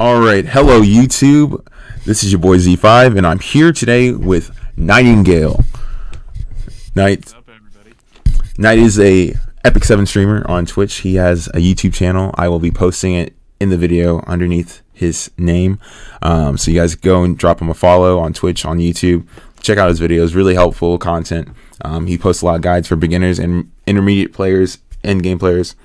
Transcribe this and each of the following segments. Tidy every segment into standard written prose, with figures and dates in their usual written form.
Alright, hello YouTube. This is your boy Z5, and I'm here today with Nightingale. What's up, everybody? Knight is a Epic 7 streamer on Twitch. He has a YouTube channel. I will be posting it in the video underneath his name. So you guys go and drop him a follow on Twitch, on YouTube. Check out his videos. Really helpful content. He posts a lot of guides for beginners and intermediate players, end game players.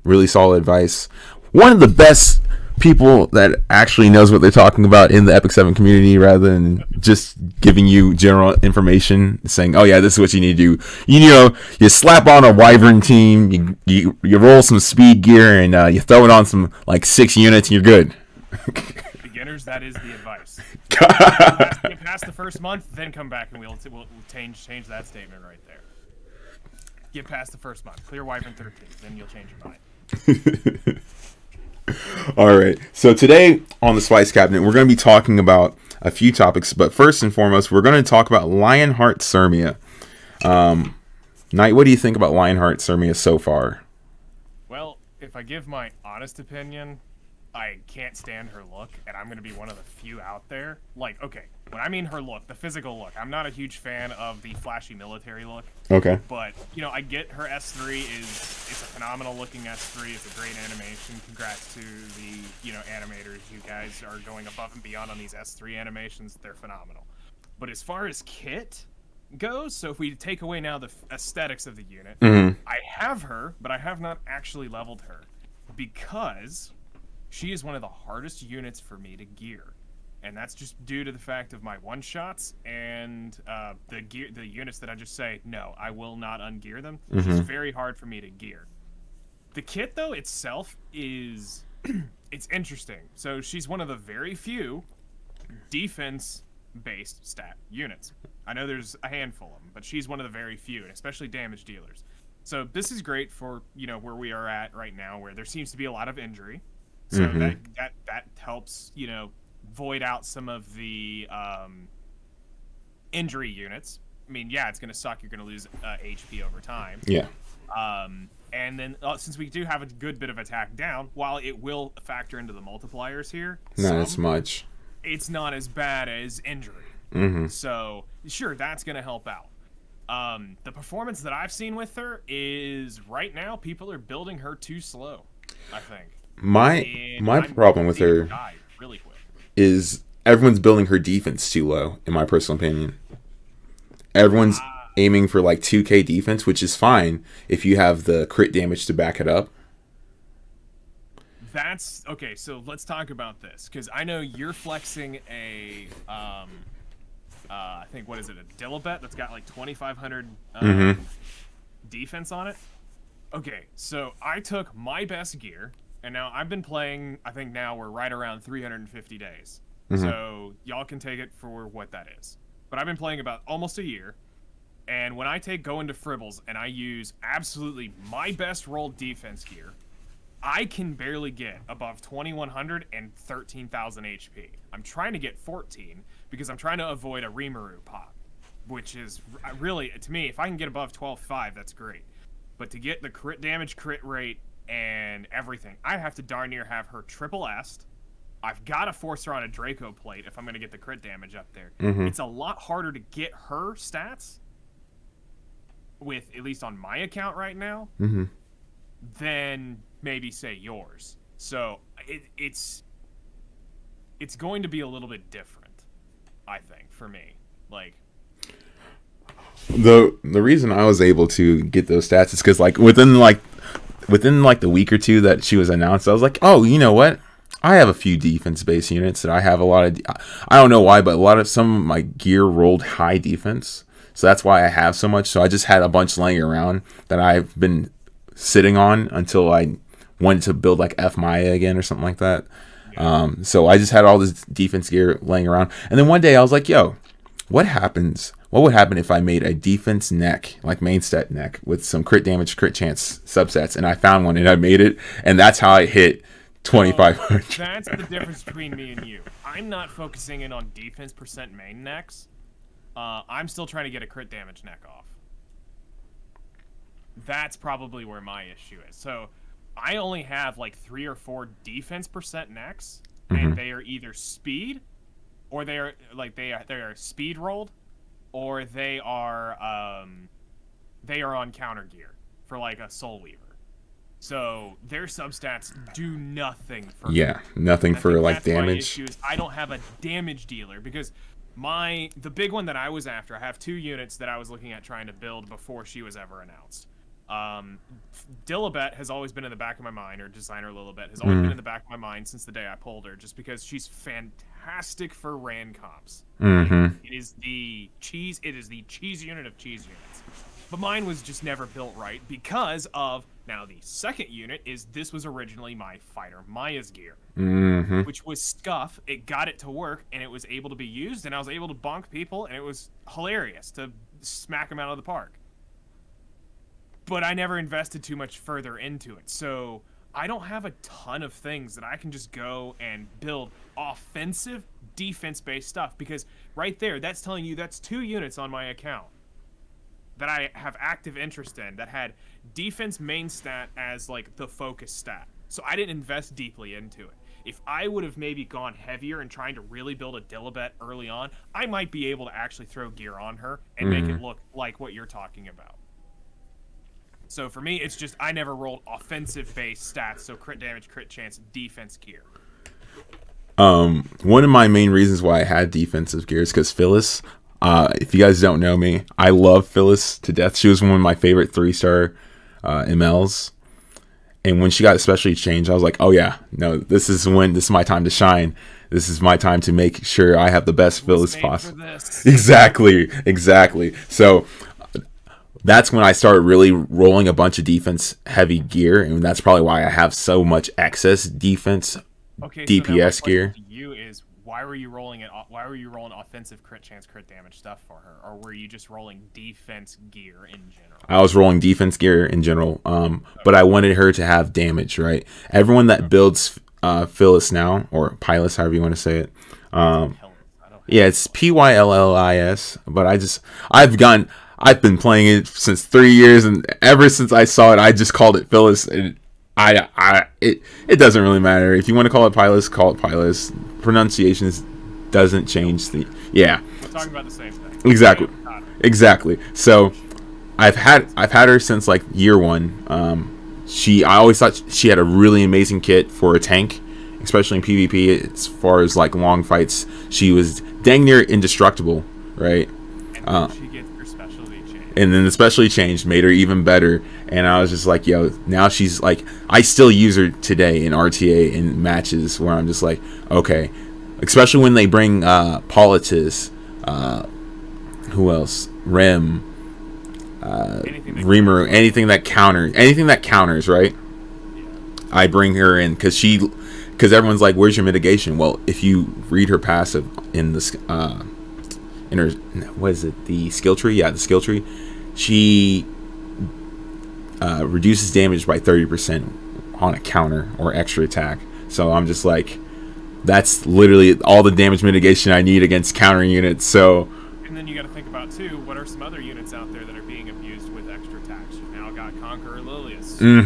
Really solid advice. One of the best people that actually knows what they're talking about in the Epic 7 community, rather than just giving you general information, saying, oh yeah, this is what you need to do. You slap on a Wyvern team, you roll some speed gear, and you throw it on some like 6 units, and you're good. Beginners, that is the advice. Get past the first month, then come back and we'll change that statement right there. Get past the first month, clear Wyvern 13, then you'll change your mind. Alright, so today on the Spice Cabinet, we're going to be talking about a few topics, but first and foremost, we're going to talk about Lionheart Sermia. Knight, what do you think about Lionheart Sermia so far? Well, if I give my honest opinion, I can't stand her look, and I'm going to be one of the few out there. Like, okay, when I mean her look, the physical look, I'm not a huge fan of the flashy military look. Okay. But, I get her S3 it's a phenomenal looking S3. It's a great animation. Congrats to the, animators. You guys are going above and beyond on these S3 animations. They're phenomenal. But as far as kit goes, so if we take away now the aesthetics of the unit, I have her, but I have not actually leveled her because she is one of the hardest units for me to gear, and that's just due to the fact of my one-shots and the units that I just say, no, I will not ungear them. She's very hard for me to gear. The kit, though, itself is... it's interesting. So she's one of the very few defense-based stat units. I know there's a handful of them, but she's one of the very few, and especially damage dealers. So this is great for, where we are at right now, where there seems to be a lot of injury. So that helps, void out some of the injury units. I mean, yeah, it's going to suck. You're going to lose HP over time. Yeah. And then since we do have a good bit of attack down, while it will factor into the multipliers here, not as much. It's not as bad as injury. So, sure, that's going to help out. The performance that I've seen with her is, right now, people are building her too slow, I think. My problem with her really quick is everyone's building her defense too low, in my personal opinion. Everyone's aiming for like 2k defense, which is fine if you have the crit damage to back it up. That's okay, so let's talk about this, because I know you're flexing a I think, what is it, a Dilibet that's got like 2500 defense on it. Okay, so I took my best gear, and now I've been playing, I think now we're right around 350 days. So y'all can take it for what that is. But I've been playing about almost a year, and when I go into Fribbles and I use absolutely my best rolled defense gear, I can barely get above 2100 and 13,000 HP. I'm trying to get 14 because I'm trying to avoid a Rimuru pop, which is really, to me, if I can get above 12.5, that's great. But to get the crit damage, crit rate, and everything, I have to darn near have her triple S'd. I've got to force her on a Draco plate if I'm going to get the crit damage up there. It's a lot harder to get her stats, with at least on my account right now, than maybe, say, yours. So it's going to be a little bit different, I think, for me. Like, the reason I was able to get those stats is because within the week or two that she was announced, I was like, oh, you know what? I have a few defense-based units that I have a lot of. I don't know why, but some of my gear rolled high defense, so that's why I have so much. So I just had a bunch laying around that I've been sitting on until I wanted to build like F Maya again or something like that. So I just had all this defense gear laying around, and then one day I was like, yo, what happens? What would happen if I made a defense neck, like main stat neck, with some crit damage, crit chance subsets? And I found one, and I made it, and that's how I hit 2,500. That's the difference between me and you. I'm not focusing in on defense percent main necks. I'm still trying to get a crit damage neck off. That's probably where my issue is. So I only have like 3 or 4 defense percent next, Mm-hmm. and they are either speed, or they are speed rolled, or they are on counter gear for like a Soul Weaver. So their substats do nothing for me. Yeah, nothing for like that's my damage. issue is I don't have a damage dealer, because the big one that I was after, I have 2 units that I was looking at trying to build before she was ever announced. Dilibet has always been in the back of my mind, or Designer Lilibet has always been in the back of my mind since the day I pulled her, just because she's fantastic for Ran comps. It is the cheese unit of cheese units. But mine was just never built right because of, now the second unit this was originally my fighter Maya's gear, which was scuff. It got it to work, and it was able to be used, and I was able to bonk people, and it was hilarious to smack them out of the park. But I never invested too much further into it, so I don't have a ton of things that I can just go and build offensive, defense-based stuff, because right there, that's telling you that's 2 units on my account that I have active interest in that had defense main stat as like the focus stat. So I didn't invest deeply into it. If I would have maybe gone heavier and trying to really build a Dilibet early on, I might be able to actually throw gear on her and make it look like what you're talking about. So for me, it's just I never rolled offensive-based stats, so crit damage, crit chance, defense gear. One of my main reasons why I had defensive gear is because Phyllis, if you guys don't know me, I love Phyllis to death. She was one of my favorite 3-star MLs. And when she got especially changed, I was like, oh yeah, no, this is my time to shine. This is my time to make sure I have the best Phyllis possible. Exactly. So that's when I started really rolling a bunch of defense heavy gear, and that's probably why I have so much excess defense DPS so gear. To you is why were you rolling offensive crit chance, crit damage stuff for her, or were you just rolling defense gear in general? I was rolling defense gear in general, but I wanted her to have damage, right? Everyone that builds Phyllis now, or Pyllis, however you want to say it, yeah, it's Pyllis. But I've been playing it since 3 years, and ever since I saw it, I just called it Phyllis. And it doesn't really matter if you want to call it Pyllis, call it Pyllis. Pronunciations doesn't change. We're talking about the same thing. Exactly. So I've had her since like year 1. I always thought she had a really amazing kit for a tank, especially in PvP. As far as like long fights, she was dang near indestructible, right? And she gets her specialty changed. And then the specialty changed made her even better. And I was just like, yo, now she's like, I still use her today in RTA in matches where I'm just like, okay. Especially when they bring Politis, who else? Rem, Rimuru, anything that counters, right? Yeah. I bring her in because everyone's like, where's your mitigation? Well, if you read her passive in the in her, what is it? The skill tree? Yeah, the skill tree. She reduces damage by 30% on a counter or extra attack. So I'm just like, that's literally all the damage mitigation I need against countering units. So, and then you got to think about too, what are some other units out there that are being abused with extra attacks? You've now got Conqueror Lilius, who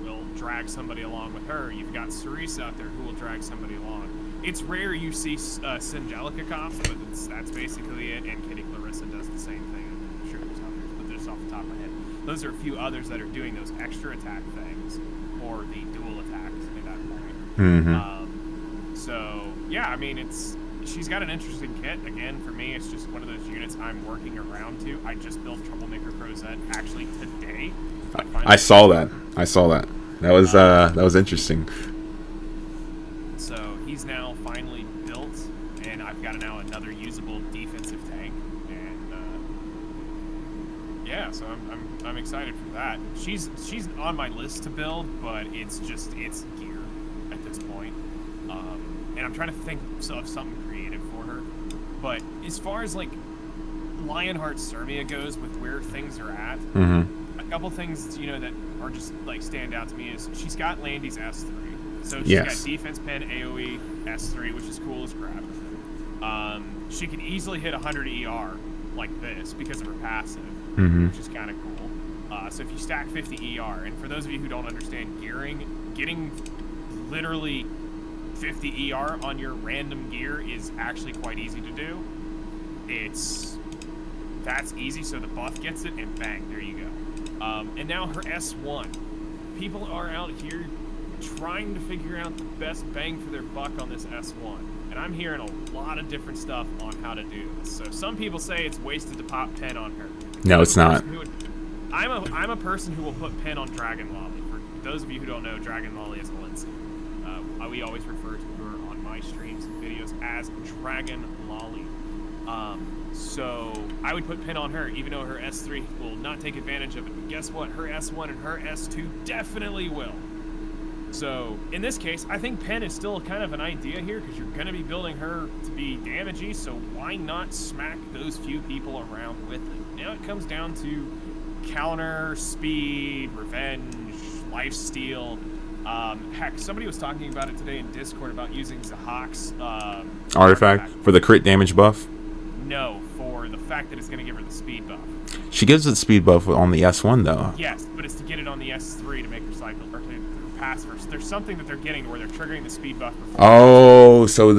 will drag somebody along with her. You've got Cerise out there who will drag somebody along. It's rare you see Syngelica comps, but that's basically it. And Kitty Clarissa does the same thing. I'm sure there's others, but just off the top of my head, those are a few others that are doing those extra attack things, or the dual attacks at that point. So yeah, I mean, she's got an interesting kit. Again, for me, it's just one of those units I'm working around to. I just built Troublemaker Crozet actually today. I saw that. That was interesting. So he's now finally built, and I've got now another usable defensive tank, and yeah, so I'm excited for that. She's on my list to build, but it's gear at this point. And I'm trying to think of something creative for her. But as far as like Lionheart Sermia goes with where things are at, a couple things that are just like stand out to me is she's got Landy's S3, so she's got defense pen, AOE, S3, which is cool as crap. She can easily hit 100 ER like this because of her passive, which is kind of cool. So if you stack 50 ER, and for those of you who don't understand gearing, getting literally 50 ER on your random gear is actually quite easy to do. That's easy, so the buff gets it, and bang, there you go. And now her S1. People are out here trying to figure out the best bang for their buck on this S1. And I'm hearing a lot of different stuff on how to do this. So some people say it's wasted to pop Pen on her. No, it's not. I'm a person who will put Pen on Dragon Lolly. For those of you who don't know, Dragon Lolly is Lindsay. We always refer to her on my streams and videos as Dragon Lolly. So I would put Pen on her, even though her S3 will not take advantage of it. But guess what? Her S1 and her S2 definitely will. So in this case, I think Pen is still kind of an idea here because you're going to be building her to be damagey. So why not smack those few people around with it? Now it comes down to counter, speed, revenge, lifesteal. Heck, somebody was talking about it today in Discord about using Zahak's artifact for the crit damage buff. No, for the fact that it's going to give her the speed buff. She gives it the speed buff on the S1 though. Yes, but it's to get it on the S3 to make her cycle, or to pass first. There's something that they're getting where they're triggering the speed buff before. Oh, so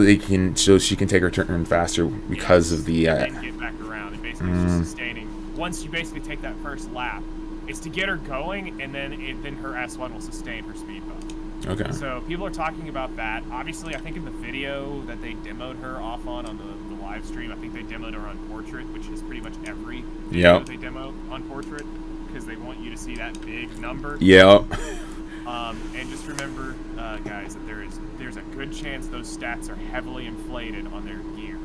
she can take her turn faster because of the. And get back around, and basically it's just sustaining. Once you basically take that first lap, it's to get her going, and then her S1 will sustain her speed buff. Okay. So people are talking about that. Obviously, I think in the video that they demoed her off on the live stream, I think they demoed her on Portrait, which is pretty much every video they demo on Portrait, because they want you to see that big number. Yep. And just remember, guys, that there's a good chance those stats are heavily inflated on their gear.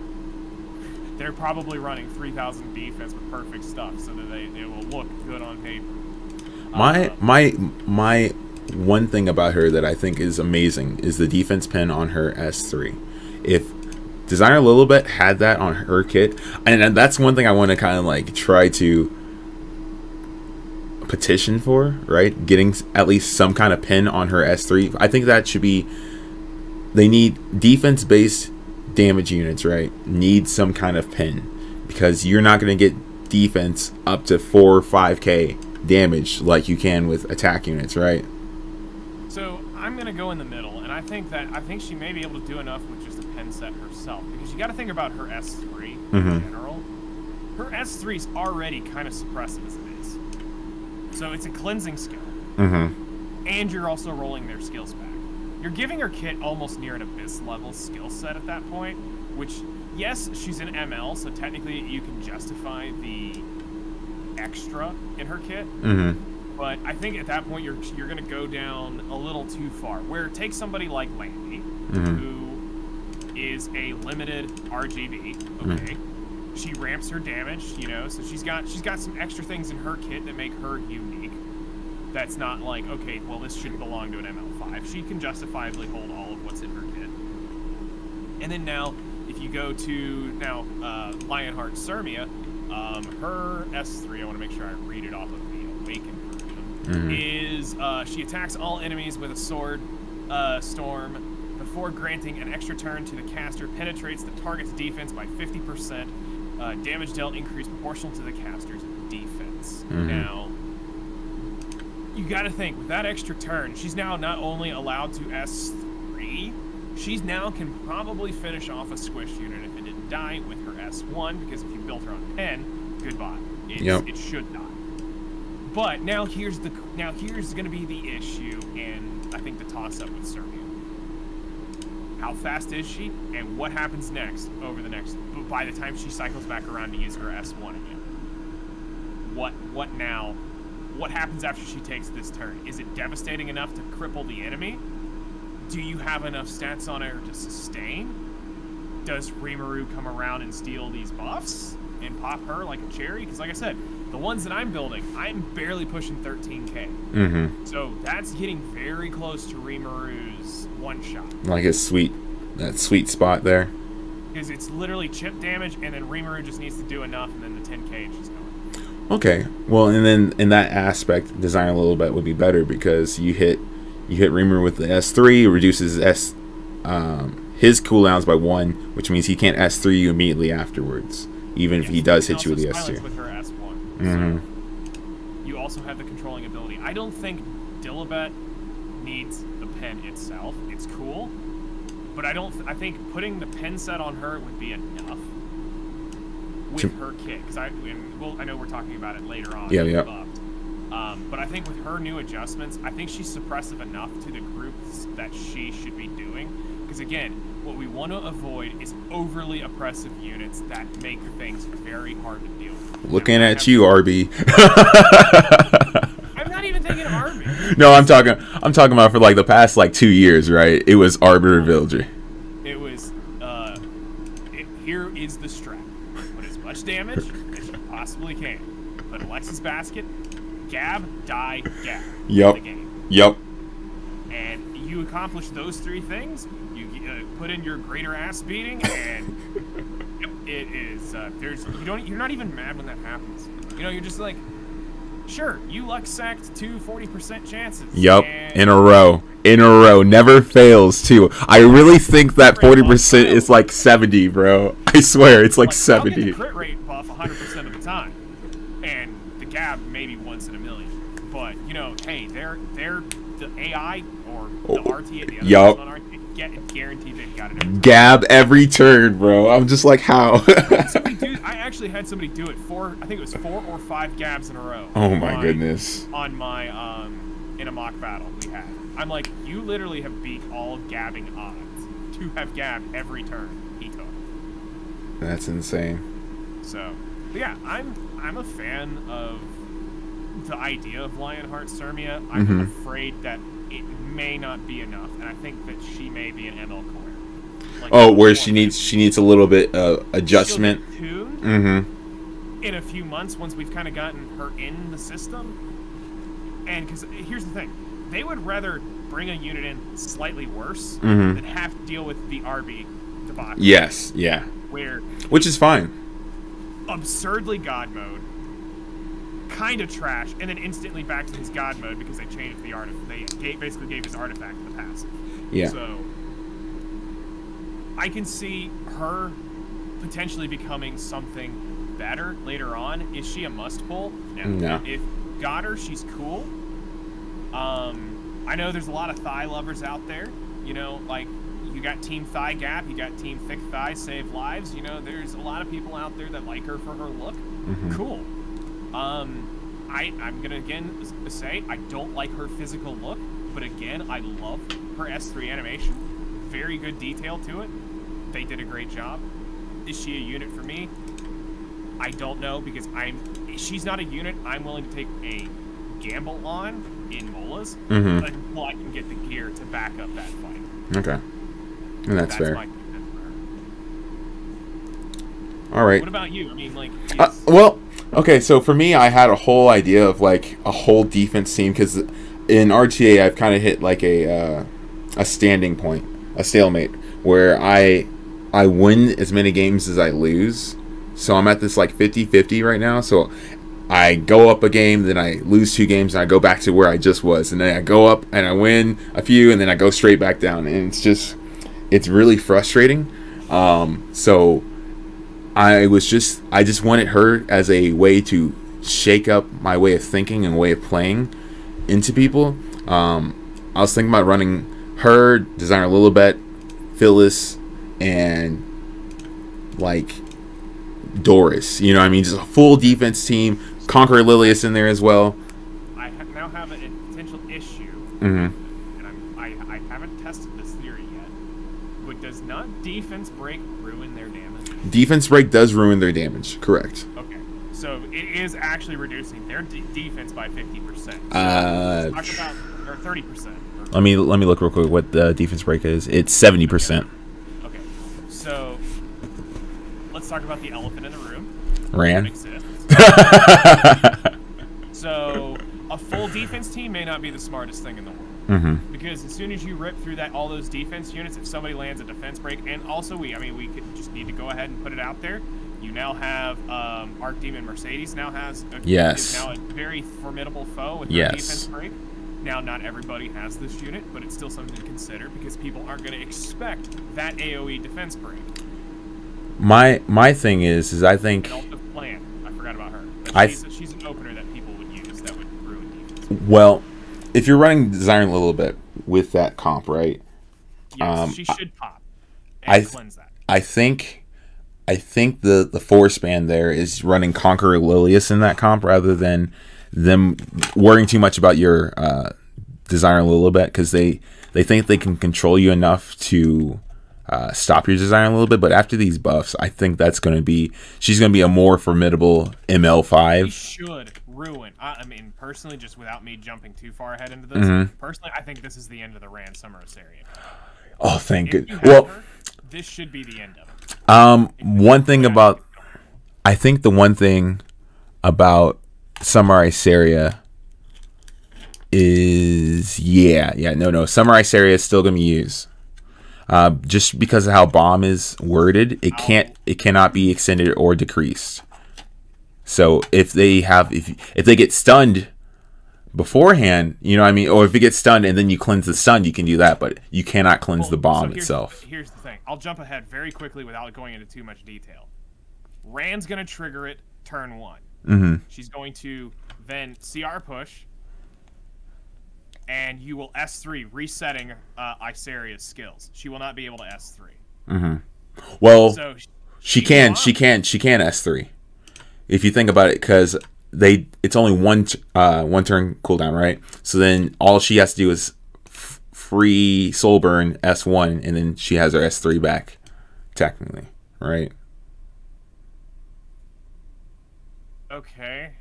They're probably running 3,000 defense with perfect stuff, so that they will look good on paper. My one thing about her that I think is amazing is the defense pen on her S3. If Designer Lilibet had that on her kit, and that's one thing I want to kind of like try to petition for, right? Getting at least some kind of pin on her S3. I think that should be, they need defense-based damage units, right? Need some kind of pin, because you're not going to get defense up to 4 or 5k damage like you can with attack units, right? So I'm gonna go in the middle, and I think she may be able to do enough with just a pen set herself, because you got to think about her S3 in general. Her S3 is already kind of suppressive as it is, so it's a cleansing skill, and you're also rolling their skills back. You're giving her kit almost near an abyss level skill set at that point, which, yes, she's an ML, so technically you can justify the extra in her kit. But I think at that point you're going to go down a little too far. Where take somebody like Landy, who is a limited RGB. Okay, she ramps her damage, you know, so she's got some extra things in her kit that make her unique. That's not like, okay, well, this should belong to an ML5. She can justifiably hold all of what's in her kit. And then now, if you go to Lionheart Sermia, her S3, I want to make sure I read it off of the Awakened version, is she attacks all enemies with a sword storm before granting an extra turn to the caster, penetrates the target's defense by 50%, damage dealt increased proportional to the caster's defense. Now, you gotta think, with that extra turn, she's now not only allowed to S3, she's now can probably finish off a squish unit if it didn't die with her S1, because if you built her on pen, goodbye. It should not. But now here's gonna be the issue, and I think the toss-up with Sermia. How fast is she, and what happens next by the time she cycles back around to use her S1 again? What now? What happens after she takes this turn? Is it devastating enough to cripple the enemy? Do you have enough stats on her to sustain? Does Rimuru come around and steal these buffs and pop her like a cherry? Because like I said, the ones that I'm building, I'm barely pushing 13k. So that's getting very close to Rimuru's one-shot. Like that sweet spot there. Because it's literally chip damage, and then Rimuru just needs to do enough, and then the 10k and she's going. Okay, well, and then in that aspect, Design a little bit would be better, because you hit Rimuru with the S3, reduces his cooldowns by 1, which means he can't S3 you immediately afterwards, even if he does hit you with the S2. With her S1. You also have the controlling ability. I don't think Dilibet needs the pen itself. It's cool, but I think putting the pen set on her would be enough with her kit. Because I know we're talking about it later on. Yeah. But I think with her new adjustments, I think she's suppressive enough to the groups that she should be doing. Because again, what we want to avoid is overly oppressive units that make things very hard to deal with. Looking at you, RB. I'm not even thinking RB. No, I'm talking about for like the past like 2 years, right? It was Arbiter Villager. It was here is the strat. Put as much damage as you possibly can. Put Alexa's basket, Gab, die, Gab. Yep. The game. Yep. And you accomplish those 3 things. You put in your greater ass beating, and it is. You're not even mad when that happens. You know, you're just like, sure, you luck sacked 2 40% chances. Yep. In a row. Never fails too. I really think that 40% is like 70, bro. I swear it's like 70. I'll get the crit rate buff 100% of the time, and the Gab maybe once in a million. But you know, hey, they're the AI or the RT, the other yup. on RT, guaranteed they've got it. Gab every turn, bro. I'm just like, how? I actually had somebody do it I think it was 4 or 5 Gabs in a row. Oh my goodness. On my in a mock battle we had. I'm like, you literally have beat all gabbing odds to have Gab every turn he took. That's insane. So, but yeah, I'm a fan of the idea of Lionheart Sermia. I'm afraid that it may not be enough, and I think that she may be an ML core. Like, where she needs a little bit adjustment. She'll get tuned in a few months once we've kind of gotten her in the system. And because here's the thing, they would rather bring a unit in slightly worse than have to deal with the RB debacle. Yes, yeah. Which is fine. Absurdly God mode, kind of trash, and then instantly back to his God mode because they changed the artifact. They basically gave his artifact the passive. Yeah. So I can see her potentially becoming something better later on. Is she a must pull? No. If got her, she's cool. I know there's a lot of thigh lovers out there. You know, like you got Team Thigh Gap, you got Team Thick Thigh Save Lives. You know, there's a lot of people out there that like her for her look. Cool. I'm gonna again say I don't like her physical look, but again, I love her S3 animation. Very good detail to it. They did a great job. Is she a unit for me? I don't know, because she's not a unit I'm willing to take a gamble on in Molas until I can get the gear to back up that fight. Okay. And that's fair. My commitment for her. All right. What about you? I mean, like, well, okay, so for me, I had a whole idea of like a whole defense team, because in RTA I've kind of hit like a standing point, a stalemate, where I win as many games as I lose. So I'm at this like 50-50 right now. So I go up a game, then I lose 2 games, and I go back to where I just was, and then I go up and I win a few, and then I go straight back down, and it's really frustrating. So I just wanted her as a way to shake up my way of thinking and way of playing into people. I was thinking about running her, Designer Lilibet, Phyllis, and like Doris. You know what I mean? Just a full defense team. Conqueror Lilius in there as well. I now have a potential issue, and I haven't tested this theory yet, but does not defense break ruin their damage? Defense break does ruin their damage, correct. Okay, so it is actually reducing their defense by 50%. So talk about, or 30%. Let me look real quick what the defense break is. It's 70%. Okay, so let's talk about the elephant in the room. Ran. So a full defense team may not be the smartest thing in the world, because as soon as you rip through all those defense units, if somebody lands a defense break, and also we could just need to go ahead and put it out there. You now have Archdemon Mercedes now has is now a very formidable foe with their defense break. Now, not everybody has this unit, but it's still something to consider, because people aren't going to expect that AoE defense break. My thing is I think And also Plan. I forgot about her. But she's an opener that people would use that would Well, if you're running Desiring a little bit with that comp, right? Yes, she should pop and cleanse that. I think the force band there is running Conqueror Lilius in that comp rather than them worrying too much about your Desire a little bit, because they think they can control you enough to stop your Desire a little bit. But after these buffs, I think she's going to be a more formidable ML5. She should ruin. I mean, personally, just without me jumping too far ahead into this, personally, I think this is the end of the Rand Summer Serria. Oh, thank goodness. Well, this should be the end of it. I think the one thing about Samurai Serria is Samurai Serria is still gonna be used. Just because of how bomb is worded, it cannot be extended or decreased. So if they get stunned beforehand, you know what I mean, or if it gets stunned and then you cleanse the stun, you can do that, but you cannot cleanse the bomb itself. Here's the thing. I'll jump ahead very quickly without going into too much detail. Rand's going to trigger it turn 1. She's going to then CR push, and you will S3, resetting Isaria's skills. She will not be able to S3. Well, so she can S3 if you think about it, because it's only one turn cooldown, right? So then all she has to do is free soul burn S1, and then she has her S3 back, technically, right? Okay.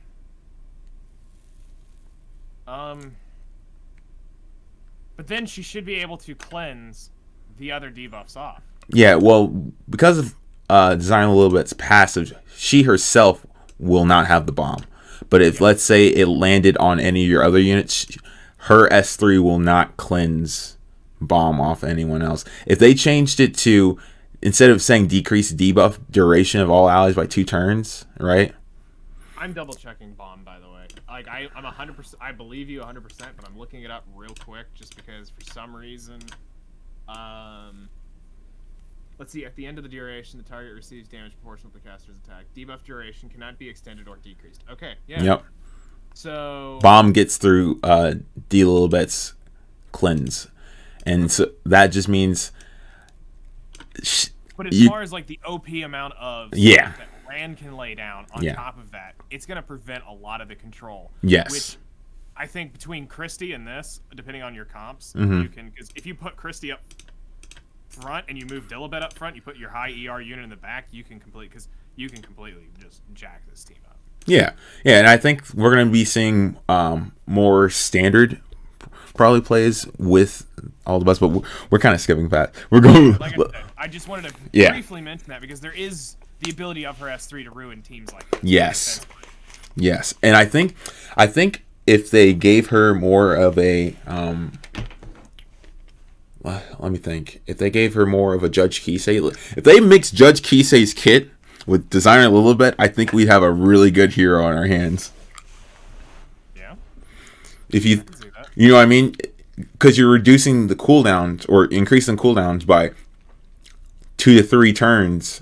But then she should be able to cleanse the other debuffs off. Yeah, well, because of Design a little bit's passive, she herself will not have the bomb. But if, let's say, it landed on any of your other units, her S3 will not cleanse bomb off anyone else. If they changed it to, instead of saying decrease debuff duration of all allies by 2 turns, right? I'm double checking bomb, by the way. Like, I'm 100%, I believe you 100%, but I'm looking it up real quick just because for some reason, let's see, at the end of the duration, the target receives damage proportional to the caster's attack. Debuff duration cannot be extended or decreased. Okay, yeah. Yep. So bomb gets through D little bit's cleanse, and so that just means. But as far as like the OP amount of that Rand can lay down on top of that, it's gonna prevent a lot of the control. Yes. Which I think between Christie and this, depending on your comps, you can, because if you put Christie up front and you move Dilibet up front, you put your high ER unit in the back, you can completely just jack this team up. Yeah, and I think we're going to be seeing more standard probably plays with all the buffs, but we're kind of skipping past. We're going. Like I just wanted to briefly mention that because there is the ability of her S3 to ruin teams like this. Yes, and I think if they gave her more of a let me think. If they gave her more of a Judge Kisei, if they mixed Judge Kisei's kit with Designer a little bit, I think we'd have a really good hero on our hands. Yeah. If you know what I mean? Because you're reducing the cooldowns or increasing cooldowns by 2 to 3 turns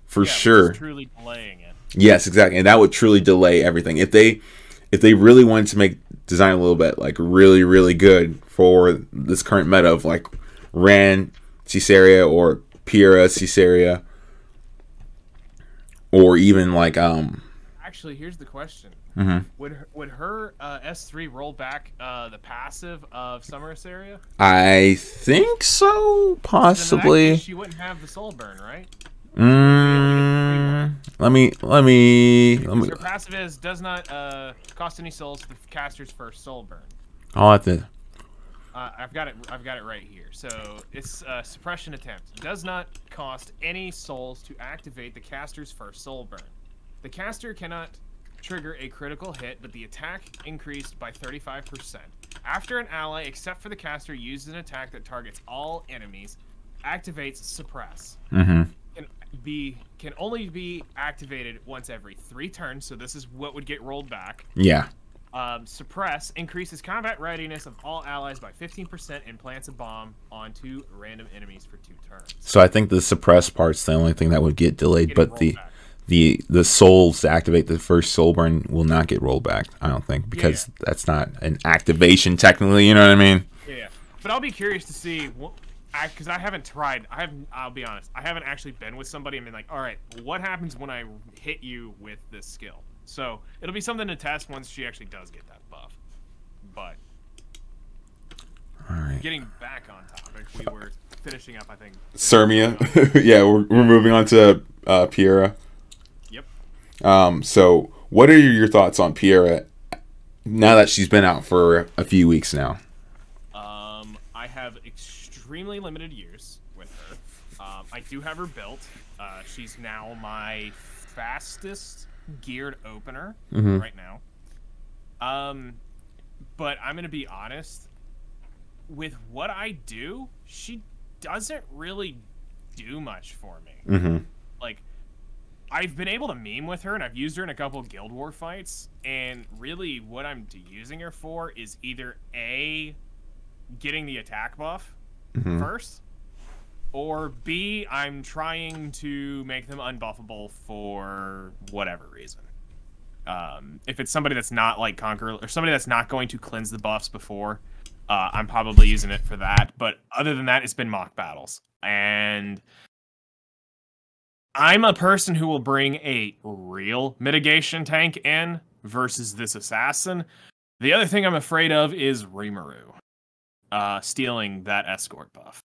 for sure. Truly delaying it. Yes, exactly, and that would truly delay everything. If they really wanted to make Design a little bit like really, really good for this current meta of like Rand Caesarea or Pierre Caesarea, or even like Actually, here's the question: Would her S3 roll back the passive of Summer Serria? I think so, possibly. In that case, she wouldn't have the soul burn, right? Let me. Her passive does not cost any souls to the caster's first soul burn. I'll have to. I've got it right here. So it's suppression attempt. Does not cost any souls to activate the caster's first soul burn. The caster cannot trigger a critical hit, but the attack increased by 35%. After an ally, except for the caster, uses an attack that targets all enemies, activates suppress. Can only be activated once every 3 turns, so this is what would get rolled back. Yeah. Suppress increases combat readiness of all allies by 15% and plants a bomb onto random enemies for 2 turns. So I think the suppress part's the only thing that would get delayed, but the souls to activate the first soul burn will not get rolled back. I don't think, because that's not an activation technically. You know what I mean? Yeah. But I'll be curious to see, because I haven't tried. I'll be honest. I haven't actually been with somebody and been like, all right, what happens when I hit you with this skill? So it'll be something to test once she actually does get that buff. But all right. Getting back on topic, we were finishing up, I think. Sermia. Yeah, we're moving on to Pierre. Yep. So what are your thoughts on Pierre now that she's been out for a few weeks now? I have extremely limited use with her. I do have her built. She's now my fastest geared opener right now. But I'm gonna be honest. With what I do, she doesn't really do much for me. Like, I've been able to meme with her, and I've used her in a couple of Guild War fights, and really what I'm using her for is either A, getting the attack buff first, or B, I'm trying to make them unbuffable for whatever reason. If it's somebody that's not like Conqueror, or somebody that's not going to cleanse the buffs before, I'm probably using it for that. But other than that, it's been mock battles. And I'm a person who will bring a real mitigation tank in versus this assassin. The other thing I'm afraid of is Rimuru stealing that escort buff.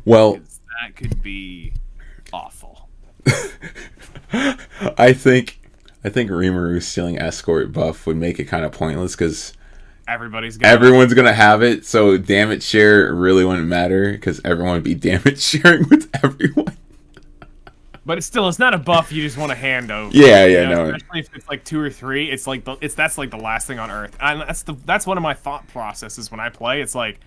Well, that could be awful. I think Rimuru stealing escort buff would make it kind of pointless because everyone's gonna have it, so damage share really wouldn't matter because everyone would be damage sharing with everyone. But it's not a buff you just want to hand over. No. Especially if it's like 2 or 3, it's like that's like the last thing on earth. And that's one of my thought processes when I play. It's like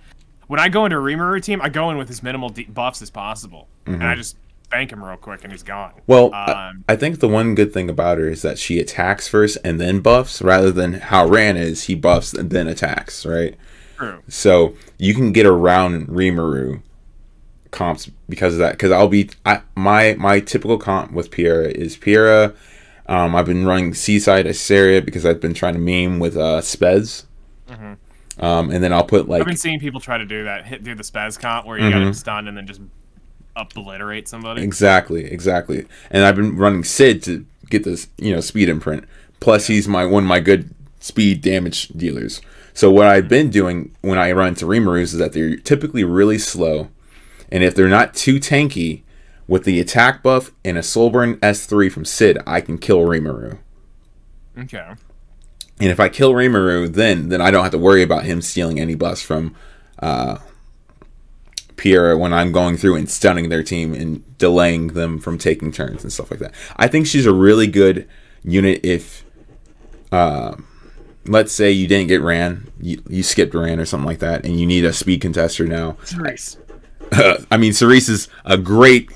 when I go into a Rimuru team, I go in with as minimal buffs as possible, and I just bank him real quick, and he's gone. Well, I think the one good thing about her is that she attacks first and then buffs, rather than how Ran is, he buffs and then attacks, right? True. So you can get around Rimuru comps because of that. Because my typical comp with Pierre is Pierre. I've been running Seaside Asteria because I've been trying to meme with Spez. And then I'll put like... I've been seeing people try to do that, do the Spez comp where you got him stunned and then just obliterate somebody. Exactly. And I've been running Sid to get this, speed imprint. Plus, he's one of my good speed damage dealers. So what I've been doing when I run into Rimarus is that they're typically really slow, and if they're not too tanky, with the attack buff and a Soulburn S3 from Sid, I can kill Rimuru. Okay. And if I kill Rimuru, then I don't have to worry about him stealing any buffs from Pierre when I'm going through and stunning their team and delaying them from taking turns and stuff like that. I think she's a really good unit if, let's say you didn't get Ran, you skipped Ran or something like that, and you need a speed contester now. Cerise. I mean, Cerise is a great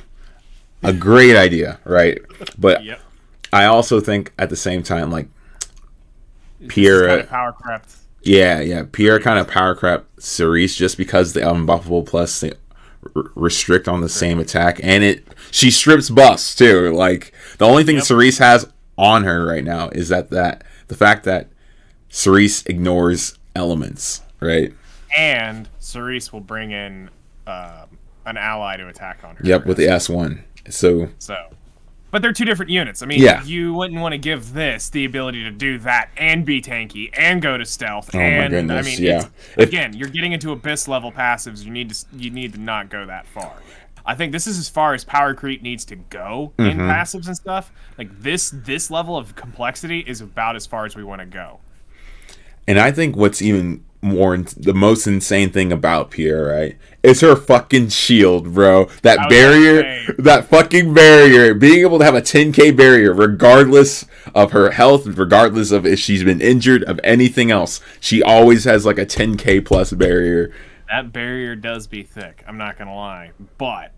idea, right? But yep. I also think at the same time, like, Pierre kind of power crept. Yeah. Pierre kind of power crept Cerise just because the unbuffable plus they restrict on the same attack, and she strips buffs too. Like, the only thing Cerise has on her right now is that the fact that Cerise ignores elements, right? And Cerise will bring in an ally to attack on her. Yep, with the S1. So. But they're two different units. I mean, you wouldn't want to give this the ability to do that and be tanky and go to stealth. Oh and, my goodness, I mean, again, you're getting into abyss level passives. You need to not go that far. I think this is as far as power creep needs to go in passives and stuff. Like this level of complexity is about as far as we want to go. And I think what's even the most insane thing about Pierre, right, is her fucking shield, bro. That barrier, that fucking barrier, being able to have a 10k barrier regardless of her health, regardless of if she's been injured, of anything else. She always has like a 10k plus barrier. That barrier does be thick, I'm not gonna lie, but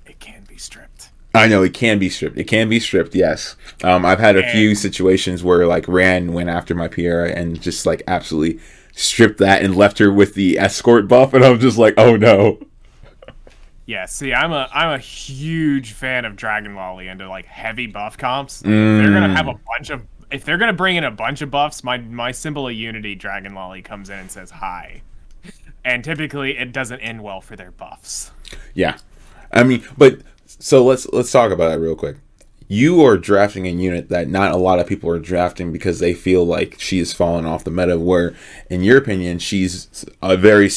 it can be stripped. I know it can be stripped. It can be stripped, yes. I've had a few situations where like Ran went after my Pierre and just like absolutely stripped that and left her with the escort buff, and I was just like, oh no. Yeah, see, I'm a huge fan of Dragon Lolly into like heavy buff comps. Like, if they're gonna have a bunch of, if they're gonna bring in a bunch of buffs, my symbol of unity Dragon Lolly comes in and says hi, and typically it doesn't end well for their buffs. Yeah, I mean, but so let's talk about that real quick. You are drafting a unit that not a lot of people are drafting because they feel like she has fallen off the meta, where in your opinion she's still a very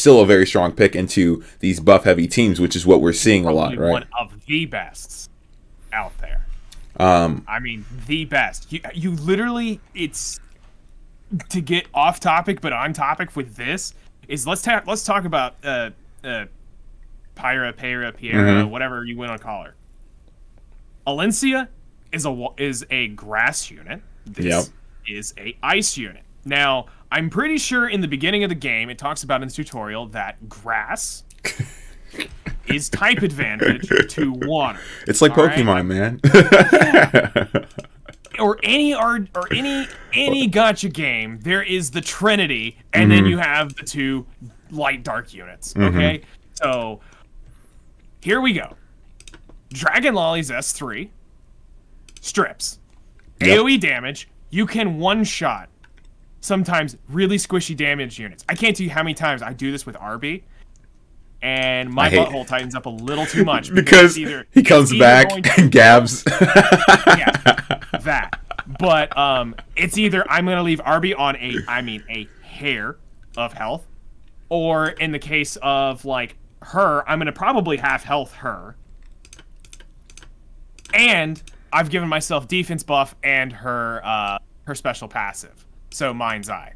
strong pick into these buff heavy teams, which is what we're seeing a lot, right? One of the best out there. I mean, the best. You literally, it's, to get off topic but on topic with this is let's talk about Pierre, whatever you want to call her. Alencia is a grass unit. This is a ice unit. Now, I'm pretty sure in the beginning of the game, it talks about in the tutorial that grass is type advantage to water. It's like Pokemon, man. Or any gacha game, there is the Trinity, and then you have the two light dark units. Okay, so here we go. Dragon Lolly's S3 strips. AoE damage. You can one-shot sometimes really squishy damage units. I can't tell you how many times I do this with RB, and my butthole tightens up a little too much. because he comes back and gabs. Yeah, that. But it's either I'm going to leave RB on a hair of health, or in the case of, like, her, I'm going to probably half health her. And I've given myself defense buff and her special passive. So Mind's Eye.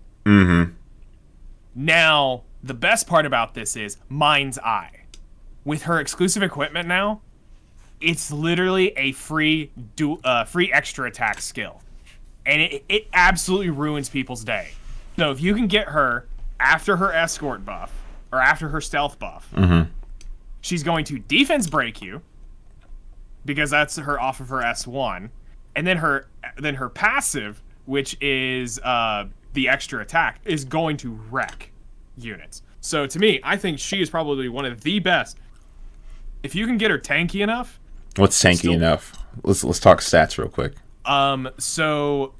Now, the best part about this is Mind's Eye. With her exclusive equipment now, it's literally a free extra attack skill. And it absolutely ruins people's day. So if you can get her after her escort buff, or after her stealth buff, she's going to defense break you, because that's her off of her S1, and then her passive, which is the extra attack, is going to wreck units. So to me, I think she is probably one of the best. If you can get her tanky enough. What's tanky enough? Let's talk stats real quick. So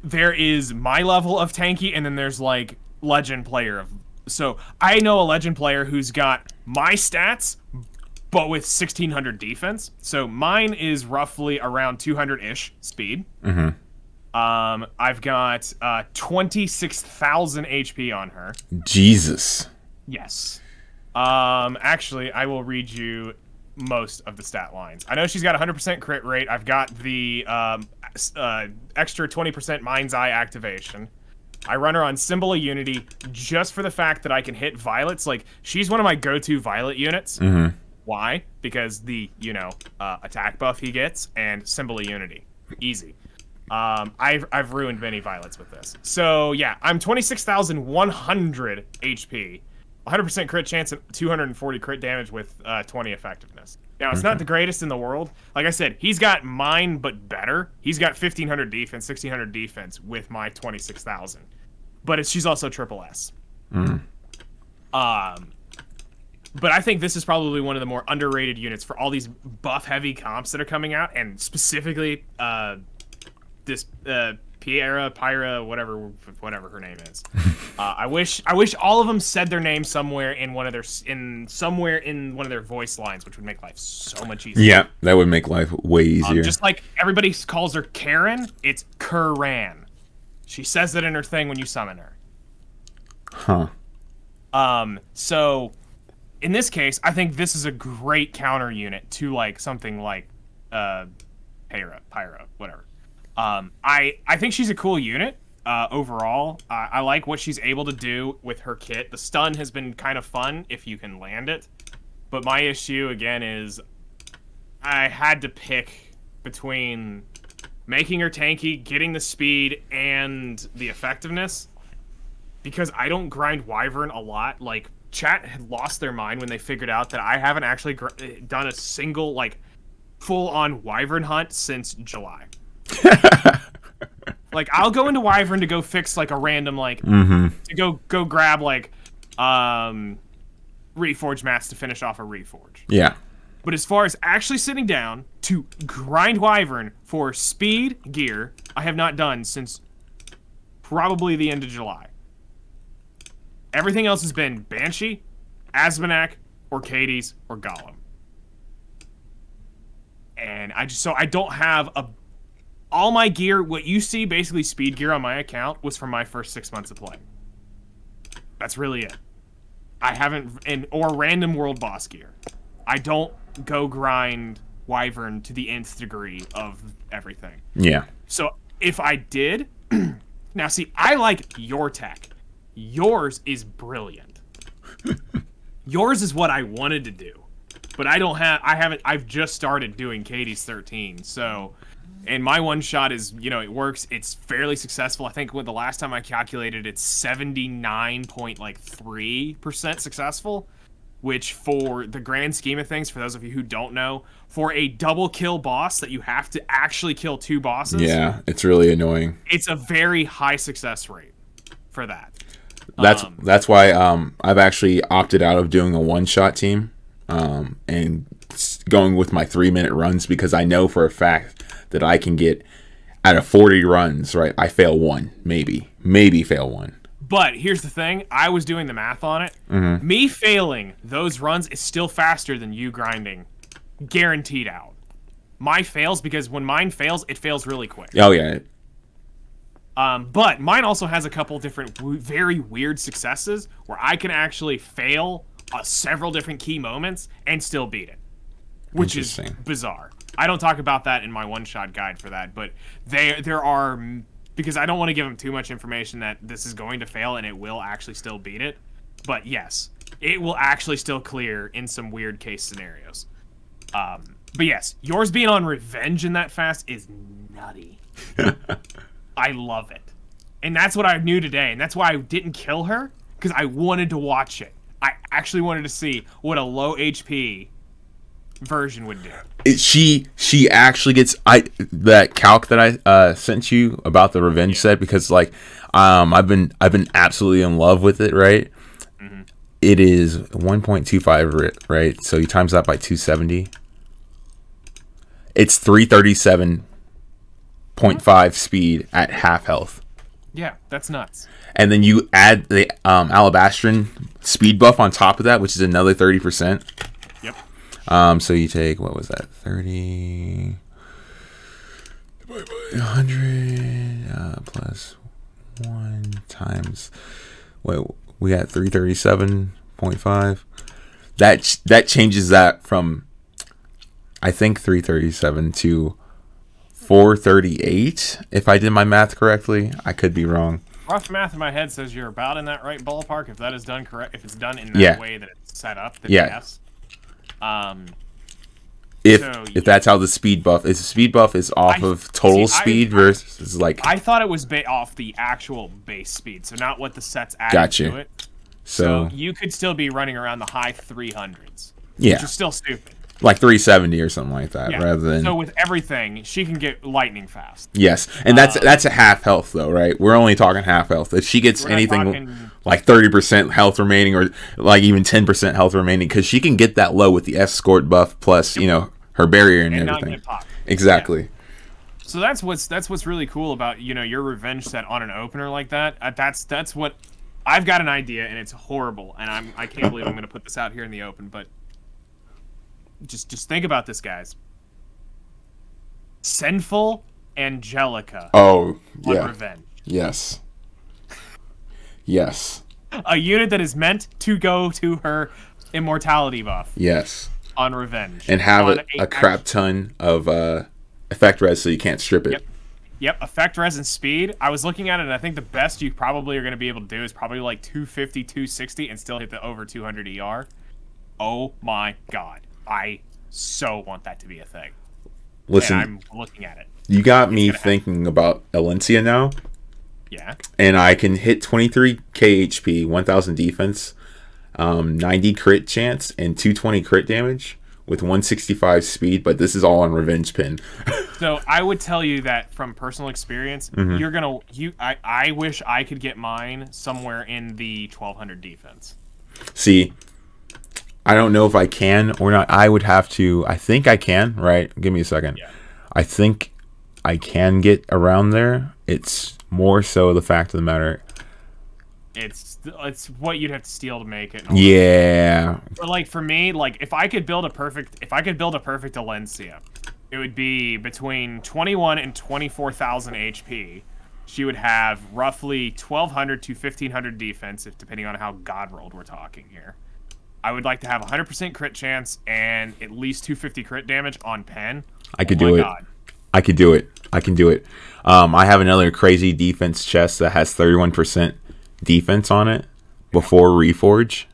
there is my level of tanky, and then there's like legend player. So I know a legend player who's got my stats, but with 1600 defense. So mine is roughly around 200-ish speed. I've got 26,000 HP on her. Jesus. Yes. Actually, I will read you most of the stat lines. I know she's got 100% crit rate. I've got the extra 20% Mind's Eye activation. I run her on Symbol of Unity just for the fact that I can hit Violets. Like, she's one of my go-to Violet units. Why? Because the, attack buff he gets and Symbol of Unity. Easy. I've ruined many Violets with this. So, yeah, I'm 26,100 HP. 100% crit chance and 240 crit damage with 20 effectiveness. Now, it's not the greatest in the world. Like I said, he's got mine, but better. He's got 1,500 defense, 1,600 defense with my 26,000. But she's also triple S. But I think this is probably one of the more underrated units for all these buff-heavy comps that are coming out, and specifically this Pierre, whatever her name is. I wish all of them said their name somewhere in one of their voice lines, which would make life so much easier. Yeah, that would make life way easier. Just like everybody calls her Karen, it's Kuran. She says that in her thing when you summon her. So in this case, I think this is a great counter unit to like something like Pyro, whatever. I think she's a cool unit overall. I like what she's able to do with her kit. The stun has been kind of fun if you can land it. But my issue, again, is I had to pick between making her tanky, getting the speed, and the effectiveness. Because I don't grind Wyvern a lot. Like, chat had lost their mind when they figured out that I haven't actually done a single, like, full-on Wyvern hunt since July. Like, I'll go into Wyvern to go fix, like, a random, like, to go grab, like, Reforged Mats to finish off a Reforge. Yeah. But as far as actually sitting down to grind Wyvern for speed gear, I have not done since probably the end of July. Everything else has been Banshee, Asmonak, or Orcades, or Golem. And I don't have all my gear, what you see basically speed gear on my account was from my first 6 months of play. That's really it. I haven't, or random world boss gear. I don't go grind Wyvern to the nth degree of everything. Yeah. So if I did, now see, I like your tech. Yours is brilliant. Yours is what I wanted to do. But I've just started doing Katie's 13, so, and my one shot is, it works, it's fairly successful. I think the last time I calculated, it's 79.3% successful, which for the grand scheme of things, for those of you who don't know, for a double kill boss that you have to actually kill 2 bosses. Yeah, it's really annoying. It's a very high success rate for that. That's why I've actually opted out of doing a one-shot team. And going with my 3-minute runs, because I know for a fact that I can get out of 40 runs, right? I fail 1, maybe fail 1. But here's the thing: I was doing the math on it. Mm-hmm. Me failing those runs is still faster than you grinding, guaranteed out. My fails, because when mine fails, it fails really quick. Oh yeah. But mine also has a couple different very weird successes where I can actually fail several different key moments and still beat it, which is bizarre. I don't talk about that in my one-shot guide for that, but there are, because I don't want to give them too much information that this is going to fail and it will actually still beat it. But yes, it will actually still clear in some weird case scenarios. But yes, yours being on revenge in that fast is nutty. I love it. And that's what I knew today, and that's why I didn't kill her, because I wanted to watch it. I actually wanted to see what a low HP version would do. She actually gets that calc that I sent you about the revenge set, because like I've been absolutely in love with it, right? Mm-hmm. It is 1.25, right? So you times that by 270. It's 337.5 speed at half health. Yeah, that's nuts. And then you add the Alabastron speed buff on top of that, which is another 30%. Yep. So you take, what was that? 30 divided by 100 plus 1 times. Wait, we got 337.5. That changes that from, I think, 337 to 438, if I did my math correctly. I could be wrong. Rough math in my head says you're about in that right ballpark. If that is done correct, if it's done in that way that it's set up, then yes. If that's how the speed buff is, the speed buff is off of total speed versus like. I thought it was off the actual base speed, so not what the set's added to it. So you could still be running around the high 300s. Yeah, which is still stupid. Like 370 or something like that, rather than. So with everything, she can get lightning fast. Yes, and that's a half health though, right? We're only talking half health. If she gets anything like 30% health remaining, or like even 10% health remaining, because she can get that low with the escort buff plus her barrier and everything. Not get popped. Exactly. Yeah. So that's what's really cool about your revenge set on an opener like that. That's what I've got an idea, and it's horrible, and I can't believe I'm going to put this out here in the open, but. Just think about this, guys. Sinful Angelica. Oh, yeah. On revenge. Yes. Yes. A unit that is meant to go to her immortality buff. Yes. On revenge. And have a crap ton of effect res so you can't strip it. Yep, effect res and speed. I was looking at it, and I think the best you probably are going to be able to do is probably like 250, 260, and still hit the over 200 ER. Oh my god. I so want that to be a thing. Listen, and I'm looking at it. You got me thinking about Alencia now. Yeah. And I can hit 23k HP, 1000 defense, 90 crit chance, and 220 crit damage with 165 speed, but this is all on Revenge Pin. So I would tell you that from personal experience, I wish I could get mine somewhere in the 1200 defense. See, I don't know if I can or not. I would have to. I think I can. Right? Give me a second. Yeah. I think I can get around there. It's more so the fact of the matter. It's what you'd have to steal to make it. Yeah. But like for me, like if I could build a perfect Alencia, it would be between 21 and 24,000 HP. She would have roughly 1,200 to 1,500 defense, if depending on how god rolled we're talking here. I would like to have 100% crit chance and at least 250 crit damage on pen. I could do it. God. I could do it. I can do it. I have another crazy defense chest that has 31% defense on it before Reforge.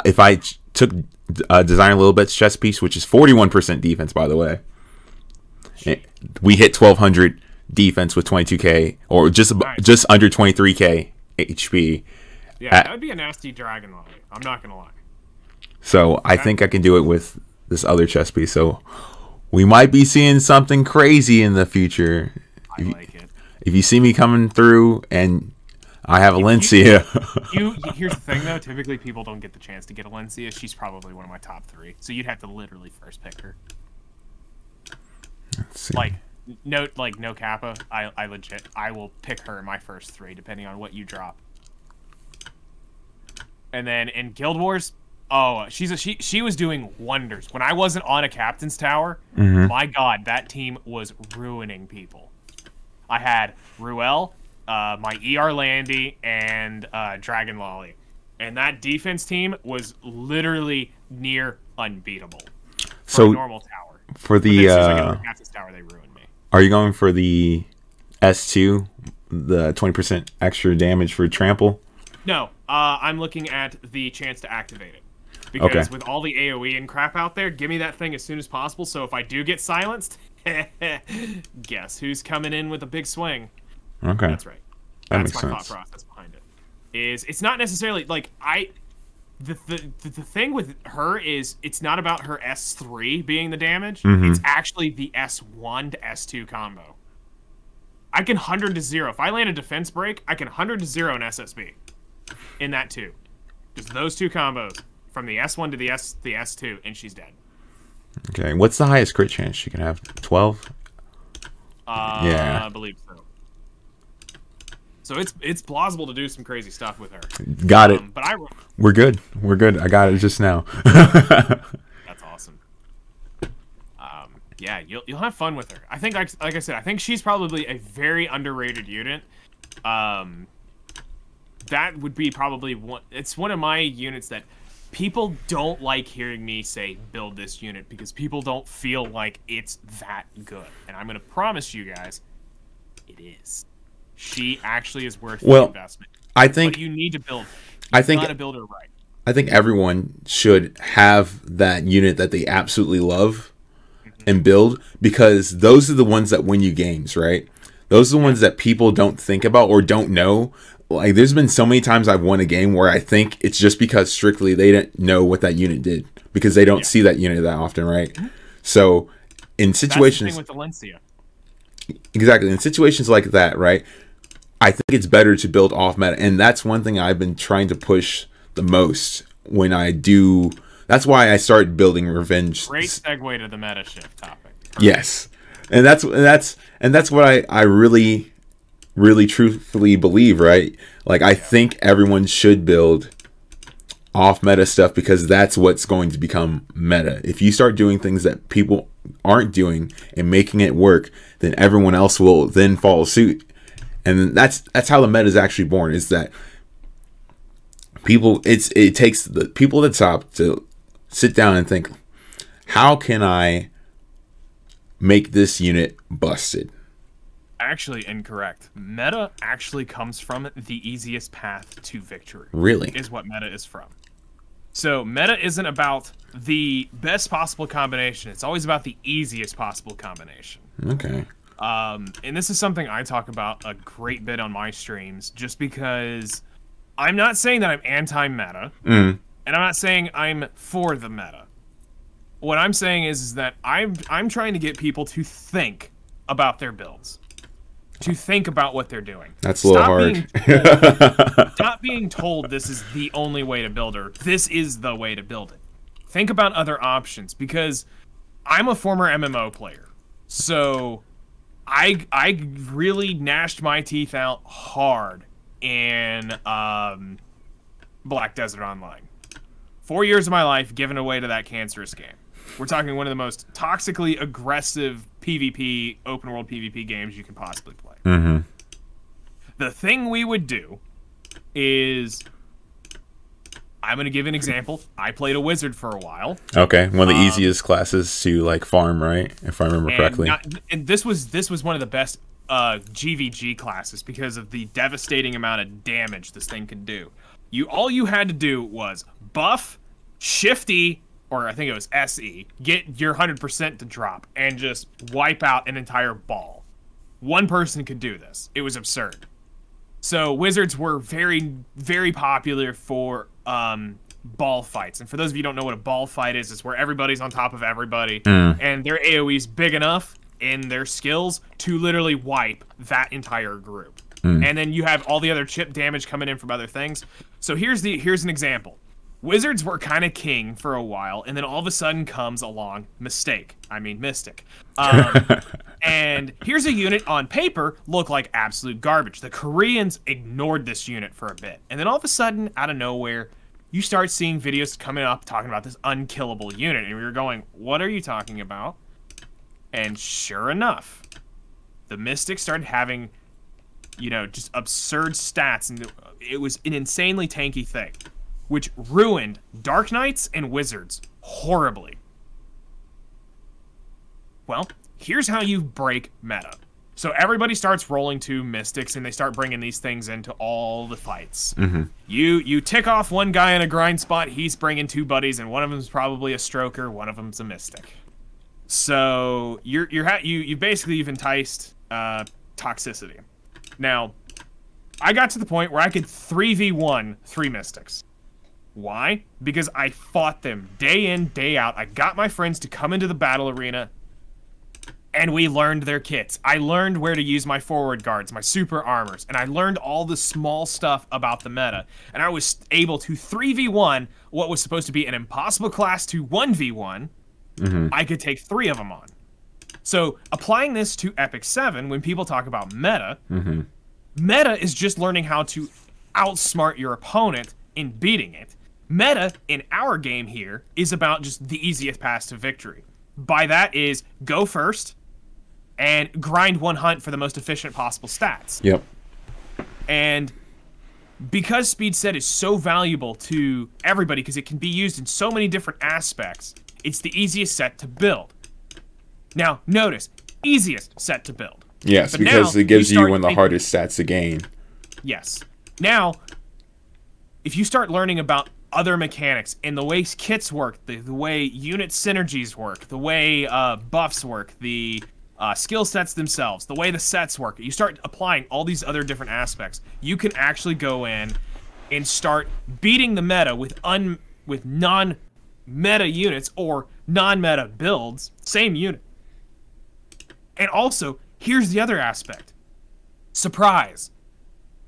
If I took Design a Little Bit's chest piece, which is 41% defense, by the way, we hit 1,200 defense with 22k, or just under 23k HP. Yeah, that would be a nasty dragon lobby. I'm not gonna lie. So I think I can do it with this other chest piece. So we might be seeing something crazy in the future. I like it. If you see me coming through and I have Alencia. Here's the thing, though. Typically, people don't get the chance to get Alencia. She's probably one of my top 3. So you'd have to literally first pick her. Let's see. No kappa. I will pick her in my first 3, depending on what you drop. And then in Guild Wars, she was doing wonders. When I wasn't on a captain's tower, my God, that team was ruining people. I had Ruel, my ER Landy, and Dragon Lolly. And that defense team was literally near unbeatable for a normal tower. For the captain's tower, they ruined me. Are you going for the S2, the 20% extra damage for trample? No, I'm looking at the chance to activate it. Because with all the AoE and crap out there, give me that thing as soon as possible. So if I do get silenced, guess who's coming in with a big swing? Okay. That's right. That's my thought process behind it. It's not necessarily like the thing with her is it's not about her S3 being the damage. It's actually the S1 to S2 combo. I can 100 to 0. If I land a defense break, I can 100 to 0 in SSB. In that too. Just those two combos. From the S1 to the S2, and she's dead. Okay, what's the highest crit chance she can have? 12? Yeah. I believe so. So it's plausible to do some crazy stuff with her. Got it. But we're good. We're good. I got it just now. That's awesome. Yeah, you'll have fun with her. I think, like I said, I think she's probably a very underrated unit. That would be probably one. It's one of my units that people don't like hearing me say build this unit because people don't feel like it's that good. And I'm going to promise you guys, it is. She actually is worth the investment. I think but you need to build her. I think got to build her right. I think everyone should have that unit that they absolutely love and build, because those are the ones that win you games, right? Those are the ones that people don't think about or don't know. Like, there's been so many times I've won a game where I think it's just because strictly they didn't know what that unit did, because they don't see that unit that often, right? So in situations, that's the thing with Alencia. Exactly, in situations like that, right, I think it's better to build off meta, and that's one thing I've been trying to push the most when I do. That's why I started building Revenge. Great segue to the meta shift topic. Yes, and that's what I really truthfully believe, right? Like, I think everyone should build off meta stuff, because that's what's going to become meta. If you start doing things that people aren't doing and making it work, then everyone else will then follow suit. And that's how the meta is actually born, is that it takes the people at the top to sit down and think, how can I make this unit busted? Actually incorrect. Meta actually comes from the easiest path to victory. Really? Is what meta is from. So meta isn't about the best possible combination. It's always about the easiest possible combination. Okay. And this is something I talk about a great bit on my streams, just because I'm not saying that I'm anti-meta, and I'm not saying I'm for the meta. What I'm saying is that I'm trying to get people to think about their builds. to think about what they're doing. That's a little hard. Stop being told this is the only way to build her. This is the way to build it. Think about other options, because I'm a former MMO player. So I really gnashed my teeth out hard in Black Desert Online. 4 years of my life given away to that cancerous game. We're talking one of the most toxically aggressive PvP, open world PvP games you can possibly play. Mm-hmm. The thing we would do is, I'm going to give an example. I played a wizard for a while. Okay, one of the easiest classes to like farm, right? If I remember correctly. And this was one of the best GVG classes because of the devastating amount of damage this thing could do. All you had to do was buff, shifty, or I think it was SE, get your 100% to drop, and just wipe out an entire ball. One person could do this. It was absurd. So wizards were very, very popular for ball fights. And for those of you who don't know what a ball fight is, it's where everybody's on top of everybody, and their AoE's big enough in their skills to literally wipe that entire group. And then you have all the other chip damage coming in from other things. So here's an example. Wizards were kind of king for a while, and then all of a sudden comes along Mystic. And here's a unit on paper look like absolute garbage. The Koreans ignored this unit for a bit, and then all of a sudden, out of nowhere, you start seeing videos coming up talking about this unkillable unit, and you're going, what are you talking about? And sure enough, the Mystics started having, just absurd stats, and it was an insanely tanky thing, which ruined Dark Knights and Wizards horribly. Well, here's how you break meta. So everybody starts rolling to Mystics, and they start bringing these things into all the fights. Mm-hmm. You tick off one guy in a grind spot, he's bringing two buddies, and one of them's probably a Stroker, one of them's a Mystic. So you've enticed toxicity. Now, I got to the point where I could 3v1 3 Mystics. Why? Because I fought them day in, day out. I got my friends to come into the battle arena, and we learned their kits. I learned where to use my forward guards, my super armors, and I learned all the small stuff about the meta. And I was able to 3v1 what was supposed to be an impossible class to 1v1. Mm-hmm. I could take 3 of them on. So applying this to Epic 7, when people talk about meta, meta is just learning how to outsmart your opponent in beating it. Meta in our game here is about just the easiest path to victory. By that is go first and grind one hunt for the most efficient possible stats. Yep. And because speed set is so valuable to everybody because it can be used in so many different aspects, it's the easiest set to build. Now, notice, easiest set to build. Yes, but because it gives you one of the hardest stats to gain. Yes. Now, if you start learning about other mechanics and the way kits work, the way unit synergies work, the way buffs work, the skill sets themselves, the way the sets work, you start applying all these other different aspects, you can actually go in and start beating the meta with non-meta units or non-meta builds, same unit. And also, here's the other aspect. Surprise.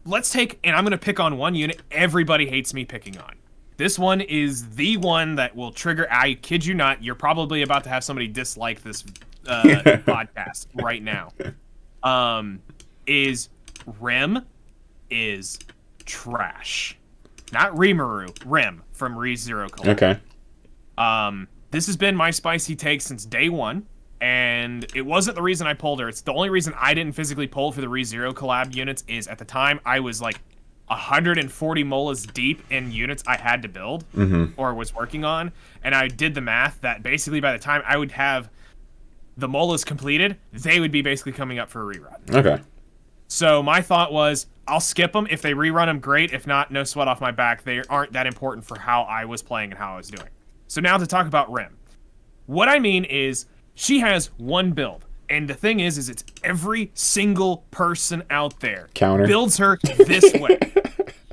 Let's take, and I'm going to pick on one unit everybody hates me picking on. This one is the one that will trigger, I kid you not, you're probably about to have somebody dislike this podcast right now. Is Rim is trash. Not Rimuru, Rim from ReZero Collab. Okay. This has been my spicy take since day one, and it wasn't the reason I pulled her. It's the only reason I didn't physically pull for the ReZero collab units is at the time I was like 140 molas deep in units I had to build or was working on, and I did the math that basically by the time I would have the molas completed, they would be basically coming up for a rerun. Okay. So my thought was, I'll skip them. If they rerun them, great. If not, no sweat off my back. They aren't that important for how I was playing and how I was doing. So now to talk about Rim. What I mean is, she has one build. And the thing is it's every single person out there builds her this way.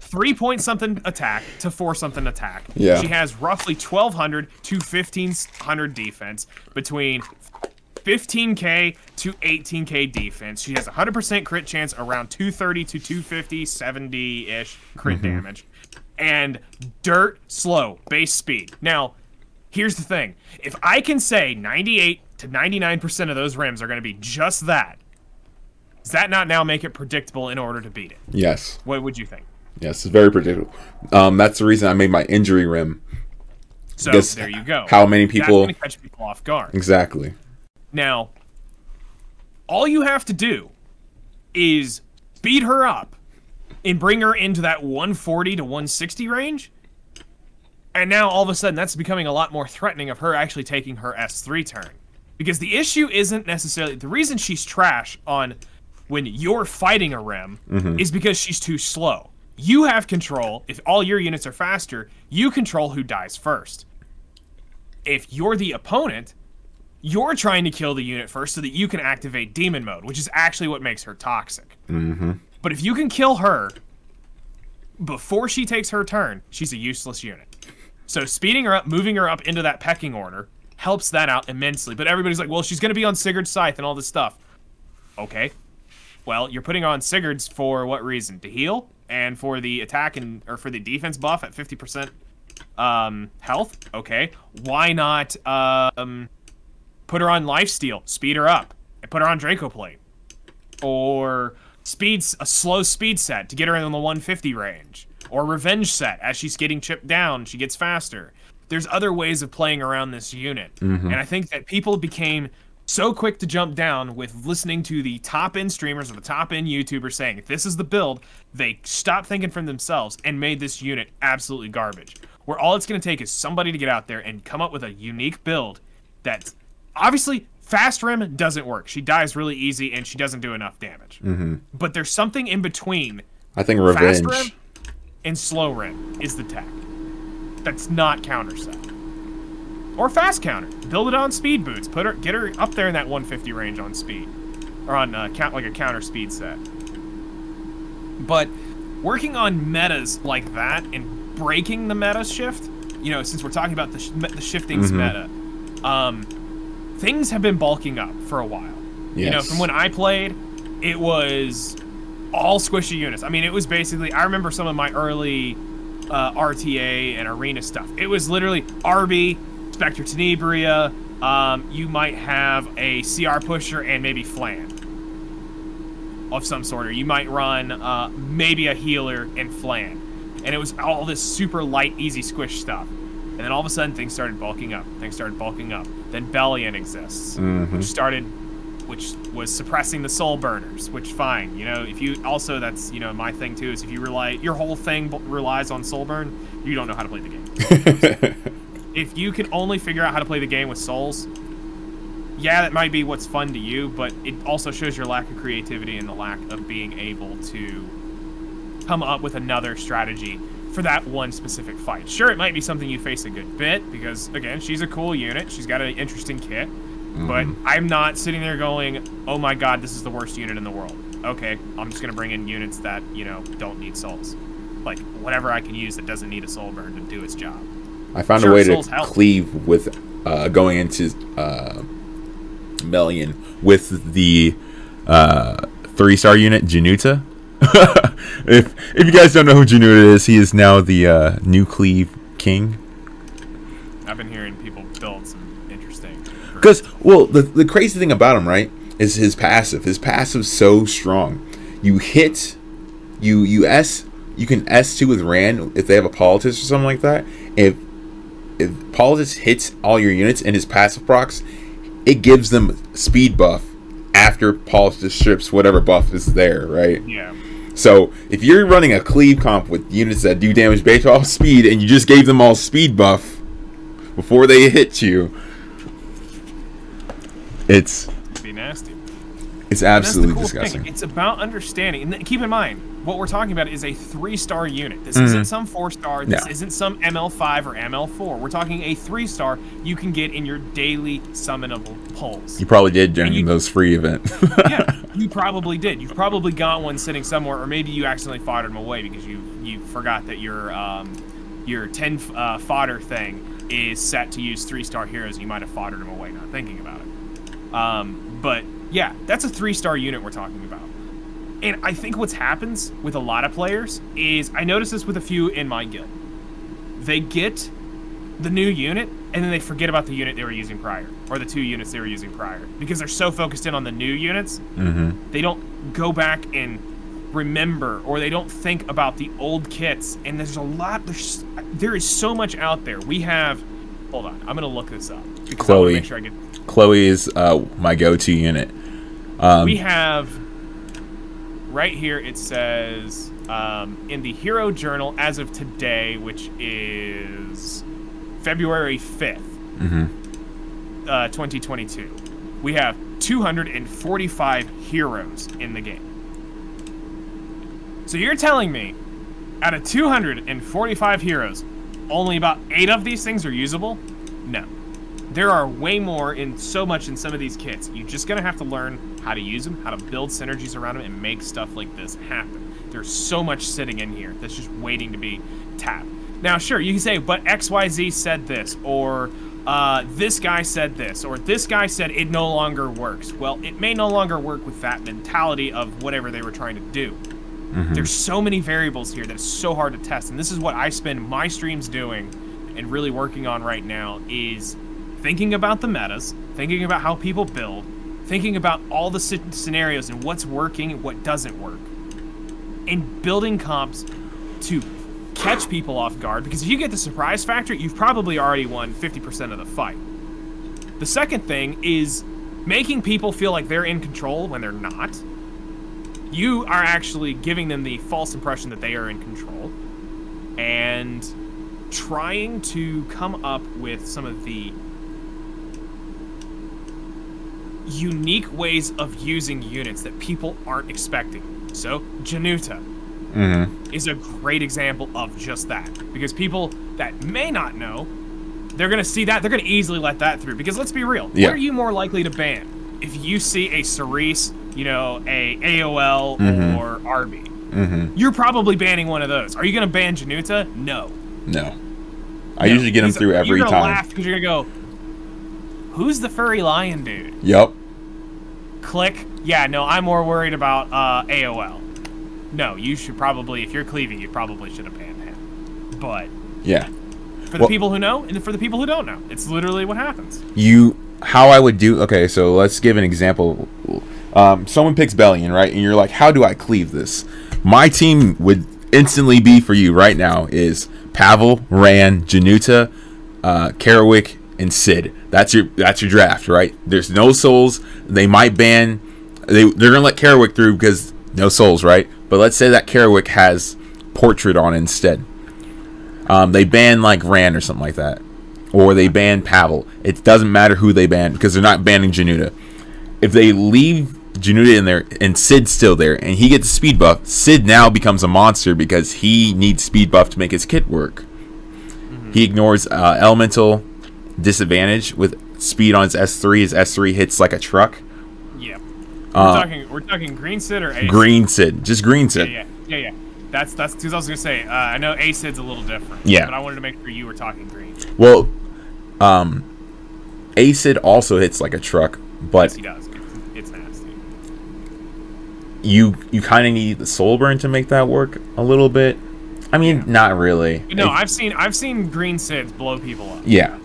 3-point-something attack to 4-something attack. Yeah. She has roughly 1,200 to 1,500 defense between 15k to 18k defense. She has 100% crit chance, around 230 to 250, 70-ish crit damage. And dirt slow, base speed. Now, here's the thing. If I can say 98 to 99% of those rims are going to be just that, does that not now make it predictable in order to beat it? Yes. What would you think? Yes, it's very predictable. That's the reason I made my injury rim. So there you go. How many people... That's going to catch people off guard. Exactly. Now, all you have to do is speed her up and bring her into that 140 to 160 range. And now, all of a sudden, that's becoming a lot more threatening of her actually taking her S3 turn. Because the issue isn't necessarily... The reason she's trash on when you're fighting a rim is because she's too slow. You have control. If all your units are faster, you control who dies first. If you're the opponent, you're trying to kill the unit first so that you can activate demon mode, which is actually what makes her toxic. But if you can kill her before she takes her turn, she's a useless unit. So speeding her up, moving her up into that pecking order helps that out immensely. But everybody's like, well, she's going to be on Sigurd's Scythe and all this stuff. Okay. Well, you're putting on Sigurd's for what reason? To heal? And for the attack or for the defense buff at 50% health? Okay. Why not put her on Lifesteal, speed her up, and put her on Draco Plate? Or a slow speed set to get her in the 150 range. Or Revenge set, as she's getting chipped down, she gets faster. There's other ways of playing around this unit. And I think that people became so quick to jump down with listening to the top-end streamers or the top-end YouTubers saying, this is the build, they stopped thinking for themselves and made this unit absolutely garbage. Where all it's going to take is somebody to get out there and come up with a unique build that's... Obviously, fast rim doesn't work. She dies really easy and she doesn't do enough damage. But there's something in between. I think Revenge. Fast rim and slow rim is the tech. That's not counter set. Or fast counter. Build it on speed boots. Get her up there in that 150 range on speed. Or on like a counter speed set. But working on metas like that and breaking the meta shift, you know, since we're talking about the shiftings meta, things have been bulking up for a while. Yes. You know, from when I played, it was all squishy units. I mean, it was basically, I remember some of my early RTA and arena stuff. It was literally RB, Spectre Tenebria, you might have a CR pusher and maybe Flan of some sort, or you might run maybe a healer and Flan. And it was all this super light, easy squish stuff. And then all of a sudden, things started bulking up. Then Bellion exists, which was suppressing the soul burners, which fine. You know, if you also, that's, you know, my thing too, is if you your whole thing relies on soul burn, you don't know how to play the game. If you can only figure out how to play the game with souls, yeah, that might be what's fun to you, but it also shows your lack of creativity and the lack of being able to come up with another strategy for that one specific fight. Sure, it might be something you face a good bit, because, again, she's a cool unit, she's got an interesting kit, but I'm not sitting there going, oh my god, this is the worst unit in the world. Okay, I'm just going to bring in units that, you know, don't need souls. Like, whatever I can use that doesn't need a soul burn to do its job. I found a way to cleave with going into Melian with the 3-star unit, Januta. if you guys don't know who Januta is, he is now the new cleave king. I've been hearing people build some interesting... Because, well, the crazy thing about him, right, is his passive. His passive's so strong. You hit... You can S2 with Rand if they have a Politics or something like that. If Politics hits all your units and his passive procs, it gives them speed buff after Politics strips whatever buff is there, right? Yeah. So if you're running a cleave comp with units that do damage based off speed and you just gave them all speed buff before they hit you, it'd be nasty. It's absolutely disgusting. Thing. It's about understanding. And keep in mind, what we're talking about is a 3-star unit. This isn't some 4-star. This isn't some ML5 or ML4. We're talking a 3-star you can get in your daily summonable pulls. You probably did during those free events. Yeah, you probably did. You've probably got one sitting somewhere, or maybe you accidentally foddered them away because you forgot that your 10 fodder thing is set to use 3-star heroes. And you might have foddered them away, not thinking about it. But yeah, that's a 3-star unit we're talking about. And I think what happens with a lot of players is, I noticed this with a few in my guild. They get the new unit, and then they forget about the unit they were using prior, or the 2 units they were using prior, because they're so focused in on the new units, they don't go back and remember, or they don't think about the old kits. And there's a lot, there is so much out there. We have, hold on, I'm gonna look this up. Chloe. Make sure I get, Chloe is my go-to unit. we have, right here it says, in the Hero Journal as of today, which is February 5th, 2022, we have 245 heroes in the game. So you're telling me, out of 245 heroes, only about 8 of these things are usable? No. There are way more in some of these kits. You're just gonna have to learn how to use them, how to build synergies around them, and make stuff like this happen. There's so much sitting in here that's just waiting to be tapped. Now, sure, you can say, but XYZ said this, or this guy said this, or this guy said it no longer works. Well, it may no longer work with that mentality of whatever they were trying to do. There's so many variables here that it's so hard to test, and this is what I spend my streams doing and really working on right now, is thinking about the metas, thinking about how people build, thinking about all the scenarios and what's working and what doesn't work, and building comps to catch people off guard, because if you get the surprise factor, you've probably already won 50% of the fight. The second thing is making people feel like they're in control when they're not. You are actually giving them the false impression that they are in control, and trying to come up with some of the unique ways of using units that people aren't expecting. So, Januta is a great example of just that, because people that may not know, they're going to see that, they're going to easily let that through, because let's be real, what are you more likely to ban? If you see a Cerise, you know, a AOL or Arby, you're probably banning one of those. Are you going to ban Januta? No. No. I usually get them through every you're time. You're going to laugh because you're going to go, who's the furry lion dude? Yep. Click. Yeah, no, I'm more worried about AOL. No, you should probably, if you're cleaving, you probably should have banned him. But yeah, for the people who know, and for the people who don't know, it's literally what happens. How I would do, okay, so let's give an example. Someone picks Bellion, right? And you're like, how do I cleave this? My team would instantly be for you right now is Pavel, Ran, Januta, Kerouic, and Sid. That's your draft, right? There's no souls. They might ban, they're gonna let Kerouic through because no souls, right? But let's say that Kerouic has Portrait on instead. They ban like Ran or something like that, or they ban Pavel. It doesn't matter who they ban because they're not banning Januta. If they leave Januta in there and Sid's still there and he gets a speed buff, Sid now becomes a monster because he needs speed buff to make his kit work. He ignores elemental disadvantage with speed on his S3. His S3 hits like a truck. Yeah. We're talking green Sid or A? Green Sid. Just green Sid. Yeah. That's because I was gonna say I know A Sid's a little different. Yeah. But I wanted to make sure you were talking green. Well, A Sid also hits like a truck, but yes, he does. It's nasty. You kind of need the soul burn to make that work a little bit. I mean, not really. No, I've seen green Sids blow people up. Yeah.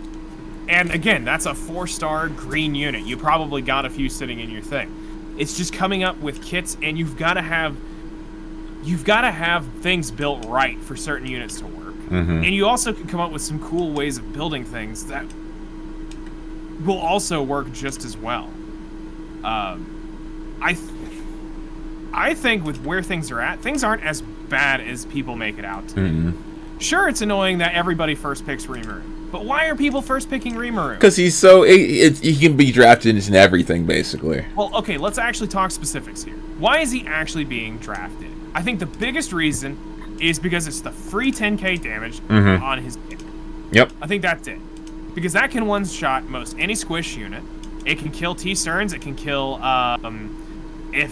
And again, that's a 4-star green unit. You probably got a few sitting in your thing. It's just coming up with kits, and you've got to have things built right for certain units to work. And you also can come up with some cool ways of building things that will also work just as well. I think with where things are at, things aren't as bad as people make it out to be. Sure, it's annoying that everybody first picks Rimuru, but why are people first picking Rimuru? Because he's so he can be drafted into everything basically. Well, okay, let's actually talk specifics here. Why is he actually being drafted? I think the biggest reason is because it's the free 10k damage on his kit. Yep. I think that's it. Because that can one-shot most any squish unit. It can kill T-Cerns. It can kill,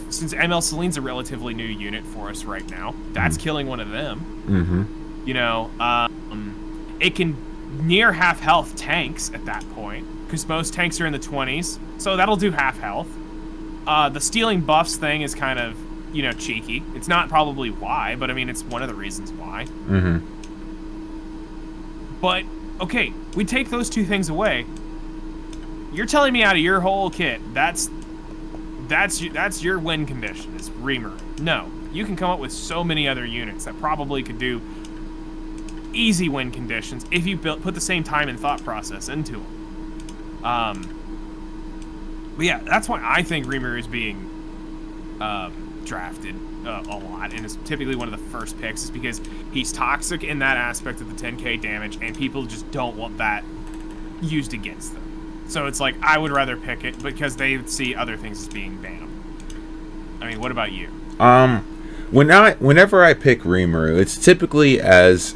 since ML Celine's a relatively new unit for us right now, that's killing one of them. You know, it can near half health tanks at that point. because most tanks are in the 20s, so that'll do half health. The stealing buffs thing is kind of, you know, cheeky. It's not probably why, but I mean, it's one of the reasons why. Mm-hmm. But, okay, we take those two things away. You're telling me out of your whole kit, that's your win condition, is Reamer. No, you can come up with so many other units that probably could do easy win conditions if you put the same time and thought process into them. But yeah, that's why I think Reamer is being drafted a lot, and is typically one of the first picks, is because he's toxic in that aspect of the 10k damage, and people just don't want that used against them. So it's like, I would rather pick it because they see other things as being banned. I mean, what about you? Whenever I pick Reamer, it's typically as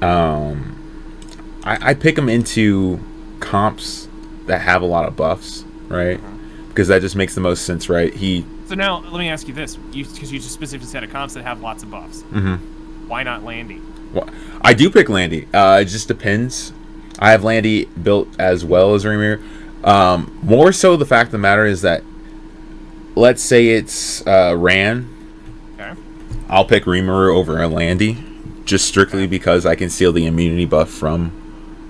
I pick him into comps that have a lot of buffs, right? Because that just makes the most sense, right? So now, let me ask you this, because you just specifically said comps that have lots of buffs. Why not Landy? Well, I do pick Landy. It just depends. I have Landy built as well as Reamer. More so, the fact of the matter is that, let's say it's Ran. Okay. I'll pick Reamer over a Landy, just strictly because I can steal the immunity buff from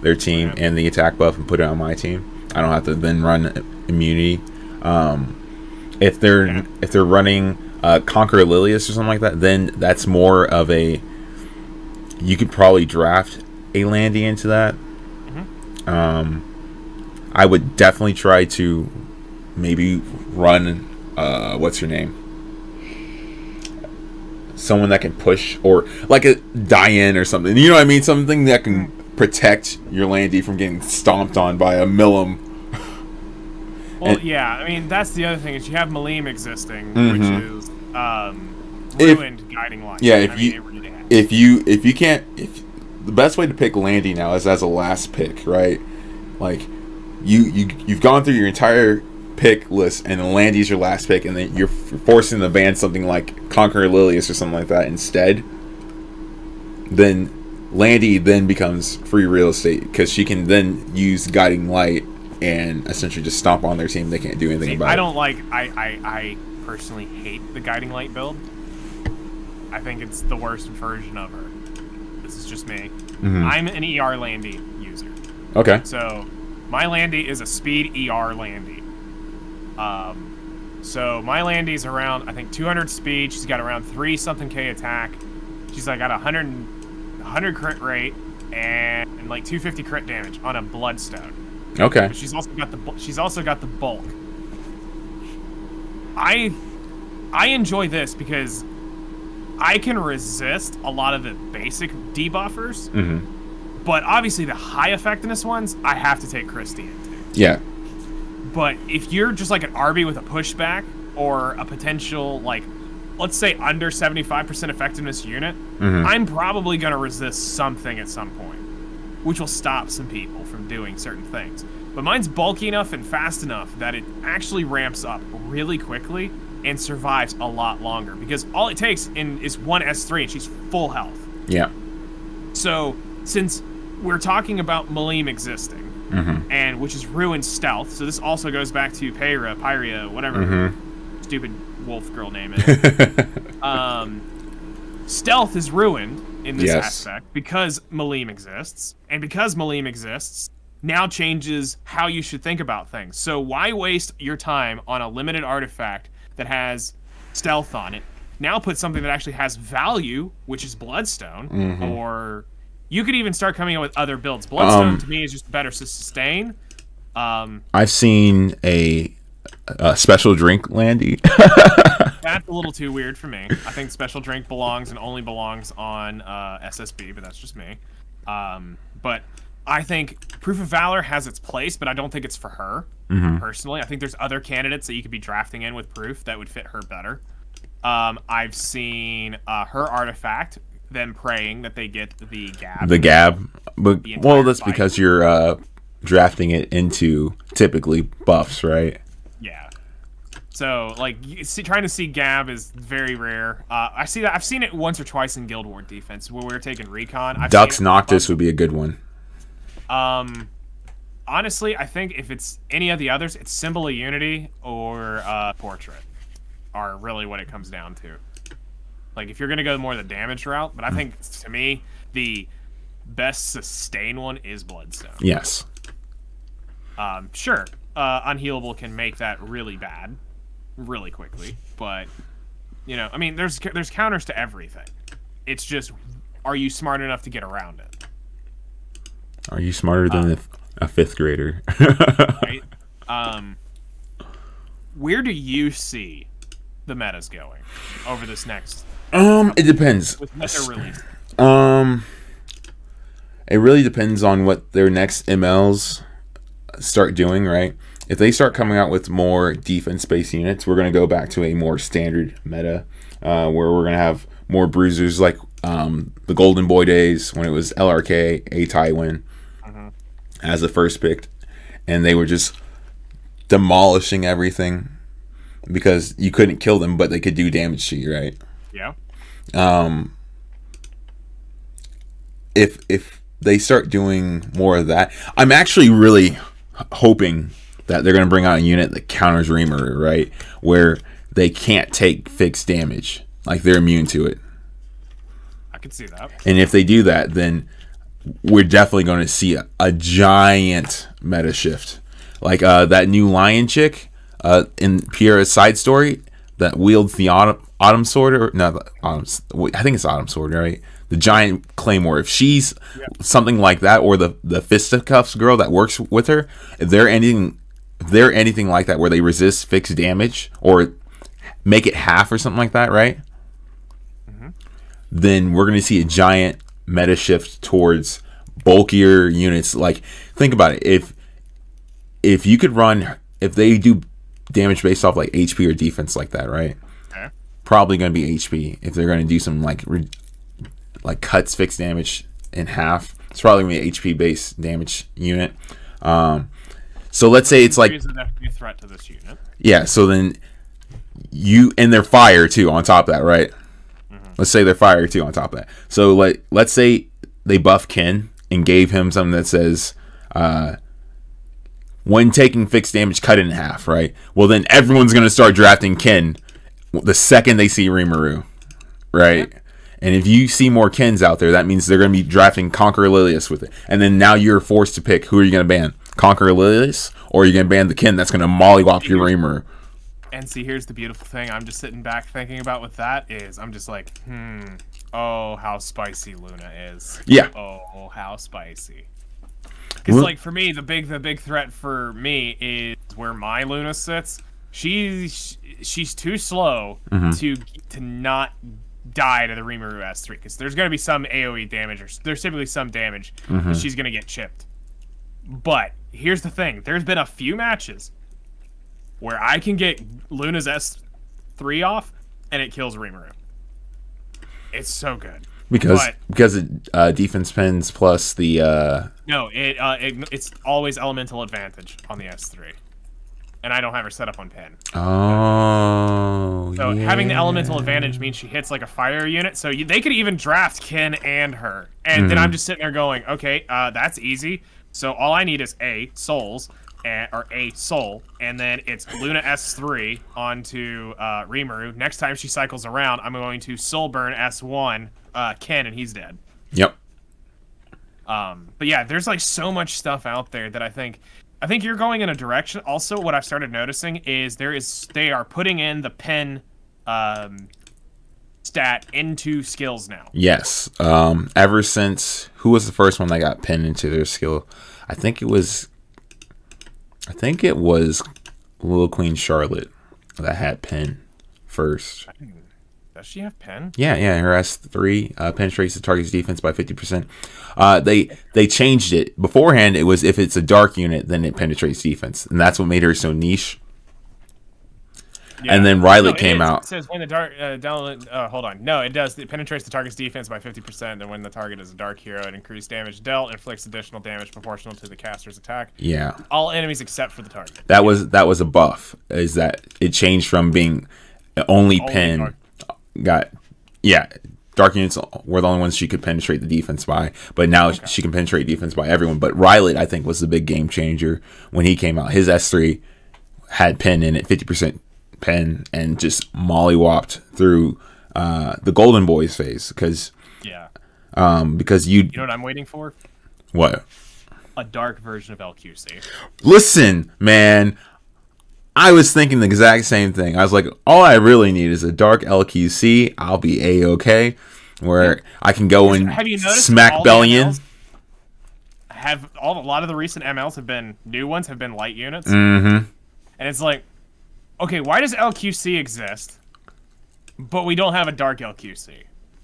their team and the attack buff and put it on my team. I don't have to then run immunity. If they're running Conqueror Lilius or something like that, then that's more of a, you could probably draft a Landy into that. I would definitely try to maybe run what's her name, someone that can push, or like a Diane or something, you know what I mean, something that can protect your Landy from getting stomped on by a Milim. Well, yeah, I mean, that's the other thing, is you have Malim existing, which is ruined Guiding Light. Yeah, if you can't, the best way to pick Landy now is as a last pick, right? Like, you've gone through your entire pick list, and Landy's your last pick, and then you're forcing them to ban something like Conqueror Lilius or something like that instead. Then Landy then becomes free real estate, because she can then use Guiding Light and essentially just stomp on their team. They can't do anything about it. I personally hate the Guiding Light build. I think it's the worst version of her. This is just me. I'm an ER Landy user. Okay. So my Landy is a speed ER Landy. So my Landy's around, I think, 200 speed. She's got around 3-something-K attack. She's like got 100 crit rate and like 250 crit damage on a Bloodstone. Okay. But she's also got the bulk. I enjoy this because I can resist a lot of the basic debuffers, but obviously the high effectiveness ones I have to take Christie into. Yeah. But if you're just like an RB with a pushback, or a potential, like, let's say under 75% effectiveness unit, I'm probably going to resist something at some point, which will stop some people from doing certain things. But mine's bulky enough and fast enough that it actually ramps up really quickly and survives a lot longer, because all it takes is one S3 and she's full health. Yeah. So since we're talking about Malim existing, and which is ruined stealth, so this also goes back to Pyria, whatever stupid wolf girl name is. Stealth is ruined in this aspect because Malim exists, and because Malim exists, now changes how you should think about things. So why waste your time on a limited artifact that has stealth on it? Now put something that actually has value, which is Bloodstone, or you could even start coming up with other builds. Bloodstone to me is just better to sustain. I've seen a special drink Landy. That's a little too weird for me. I think special drink belongs and only belongs on SSB, but that's just me. But I think Proof of Valor has its place, but I don't think it's for her, personally. I think there's other candidates that you could be drafting in with Proof that would fit her better. I've seen her artifact, them praying that they get the Gab. The Gab. But, well, that's because you're drafting it into typically buffs, right? Yeah. So, like, trying to see Gab is very rare. I've seen it once or twice in Guild War defense where we were taking recon. Dux Noctis would be a good one. I honestly, I think if it's any of the others, it's Symbol of Unity or Portrait are really what it comes down to. Like, if you're going to go more the damage route, but I think, to me, the best sustain one is Bloodstone. Yes. Sure, Unhealable can make that really bad really quickly, but, you know, I mean, there's counters to everything. It's just, are you smart enough to get around it? Are you smarter than a 5th grader? Right? Where do you see the metas going over this next? It depends. With what they're releasing. It really depends on what their next MLs start doing, right? If they start coming out with more defense-based units, we're going to go back to a more standard meta, where we're going to have more bruisers like the Golden Boy days when it was LRK, A Tywin as the first pick, and they were just demolishing everything because you couldn't kill them, but they could do damage to you, right? Yeah. If they start doing more of that, I'm actually really hoping that they're going to bring out a unit that counters Reamer, right? Where they can't take fixed damage. Like, they're immune to it. I can see that. And if they do that, then we're definitely going to see a giant meta shift. Like that new lion chick in Pierre's side story that wields the Autumn Sword, or no, I think it's Autumn Sword, right? The giant claymore. If she's something like that, or the fisticuffs girl that works with her, if they're anything like that, where they resist fixed damage or make it half or something like that, right? Then we're going to see a giant meta shift towards bulkier units. Like, think about it. If you could run, if they do damage based off like HP or defense like that, right? Okay. Probably going to be HP. If they're going to do some like cuts fixed damage in half, it's probably going to be an HP based damage unit. So let's say it's like a threat to this unit. Yeah. So then and they're fire too on top of that, right? Let's say they're fire too on top of that. So let's say they buff Ken and gave him something that says, when taking fixed damage, cut it in half, right? Well, then everyone's going to start drafting Ken the second they see Rimuru, right? Yeah. And if you see more Kens out there, that means they're going to be drafting Conqueror Lilius with it. And then now you're forced to pick, who are you going to ban? Conqueror Lilius? Or are you going to ban the Ken that's going to mollywop your Rimuru? And see, here's the beautiful thing I'm just sitting back thinking about with that is I'm just like, oh, how spicy Luna is. Yeah. Oh, how spicy. Because, like, for me, the big threat for me is where my Luna sits. She's too slow to not die to the Rimuru S3. Because there's going to be some AoE damage, or there's typically some damage that she's going to get chipped. But here's the thing. There's been a few matches where I can get Luna's S3 off, and it kills Rimuru. It's so good. Because it defense pins plus the... No, it's always elemental advantage on the S3. And I don't have her set up on pin. Oh, So having the elemental advantage means she hits like a fire unit. So they could even draft Ken and her. And then I'm just sitting there going, okay, that's easy. So all I need is souls. Or a soul, and then it's Luna S3 onto Rimuru. Next time she cycles around, I'm going to soul burn S1 Ken, and he's dead. Yep. But yeah, there's like so much stuff out there that I think you're going in a direction. Also, what I've started noticing is they are putting in the pen stat into skills now. Yes. Ever since, who was the first one that got pinned into their skill? I think it was Little Queen Charlotte that had pen first. Does she have pen? Yeah, her S3 penetrates the target's defense by 50%. They changed it. Beforehand, it was if it's a dark unit, then it penetrates defense, and that's what made her so niche. Yeah. And then Riley came out. It says when the dark hold on. No, it does. It penetrates the target's defense by 50%, and when the target is a dark hero, it increases damage dealt, inflicts additional damage proportional to the caster's attack. Yeah. All enemies except for the target. That was a buff. Is that it changed from being only pen got dark units were the only ones she could penetrate the defense by, but now she can penetrate defense by everyone. But Rylot, I think, was the big game changer when he came out. His S3 had pen in it, 50% pen, and just mollywopped through the Golden Boys phase. Because you know what I'm waiting for? What? A dark version of LQC. Listen, man, I was thinking the exact same thing. I was like, all I really need is a dark LQC. I'll be A-okay. Where I can go and smack Bellion. A lot of the recent MLs have been new ones, have been light units. Mm-hmm. And it's like, okay, why does LQC exist, but we don't have a dark LQC?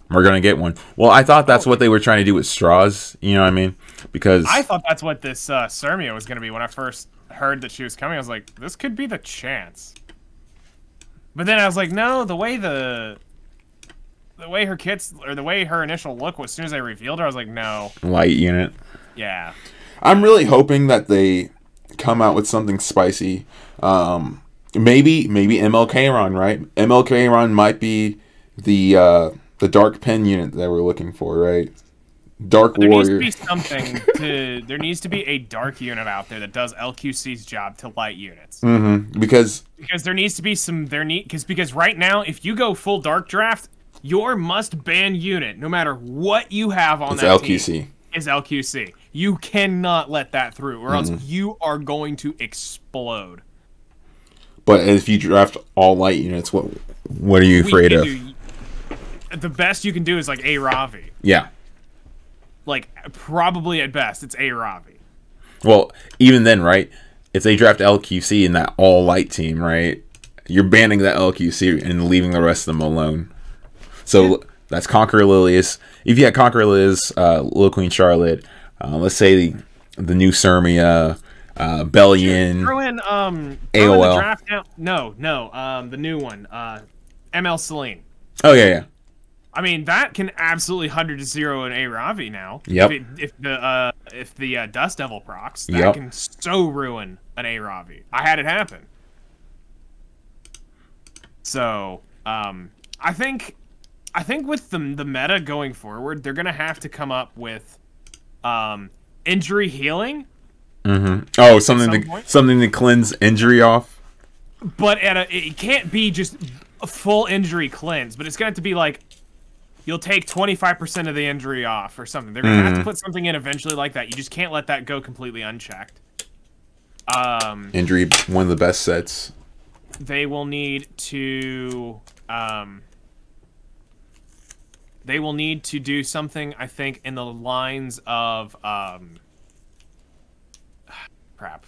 We're gonna get one. Well, I thought that's what they were trying to do with straws. You know what I mean? Because I thought that's what this Sermia was gonna be when I first heard that she was coming. I was like, this could be the chance. But then I was like, no, the way her kits, or the way her initial look was, as soon as I revealed her, I was like, no. Light unit. Yeah. I'm really hoping that they come out with something spicy. Maybe MLK Ron, right? MLK Ron might be the dark pen unit that we're looking for, right? Dark Warrior. There needs to be something there needs to be a dark unit out there that does LQC's job to light units. Mm-hmm. Because there needs to be some because right now, if you go full dark draft, your must ban unit, no matter what you have on that LQC. team, is LQC. You cannot let that through, or else you are going to explode. But if you draft all light units, what are you afraid of? The best you can do is like a Ravi. Yeah. Like, probably at best, it's a Ravi. Well, even then, right? If they draft LQC in that all light team, right? You're banning that LQC and leaving the rest of them alone. So that's Conqueror Lilius. If you had Conqueror Lilius, Little Queen Charlotte, let's say the new Sermia, Bellion, throw in AOL. The draft now. No, the new one, ML Celine. Oh yeah. I mean, that can absolutely 100-0 an A Ravi now. Yep. If the Dust Devil procs, that can so ruin an A Ravi. I had it happen. So, I think with the meta going forward, they're gonna have to come up with injury healing. Mm-hmm. Oh, something to cleanse injury off. But it can't be just a full injury cleanse, but it's going to be like, you'll take 25% of the injury off or something. They're going to have to put something in eventually like that. You just can't let that go completely unchecked. Injury, one of the best sets. They will need to do something, I think, in the lines of crap.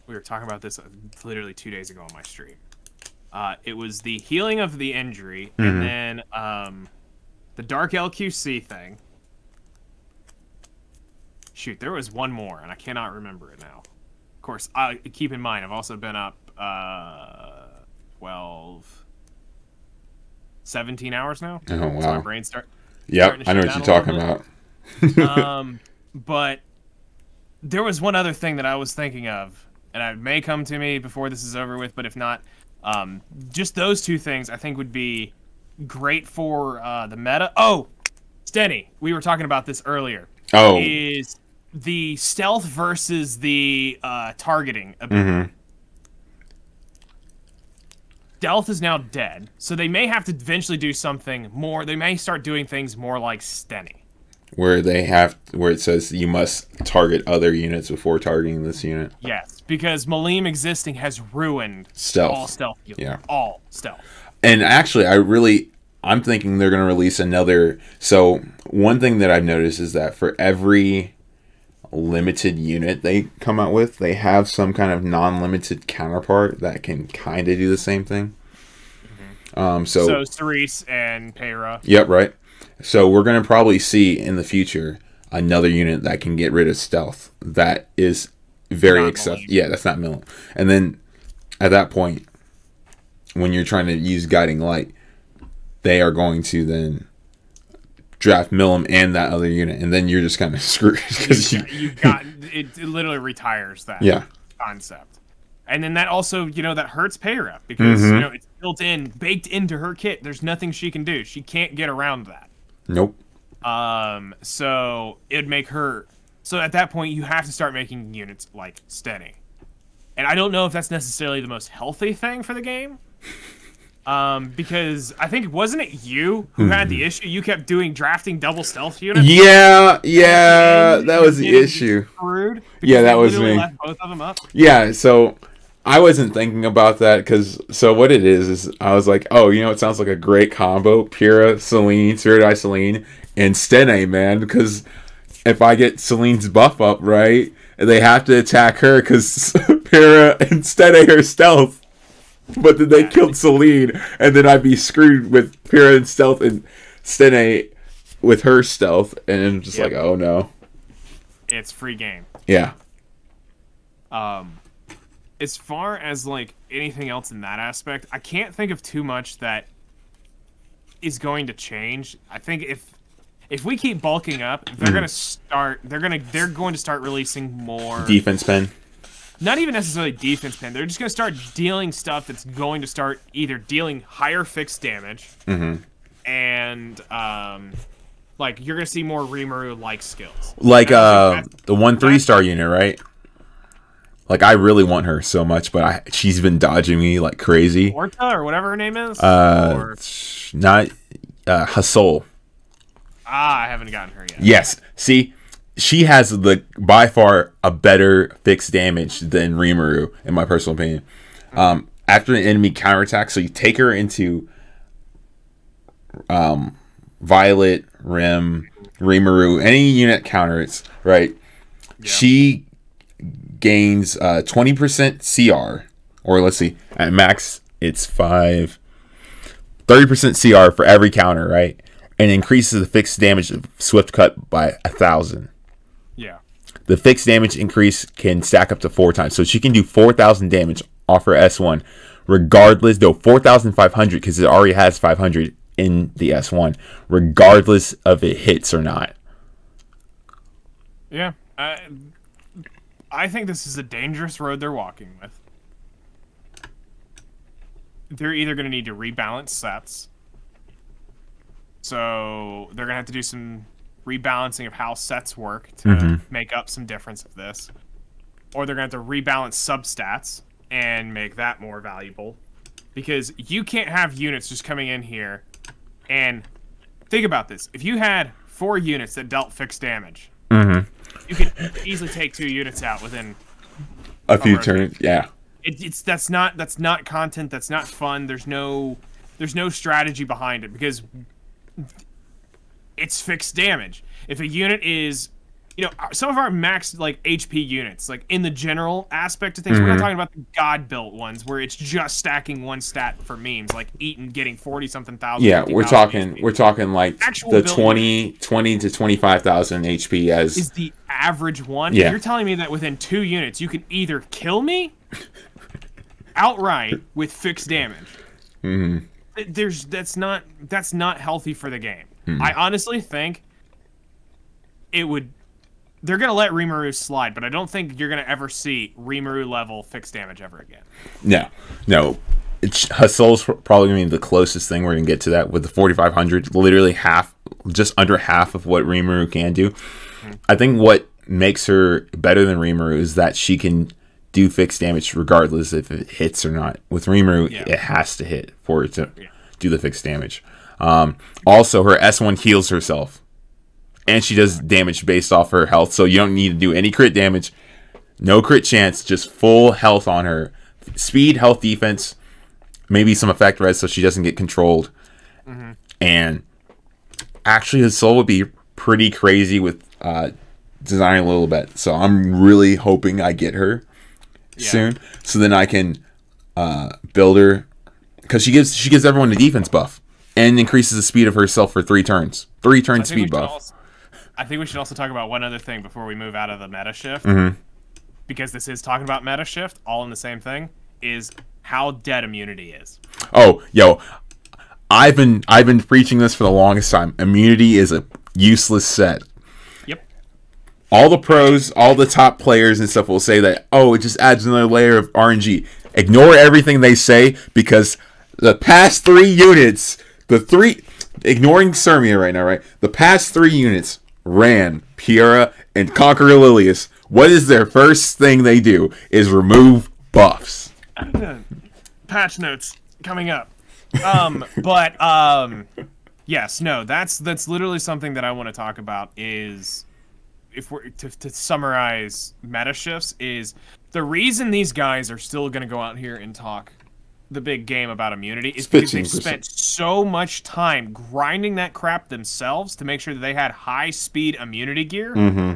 We were talking about this literally 2 days ago on my stream. It was the healing of the injury, and then the Dark LQC thing. Shoot, there was one more, and I cannot remember it now. Of course, keep in mind, I've also been up 17 hours now. Oh, wow. So my brain Yep, I know what you're talking about. But there was one other thing that I was thinking of, and it may come to me before this is over with, but if not, just those two things I think would be great for the meta. Oh, Stenny, we were talking about this earlier. Oh. Is the stealth versus the targeting ability. Stealth is now dead, so they may have to eventually do something more. They may start doing things more like Stenny. Where it says you must target other units before targeting this unit. Yes, because Malim existing has ruined all stealth. Yeah. All stealth. And actually, I'm thinking they're going to release another. So one thing that I've noticed is that for every limited unit they come out with, they have some kind of non-limited counterpart that can kind of do the same thing. So Cerise and Peyra. Yep, right. So we're going to probably see in the future another unit that can get rid of stealth. That is very acceptable. Yeah, that's not Milim. And then at that point, when you're trying to use Guiding Light, they are going to then draft Milim and that other unit, and then you're just kind of screwed. It literally retires that concept. And then that also, that hurts Peyra because, it's baked into her kit. There's nothing she can do. She can't get around that. Nope. So it'd make her. So at that point, you have to start making units like Steny. And I don't know if that's necessarily the most healthy thing for the game. Because I think, wasn't it you who had the issue? You kept drafting double stealth units. Yeah, that was the issue. Yeah, that was me. Left both of them up. Yeah, so I wasn't thinking about that because what it is I was like, oh, it sounds like a great combo: Pierre, Selene, Spirit Eye Selene, and Steny, man. Because if I get Selene's buff up, right, they have to attack her because Pierre and Steny are stealth. But then they killed Selene, and then I'd be screwed with Pierre and stealth and Steny with her stealth, and I'm just like, oh no. It's free game. Yeah. As far as like anything else in that aspect, I can't think of too much that is going to change. I think if we keep bulking up, they're going to start releasing more defense pen. Not even necessarily defense pen. They're just going to start dealing stuff that's going to start either dealing higher fixed damage, and like you're going to see more Rimuru-like skills. Like the 1 3-star unit, right? Like I really want her so much, but she's been dodging me like crazy. Orta or whatever her name is. Not Hasol. I haven't gotten her yet. Yes. See. She has by far a better fixed damage than Rimuru, in my personal opinion. After an enemy counterattack, so you take her into Violet, Rimuru, any unit counters, right? Yeah. She gains 20% CR, or let's see, at max it's 30% CR for every counter, right? And increases the fixed damage of Swift Cut by 1,000. Yeah. The fixed damage increase can stack up to 4 times. So she can do 4,000 damage off her S1, regardless, though 4,500 because it already has 500 in the S1, regardless of it hits or not. Yeah. I think this is a dangerous road they're walking with. They're either going to need to rebalance sets. So they're going to have to do some rebalancing of how sets work to make up some difference of this, or they're going to have to rebalance substats and make that more valuable, because you can't have units just coming in here. And think about this: if you had 4 units that dealt fixed damage, you could easily take 2 units out within a few turns. Yeah, that's not content. That's not fun. There's no strategy behind it, because it's fixed damage. If a unit is, some of our max like HP units, like in the general aspect of things, we're not talking about the god built ones where it's just stacking one stat for memes, like Eaton getting 40-something thousand. Yeah, we're talking like actual the 20 to 25,000 HP as is the average one. Yeah. You're telling me that within 2 units you can either kill me outright with fixed damage. That's not healthy for the game. I honestly think they're going to let Rimuru slide, but I don't think you're going to ever see Rimuru level fixed damage ever again. No. Hasol's probably going to be the closest thing we're going to get to that with the 4,500, literally just under half of what Rimuru can do. I think what makes her better than Rimuru is that she can do fixed damage regardless if it hits or not. With Rimuru, it has to hit for it to do the fixed damage. Also, her S1 heals herself, and she does damage based off her health, so you don't need to do any crit damage, no crit chance, just full health on her. Speed, health, defense, maybe some effect res so she doesn't get controlled. And actually, his soul would be pretty crazy with designing a little bit, so I'm really hoping I get her soon, so then I can build her, because she gives everyone a defense buff and increases the speed of herself for 3 turns. 3-turn speed buff. I think we should also talk about one other thing before we move out of the meta shift, because this is talking about meta shift, all in the same thing, is how dead immunity is. Oh, I've been preaching this for the longest time. Immunity is a useless set. Yep. All the pros, all the top players and stuff will say that, it just adds another layer of RNG. Ignore everything they say, because the past 3 units, the ignoring Sermia right now, right? The past 3 units, Ran, Pierre, and Conqueror Lilius, what is their first thing they do? Is remove buffs. Patch notes coming up. Yes, no, that's literally something that I want to talk about. Is if we're to summarize meta shifts, is the reason these guys are still going to go out here and talk the big game about immunity is because they've spent so much time grinding that crap themselves to make sure that they had high speed immunity gear. Mm-hmm.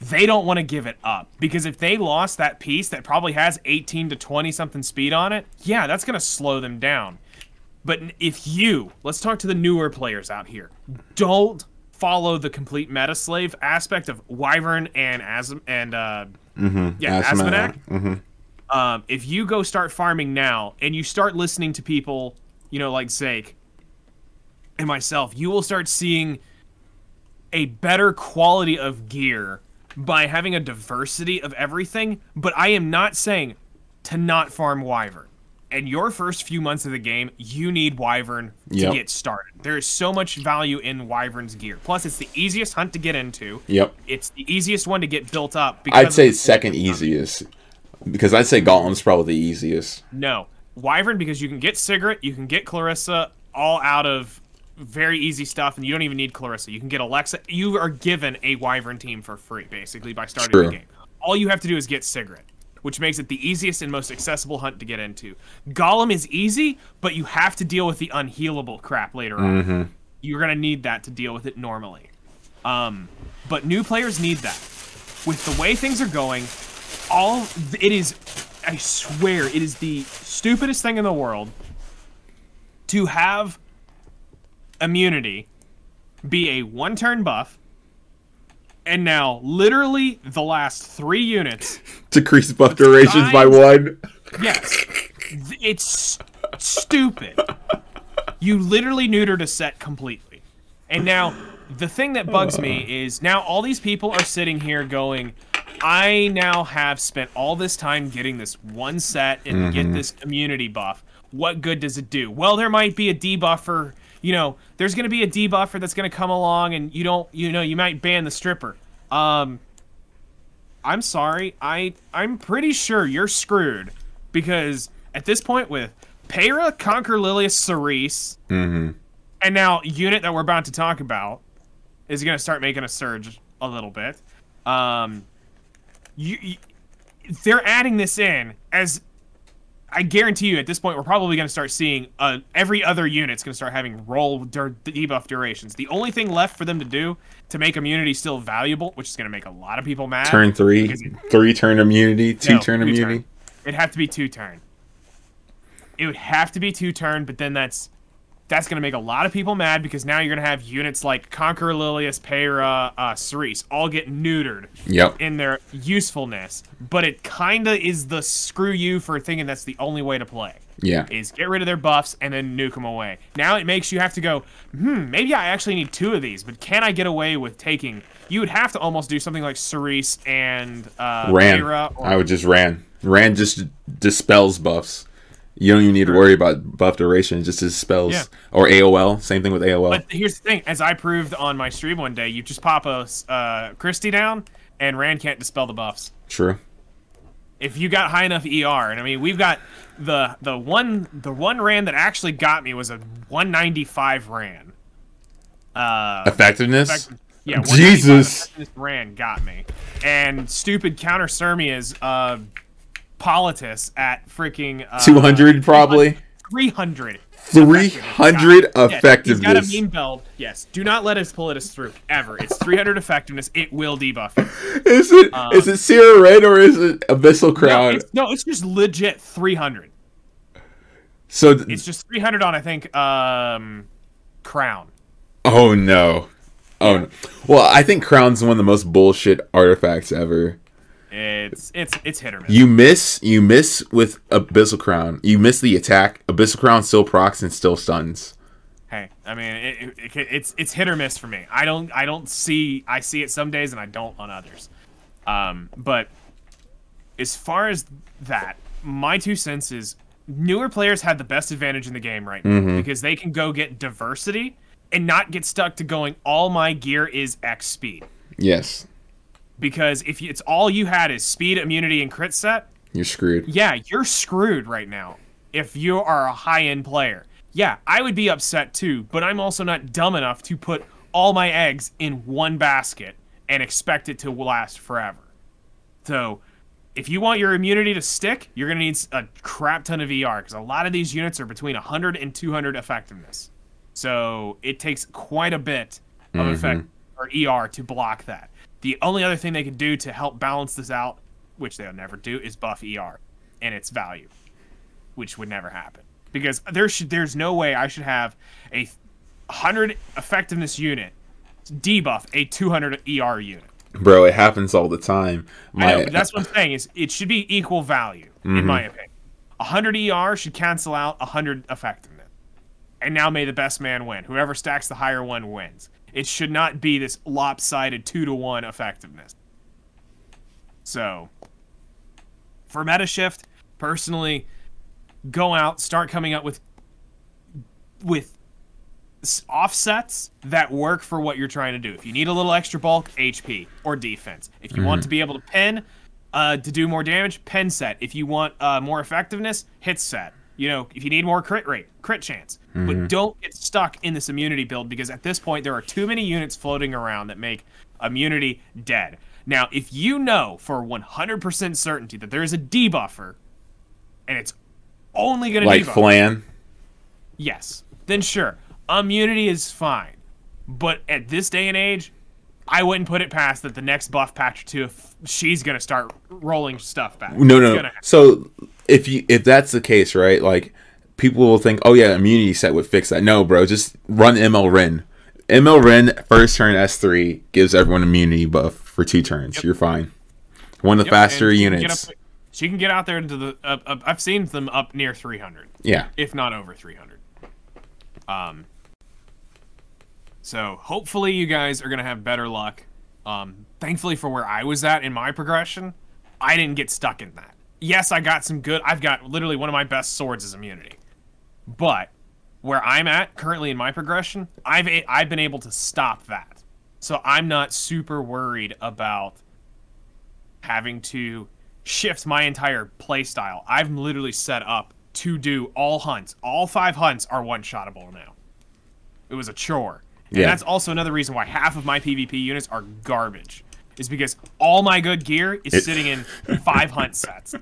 They don't want to give it up, because if they lost that piece that probably has 18 to 20 something speed on it, yeah, that's going to slow them down. But if let's talk to the newer players out here, don't follow the complete meta slave aspect of Wyvern and Asmonak. If you go start farming now and you start listening to people, like Zake and myself, you will start seeing a better quality of gear by having a diversity of everything. But I am not saying to not farm Wyvern. And your first few months of the game, you need Wyvern to get started. There is so much value in Wyvern's gear. Plus, it's the easiest hunt to get into. Yep. It's the easiest one to get built up. I'd say it's second easiest. Because I'd say Golem's probably the easiest. No. Wyvern, because you can get Sigrid, you can get Clarissa, all out of very easy stuff, and you don't even need Clarissa. You can get Alexa. You are given a Wyvern team for free, basically, by starting the game. All you have to do is get Sigrid, which makes it the easiest and most accessible hunt to get into. Golem is easy, but you have to deal with the unhealable crap later on. You're going to need that to deal with it normally. But new players need that. With the way things are going, I swear, it is the stupidest thing in the world to have immunity be a 1-turn buff, and now literally the last 3 units decrease buff durations by 1. Yes, it's stupid. You literally neutered a set completely. And now the thing that bugs me is now all these people are sitting here going, I now have spent all this time getting this one set and get this immunity buff. What good does it do? Well, there might be a debuffer. There's going to be a debuffer that's going to come along, and you might ban the stripper. I'm sorry. I'm pretty sure you're screwed, because at this point with Pierre, Conquer Lilius, Cerise, and now unit that we're about to talk about is going to start making a surge a little bit. They're adding this in as, I guarantee you at this point we're probably going to start seeing every other unit's going to start having debuff durations. The only thing left for them to do to make immunity still valuable, which is going to make a lot of people mad. Turn 3, 3-turn immunity, 2-turn immunity. It'd have to be 2-turn. It would have to be 2-turn, but then that's going to make a lot of people mad, because now you're going to have units like Conqueror Lilius, Pierre, Cerise all get neutered in their usefulness. But it kind of is the screw you for thinking that's the only way to play. Yeah. Is get rid of their buffs and then nuke them away. Now it makes you have to go, maybe I actually need 2 of these, but can I get away with taking... You would have to almost do something like Cerise and Ran. Pierre, I would just Ran. Ran just dispels buffs. You don't even need to worry about buff duration. It just dispels. Yeah. Or AOL. Same thing with AOL. But here's the thing. As I proved on my stream one day, you just pop a Christie down, and Ran can't dispel the buffs. True. If you got high enough ER, and I mean, we've got the one Ran that actually got me was a 195 Ran. Effectiveness? Yeah, Jesus. Effectiveness Ran got me. And stupid counter Sermia's Politis at freaking 200 probably. 300. 300 effectiveness. He's got a meme build. Yes. Do not let us Politis through ever. It's 300 effectiveness. It will debuff you. Is it Sierra Red or is it Abyssal Crown? No, it's just legit 300. So it's just 300 on, I think, Crown. Oh no. Oh no. Well, I think Crown's one of the most bullshit artifacts ever. It's hit or miss. You miss with Abyssal Crown. You miss the attack. Abyssal Crown still procs and still stuns. Hey, I mean, it's hit or miss for me. I see it some days and I don't on others. But as far as that, my 2 cents is newer players have the best advantage in the game right now because they can go get diversity and not get stuck to going, all my gear is X speed. Yes. Because if it's all you had is speed, immunity, and crit set, you're screwed. Yeah, you're screwed right now if you are a high-end player. Yeah, I would be upset too, but I'm also not dumb enough to put all my eggs in one basket and expect it to last forever. So, if you want your immunity to stick, you're going to need a crap ton of ER, because a lot of these units are between 100 and 200 effectiveness. So, it takes quite a bit of effect or ER to block that. The only other thing they could do to help balance this out, which they'll never do, is buff ER and its value, which would never happen. Because there's no way I should have a 100 effectiveness unit debuff a 200 ER unit. Bro, it happens all the time. I know, but that's what I'm saying, is it should be equal value, in my opinion. 100 ER should cancel out 100 effectiveness. And now may the best man win. Whoever stacks the higher one wins. It should not be this lopsided 2-to-1 effectiveness. So, for meta shift, personally, go out, start coming up with offsets that work for what you're trying to do. If you need a little extra bulk, HP or defense. If you want to be able to pin to do more damage, pin set. If you want more effectiveness, hit set. You know, if you need more crit rate, crit chance. But don't get stuck in this immunity build, because at this point there are too many units floating around that make immunity dead. Now, if you know for 100% certainty that there is a debuffer and it's only going to like debuff, Flan? yes, then sure. Immunity is fine. But at this day and age, I wouldn't put it past that the next buff patch or two, she's going to start rolling stuff back. No. So if that's the case, right, like, people will think, oh yeah, immunity set would fix that. No, bro, just run ML Ren. ML Ren, first turn S3, gives everyone immunity buff for 2 turns. You're fine. One of the faster units. She can get out there into the... I've seen them up near 300. Yeah. If not over 300. So hopefully you guys are going to have better luck. Thankfully for where I was at in my progression, I didn't get stuck in that. Yes, I got some good... I've got literally one of my best swords is immunity. But where I'm at currently in my progression, I've been able to stop that. So I'm not super worried about having to shift my entire playstyle. I've literally set up to do all hunts. All 5 hunts are one-shottable now. It was a chore. And that's also another reason why half of my PvP units are garbage. Is because all my good gear is sitting in 5 hunt sets.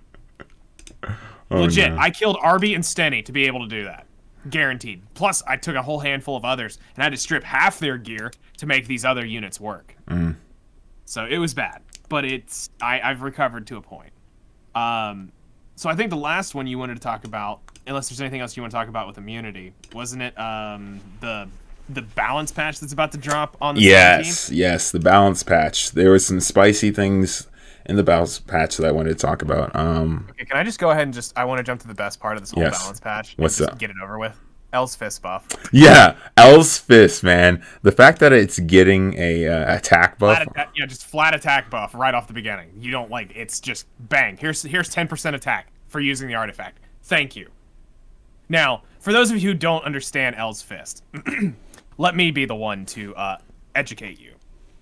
Legit, no. I killed Arby and Stenny to be able to do that. Guaranteed. Plus, I took a whole handful of others and had to strip half their gear to make these other units work. So it was bad. But I've recovered to a point. So I think the last one you wanted to talk about, unless there's anything else you want to talk about with immunity, wasn't it the balance patch that's about to drop on the 17th? Yes, the balance patch. There was some spicy things in the balance patch that I wanted to talk about. Okay, can I just go ahead and I want to jump to the best part of this whole balance patch. What's that? Get it over with. Elle's fist buff. Yeah, Elle's fist, man. The fact that it's getting a attack buff. Just flat attack buff right off the beginning. You don't it's just bang. Here's 10% attack for using the artifact. Thank you. Now, for those of you who don't understand Elle's fist, let me be the one to educate you.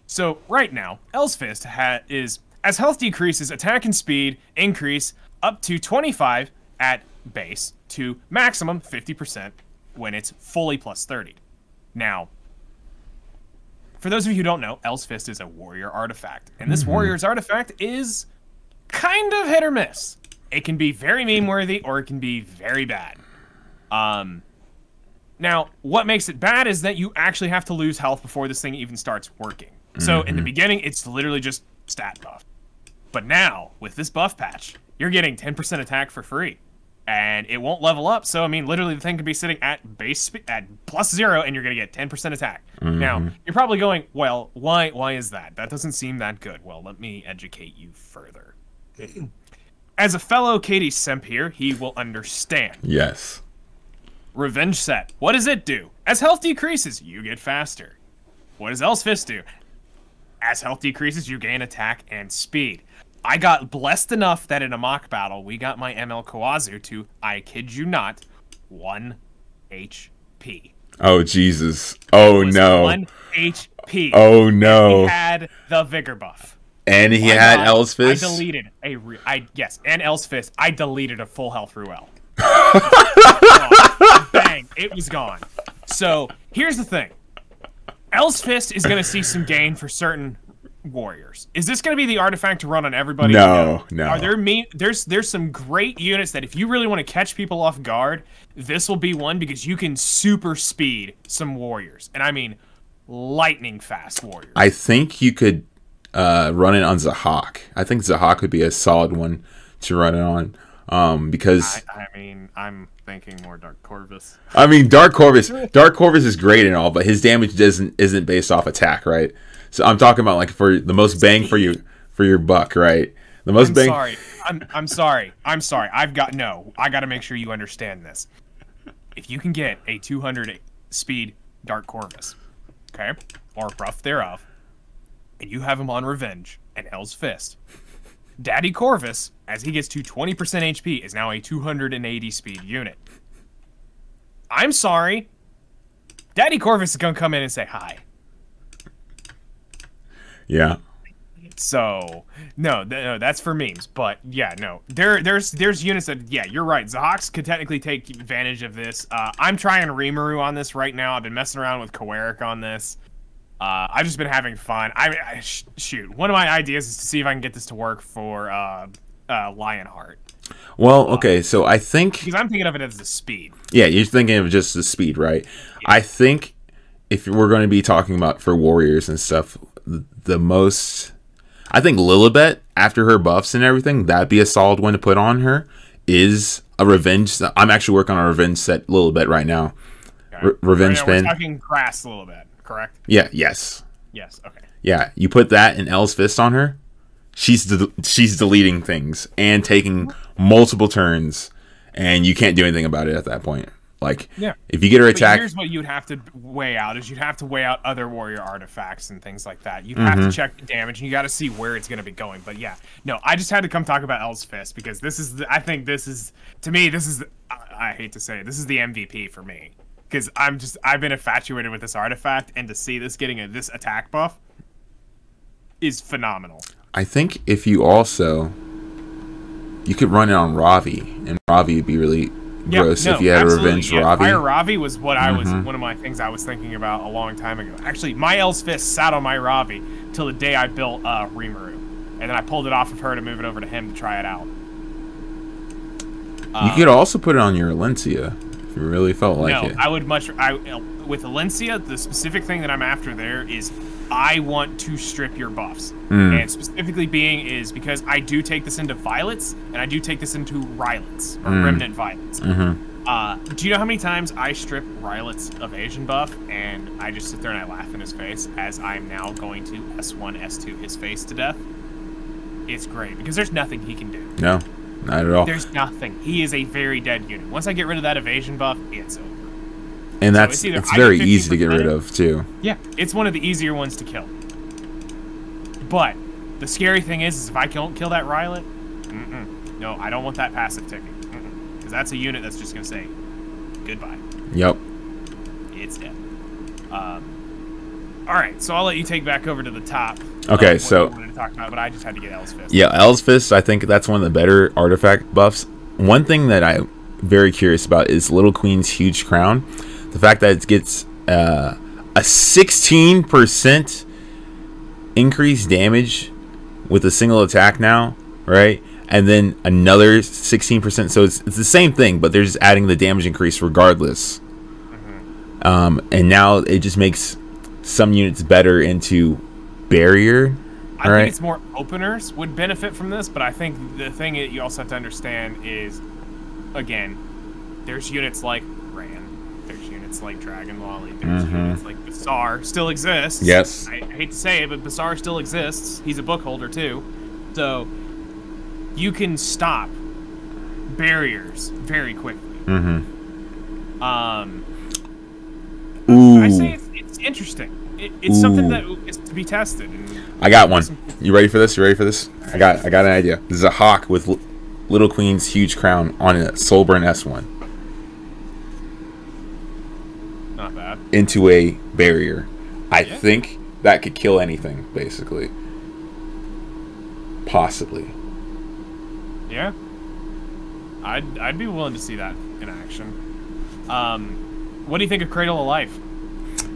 So right now, Elle's fist is, as health decreases, attack and speed increase up to 25 at base to maximum 50% when it's fully plus 30. Now, for those of you who don't know, Elle's fist is a warrior artifact, and this warrior's artifact is kind of hit or miss. It can be very meme-worthy, or it can be very bad. Now, what makes it bad is that you actually have to lose health before this thing even starts working. So in the beginning, it's literally just stat buff. But now, with this buff patch, you're getting 10% attack for free. And it won't level up, so I mean, literally the thing could be sitting at base at +0, and you're gonna get 10% attack. Now, you're probably going, well, why is that? That doesn't seem that good. Well, let me educate you further. As a fellow Katie simp here, he will understand. Yes. Revenge set. What does it do? As health decreases, you get faster. What does Elle's fist do? As health decreases, you gain attack and speed. I got blessed enough that in a mock battle, we got my ML Kawazu to, I kid you not, 1 HP. Oh, Jesus. Oh, no. 1 HP. Oh, no. He had the Vigor buff. And he had Elle's Fist? I deleted yes, and Elle's Fist. I deleted a full health Ruel. Bang, it was gone. So, here's the thing. Elle's Fist is going to see some gain for certain warriors. Is this going to be the artifact to run on everybody? No. Are there's some great units that if you really want to catch people off guard, this will be one because you can super speed some warriors. And I mean lightning fast warriors. I think you could run it on Zahak. I think Zahak would be a solid one to run it on. Because I mean, I'm thinking more Dark Corvus. I mean, Dark Corvus is great and all, but his damage isn't based off attack, right? So I'm talking about like for the most bang for your buck, right? The most bang. I'm sorry. I got to make sure you understand this. If you can get a 200 speed Dark Corvus, okay, or rough thereof, and you have him on Revenge and Elle's Fist, Daddy Corvus, as he gets to 20% HP, is now a 280 speed unit. I'm sorry. Daddy Corvus is going to come in and say hi. Yeah. So, no, that's for memes. But, yeah, no. There's units that, yeah, you're right. Zahaks could technically take advantage of this. I'm trying Rimuru on this right now. I've been messing around with Koeric on this. I've just been having fun. Shoot, one of my ideas is to see if I can get this to work for Lionheart. Well, okay, so I think... Because I'm thinking of it as the speed. Yeah, you're thinking of just the speed, right? Yeah. I think if we're going to be talking about for warriors and stuff, the most... I think Lilibet, after her buffs and everything, that'd be a solid one to put on her, is a revenge... I'm actually working on a revenge set Lilibet right now. Okay. Revenge pin. We're talking grass Lilibet, correct? Yeah, yes. Yes, okay. Yeah, you put that and Elle's Fist on her, she's deleting things and taking multiple turns, and you can't do anything about it at that point. Like, yeah. If you get her attack... Here's what you'd have to weigh out, is you'd have to weigh out other warrior artifacts and things like that. You'd have to check the damage, and you got to see where it's going to be going. But yeah, no, I just had to come talk about Elle's Fist, because this is, I hate to say it, this is the MVP for me. Because I've been infatuated with this artifact, and to see this getting this attack buff is phenomenal. I think if you also... You could run it on Ravi, and Ravi would be really... gross if you had a revenge Ravi. Fire Ravi was what I was one of my things I was thinking about a long time ago. Actually, my Elle's Fist sat on my Ravi till the day I built Rimuru, and then I pulled it off of her to move it over to him to try it out. You could also put it on your Alencia if you really felt like it. No, I would with Alencia, the specific thing that I'm after there is I want to strip your buffs, and specifically being is because I do take this into Violets, and I do take this into Rylets, or Remnant Violets. Do you know how many times I strip Rylet's evasion buff, and I just sit there and I laugh in his face as I'm now going to S1, S2 his face to death? It's great, because there's nothing he can do. No, not at all. There's nothing. He is a very dead unit. Once I get rid of that evasion buff, it's over. And it's very easy to get rid of, too. Yeah, it's one of the easier ones to kill. But the scary thing is if I don't kill that Rylet, no, I don't want that passive ticking. Because that's a unit that's just going to say, goodbye. Yep. It's dead. Alright, so I'll let you take back over to the top. Okay, so... I wanted to talk about, but I just had to get Elle's Fist. Yeah, Elle's Fist, I think that's one of the better artifact buffs. One thing that I'm very curious about is Little Queen's Huge Crown. The fact that it gets a 16% increased damage with a single attack now, right? And then another 16%. So it's the same thing, but they're just adding the damage increase regardless. And now it just makes some units better into barrier. I think it's more openers would benefit from this, but I think the thing that you also have to understand is, again, there's units like Ran. It's like Dragon Wally. There's units like Bassar still exists. Yes. I hate to say it, but Bassar still exists. He's a book holder too. So you can stop barriers very quickly. I say it's interesting. It's something that is to be tested. And I got one. You ready for this? You ready for this? I got an idea. This is a hawk with Little Queen's huge crown on a Solburn S1. Not bad. Into a barrier. I think that could kill anything, basically. Possibly. Yeah. I'd be willing to see that in action. What do you think of Cradle of Life?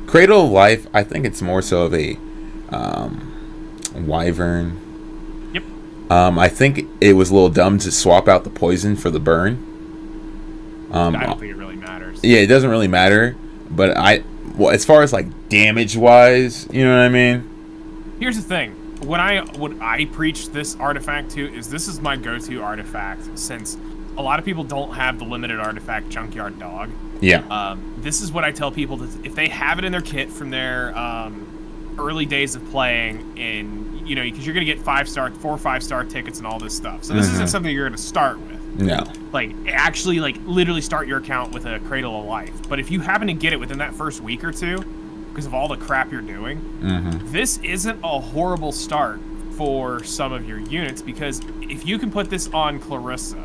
Cradle of Life, I think it's more so of a wyvern. Yep. I think it was a little dumb to swap out the poison for the burn. I don't think it really matters. Yeah, it doesn't really matter. But as far as like damage wise, you know what I mean? Here's the thing. What I preach this artifact to is this is my go-to artifact, since a lot of people don't have the limited artifact Junkyard Dog. Yeah. This is what I tell people that if they have it in their kit from their early days of playing, and you know, because you're gonna get 4 or 5 star tickets and all this stuff. So this isn't something you're gonna start with. No. Like actually, like literally start your account with a Cradle of Life. But if you happen to get it within that first week or two, because of all the crap you're doing, this isn't a horrible start for some of your units, because if you can put this on Clarissa,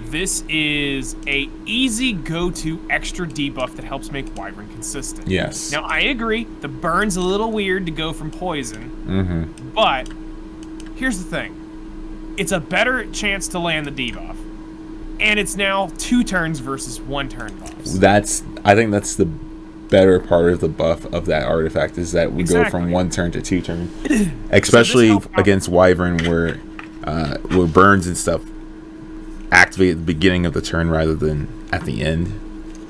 this is a easy go-to extra debuff that helps make Wyvern consistent. Yes. Now, I agree, the burn's a little weird to go from poison, but here's the thing. It's a better chance to land the debuff, and it's now 2 turns versus 1 turn buffs. I think that's the better part of the buff of that artifact, is that we go from 1 turn to 2 turn, especially against Wyvern, where burns and stuff activate at the beginning of the turn rather than at the end.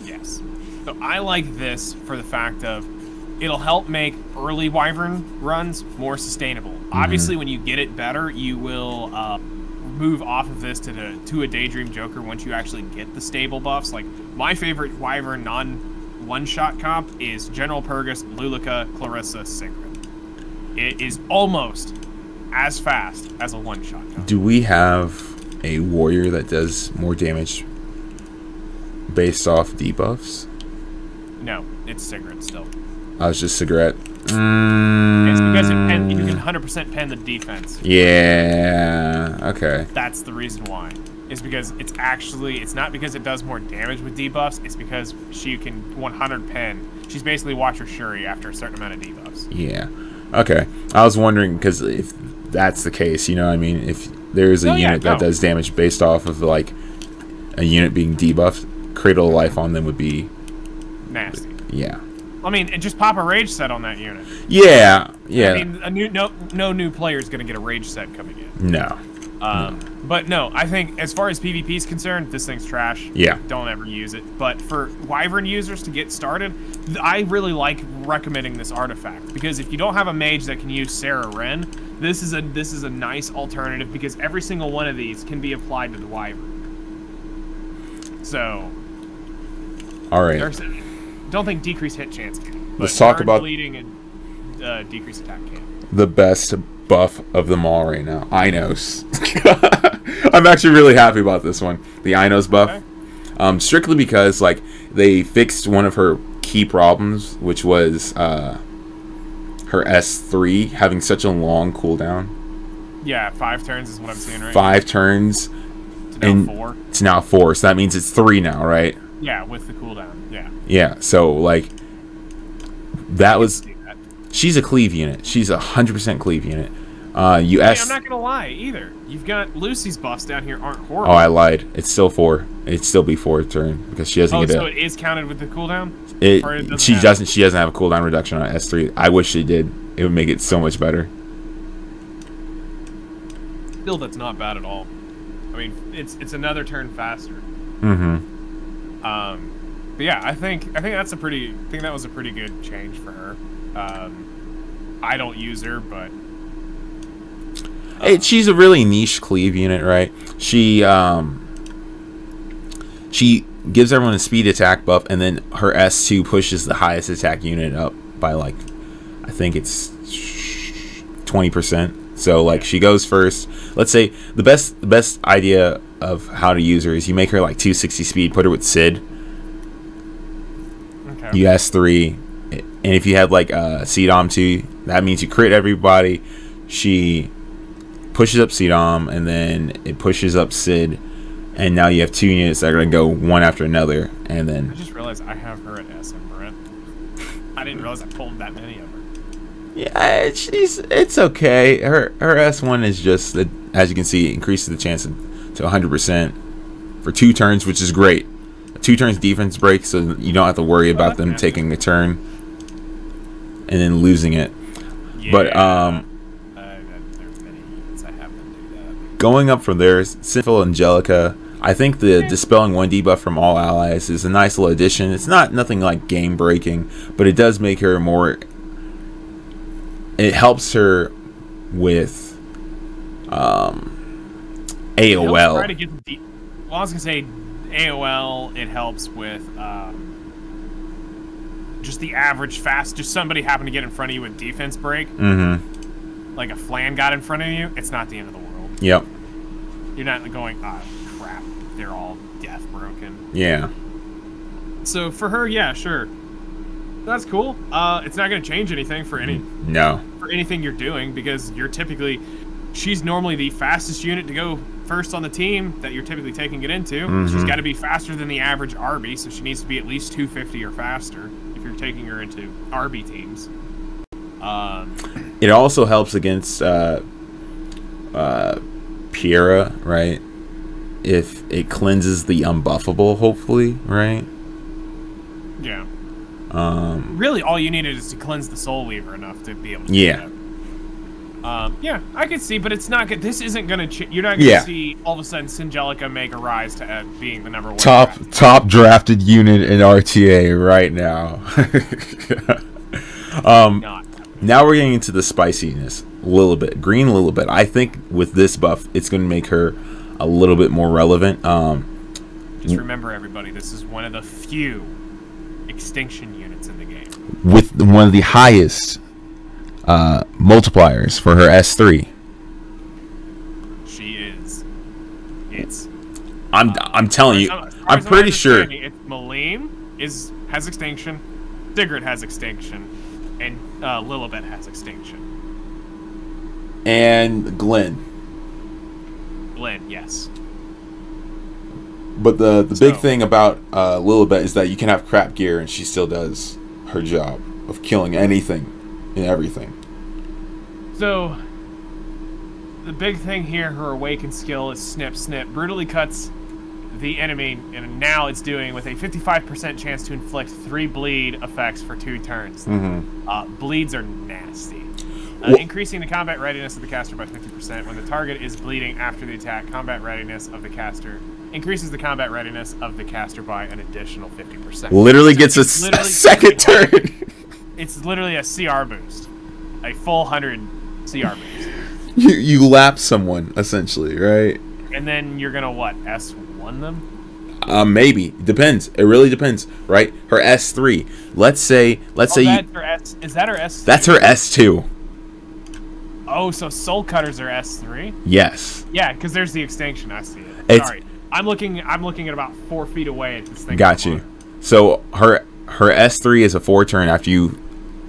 Yes. So I like this for the fact of it'll help make early Wyvern runs more sustainable. Obviously, when you get it better, you will move off of this to a Daydream Joker once you actually get the stable buffs. Like, my favorite Wyvern non-one-shot comp is General Purgus, Lulica, Clarissa, Sigrid. It is almost as fast as a one-shot comp. Do we have a warrior that does more damage based off debuffs? No, it's Sigrid still. I was just Cigarette. It's because you can 100% pen the defense. Yeah. Okay. That's the reason why. Is because it's not because it does more damage with debuffs. It's because she can 100 pen. She's basically Watcher Shuri after a certain amount of debuffs. Yeah. Okay. I was wondering, because if that's the case, you know what I mean? If there's a unit that does damage based off of like a unit being debuffed, Cradle of Life on them would be nasty. Yeah. I mean, and just pop a rage set on that unit. Yeah. Yeah. I mean, no new player is going to get a rage set coming in. No. But no, I think as far as PvP is concerned, this thing's trash. Yeah. Don't ever use it. But for Wyvern users to get started, I really like recommending this artifact, because if you don't have a mage that can use Sarah Wren, this is a nice alternative, because every single one of these can be applied to the Wyvern. So, all right. Don't think decreased hit chance can. Let's talk about bleeding and decreased attack can. The best buff of them all right now, Inos. I'm actually really happy about this one, the Inos buff. Okay. Strictly because like they fixed one of her key problems, which was her S3 having such a long cooldown. Yeah, 5 turns is what I'm seeing right 5 turns. To now 4. It's now 4, so that means it's 3 now, right? Yeah, with the cooldown. Yeah. Yeah, so like that was. She's a cleave unit. She's 100% cleave unit. I'm not gonna lie either. You've got Lucy's buffs down here aren't horrible. Oh, I lied. It's still 4. It'd still be 4 turn because she doesn't get so it is counted with the cooldown. She doesn't have a cooldown reduction on S3. I wish she did. It would make it so much better. Still, that's not bad at all. I mean, it's another turn faster. But yeah, I think that was a pretty good change for her. I don't use her, but she's a really niche cleave unit, right? She gives everyone a speed attack buff, and then her S2 pushes the highest attack unit up by like, I think it's 20%. So like she goes first. Let's say the best idea of how to use her is you make her like 260 speed, put her with Sid. Okay. You S3, and if you had like CDOM 2, That means you crit everybody. She pushes up Cdom, and then it pushes up Sid, and now you have 2 units that are going to go one after another, and then... I just realized I have her at S and Brent. I didn't realize I pulled that many of her. Yeah, it's okay. Her S1 is just, as you can see, increases the chance to 100% for 2 turns, which is great. 2 turns defense break, so you don't have to worry about them taking a turn and then losing it. Yeah. But there's many units I have them do that. Going up from there, Sinful Angelica. I think the Dispelling 1 debuff from all allies is a nice little addition. It's nothing like game breaking, but it does make her more. It helps her with AOL. Try to get I was gonna say AOL. It helps with just the average just somebody happened to get in front of you with defense break. Mm-hmm. Like a Flan got in front of you. It's not the end of the world. Yep. You're not going, oh crap, they're all death broken. Yeah. So for her, yeah, sure. That's cool. It's not going to change anything for anything you're doing, because you're typically, she's normally the fastest unit to go first on the team that you're typically taking it into. Mm-hmm. She's got to be faster than the average RB, so she needs to be at least 250 or faster if you're taking her into RB teams. It also helps against Pierre, right? If it cleanses the unbuffable, hopefully, right? Yeah. Really, all you needed is to cleanse the Soul Weaver enough to be able to do that. Yeah, I can see, but it's not good. This isn't gonna. You're not gonna see all of a sudden Singelica make a rise to being the #1 top drafted unit in RTA right now. Now we're getting into the spiciness a little bit, green a little bit. I think with this buff, it's going to make her a little bit more relevant. Just remember, everybody, this is one of the few extinction units in the game with one of the highest multipliers for her S3. She is. It's. I'm telling you. I'm pretty sure. It's Malim has extinction, Sigrid has extinction, and Lilibet has extinction. And Glenn, yes. But the big thing about Lilibet is that you can have crap gear and she still does her job of killing anything and everything. So the big thing here, her awakened skill is Snip Snip. Brutally cuts the enemy, and now it's doing with a 55% chance to inflict 3 bleed effects for 2 turns. Mm-hmm. Bleeds are nasty. Increasing the combat readiness of the caster by 50%. When the target is bleeding after the attack, combat readiness of the caster increases the combat readiness of the caster by an additional 50%. Literally gets a second turn. It's literally a CR boost. A full 100 CR boost. You lap someone, essentially, right? And then you're gonna what? S1 them? Maybe. Depends. It really depends, right? Her S3. Let's say that's her S. Is that her S? That's her S2. Oh, so Soul Cutters are S3? Yes. Yeah, because there's the extinction. I see it. Sorry, I'm looking at about 4 feet away at this thing. Got you. So her S3 is a 4-turn after you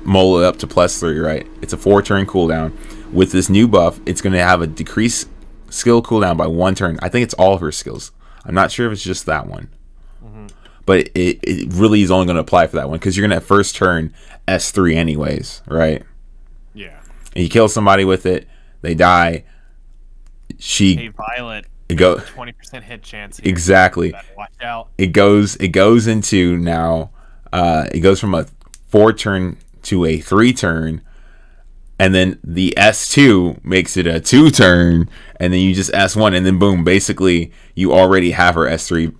mull it up to +3, right? It's a 4-turn cooldown. With this new buff, it's going to have a decreased skill cooldown by 1 turn. I think it's all of her skills. I'm not sure if it's just that one. Mm-hmm. But it really is only going to apply for that one, because you're going to first turn S3 anyways, right? Yeah. And you kill somebody with it, they die. Hey, Violet. It go 20% hit chance here. Exactly. Watch out. It goes into now. It goes from a 4-turn to a 3-turn, and then the S2 makes it a 2-turn, and then you just S1, and then boom, basically you already have her S3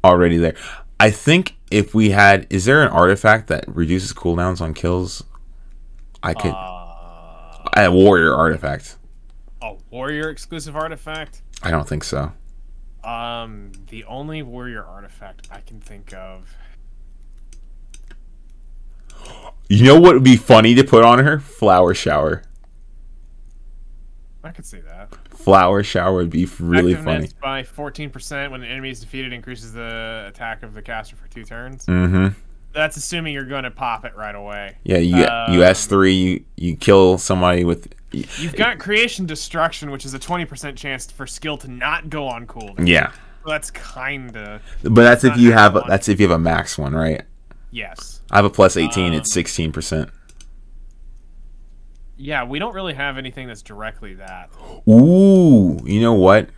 already there. I think if we had, is there an artifact that reduces cooldowns on kills? I could. A warrior artifact. A warrior exclusive artifact? I don't think so. The only warrior artifact I can think of. You know what would be funny to put on her? Flower shower. I could see that. Flower shower would be really funny. By 14% when the enemy is defeated, increases the attack of the caster for 2 turns. Mm-hmm. That's assuming you're going to pop it right away. Yeah, you S3, you kill somebody with. You've got creation destruction, which is a 20% chance for skill to not go on cooldown. Yeah. That's kinda. But that's if you have a max one, right? Yes. I have a plus 18. It's 16%. Yeah, we don't really have anything that's directly that. Ooh, you know what?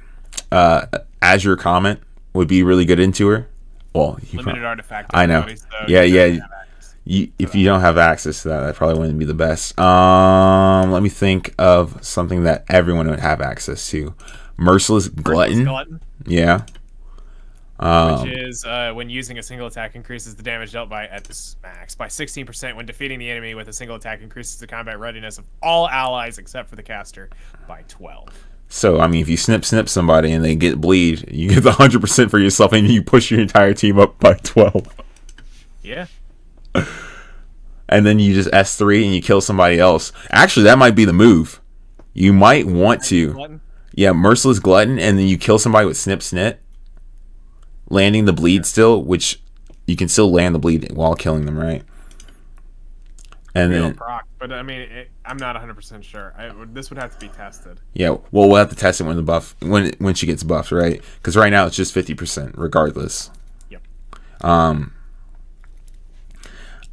Azure Comment would be really good into her. Well, limited artifact. I know. So Yeah. If you don't have access to that, that probably wouldn't be the best. Let me think of something that everyone would have access to. Merciless Glutton. Yeah. Which is when using a single attack increases the damage dealt by at this max by 16% when defeating the enemy with a single attack increases the combat readiness of all allies except for the caster by 12. So, I mean, if you snip somebody and they get bleed, you get the 100% for yourself and you push your entire team up by 12. Yeah. And then you just S3 and you kill somebody else. Actually, that might be the move. You might want to. Yeah, Merciless Glutton, and then you kill somebody with snip, landing the bleed still, which you can still land the bleed while killing them, right? And then, proc, but I mean, I'm not 100% sure. This would have to be tested. Yeah, well, we'll have to test it when the buff when she gets buffed, right? Because right now it's just 50%, regardless. Yep.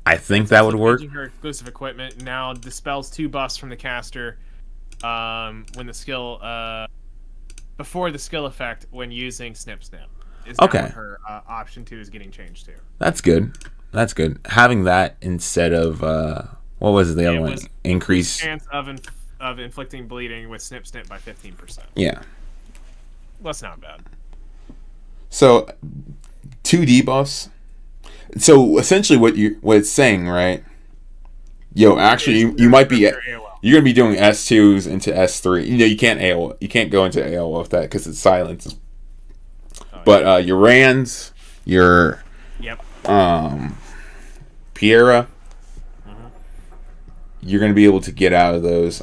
I think that would work. Her exclusive equipment now dispels 2 buffs from the caster. When the skill before the skill effect when using snip. Is okay. What her option 2 is getting changed to. That's good. That's good. Having that instead of what was the other one? Increase chance of inflicting bleeding with snip by 15%. Yeah. That's not bad. So 2 debuffs. So essentially what it's saying, right? Yo, actually you might be you're gonna be doing S2s into S3. You know, you can't AOL. You can't go into AOL with that because it's silence. But your Rands, your Pierre, you're going to be able to get out of those.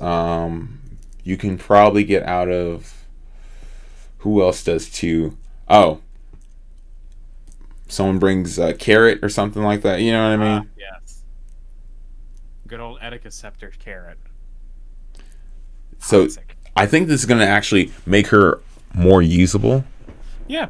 You can probably get out of... Who else does 2? Oh. Someone brings a carrot or something like that. You know what I mean? Yes. Good old Etika Scepter carrot. So I think this is going to actually make her more usable. Yeah.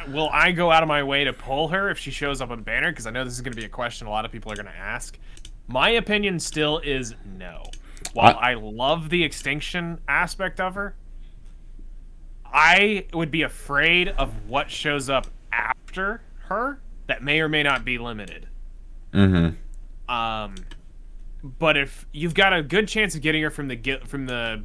Will I go out of my way to pull her if she shows up on banner? Because I know this is going to be a question a lot of people are going to ask. My opinion still is no. While I love the extinction aspect of her, I would be afraid of what shows up after her that may or may not be limited. Mm-hmm. But if you've got a good chance of getting her from the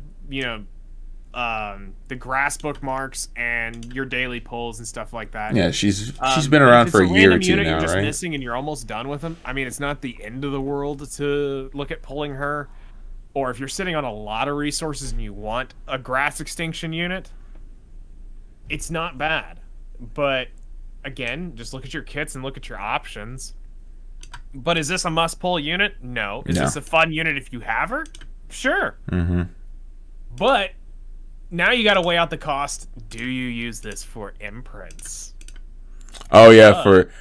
the grass bookmarks and your daily pulls and stuff like that. Yeah, she's been around for a year or two now, you're just right? missing and you're almost done with them. I mean, it's not the end of the world to look at pulling her. Or if you're sitting on a lot of resources and you want a grass extinction unit, it's not bad. But again, just look at your kits and look at your options. But is this a must-pull unit? No. Is this a fun unit if you have her? Sure. Mm-hmm. But now you got to weigh out the cost. Do you use this for imprints? Oh yeah, for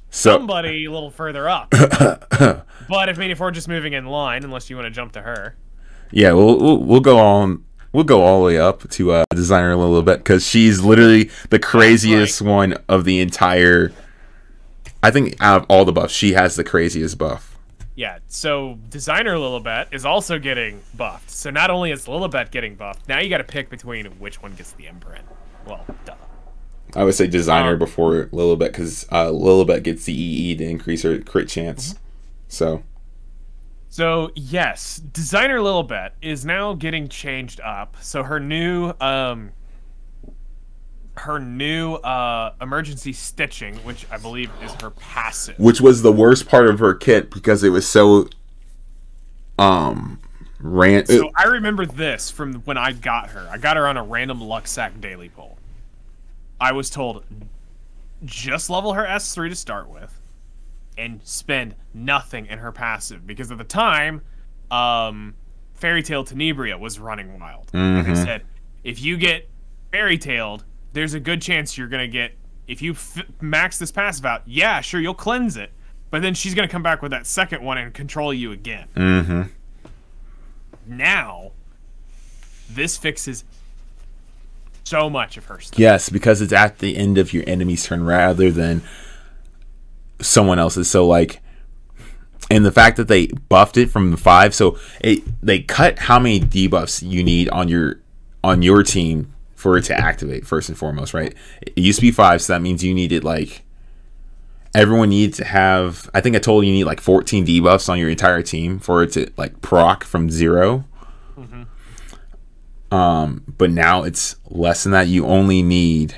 somebody a little further up. But if we're just moving in line, unless you want to jump to her. Yeah, we'll go on. We'll go all the way up to designer a little bit because she's literally the craziest one of the entire. I think out of all the buffs, she has the craziest buff. Yeah, so Designer Lilibet is also getting buffed. So not only is Lilibet getting buffed, now you got to pick between which one gets the imprint. Well, duh. I would say Designer before Lilibet because Lilibet gets the EE to increase her crit chance. So yes, Designer Lilibet is now getting changed up. So her new emergency stitching, which I believe is her passive, which was the worst part of her kit because it was so So I remember this from when I got her. I got her on a random luck sack daily pull. I was told just level her S3 to start with and spend nothing in her passive because at the time Fairy Tale Tenebria was running wild. And they said if you get Fairy Tailed, there's a good chance you're going to get if you max this passive out, yeah, sure, you'll cleanse it, but then she's going to come back with that second one and control you again. Mm-hmm. Now, this fixes so much of her stuff. Yes, because it's at the end of your enemy's turn rather than someone else's. So, like, and the fact that they buffed it from the 5, so they cut how many debuffs you need on your team for it to activate, first and foremost, right? It used to be 5, so that means you needed, like, everyone needs to have, I think I told you need like 14 debuffs on your entire team for it to like proc from 0. But now it's less than that. You only need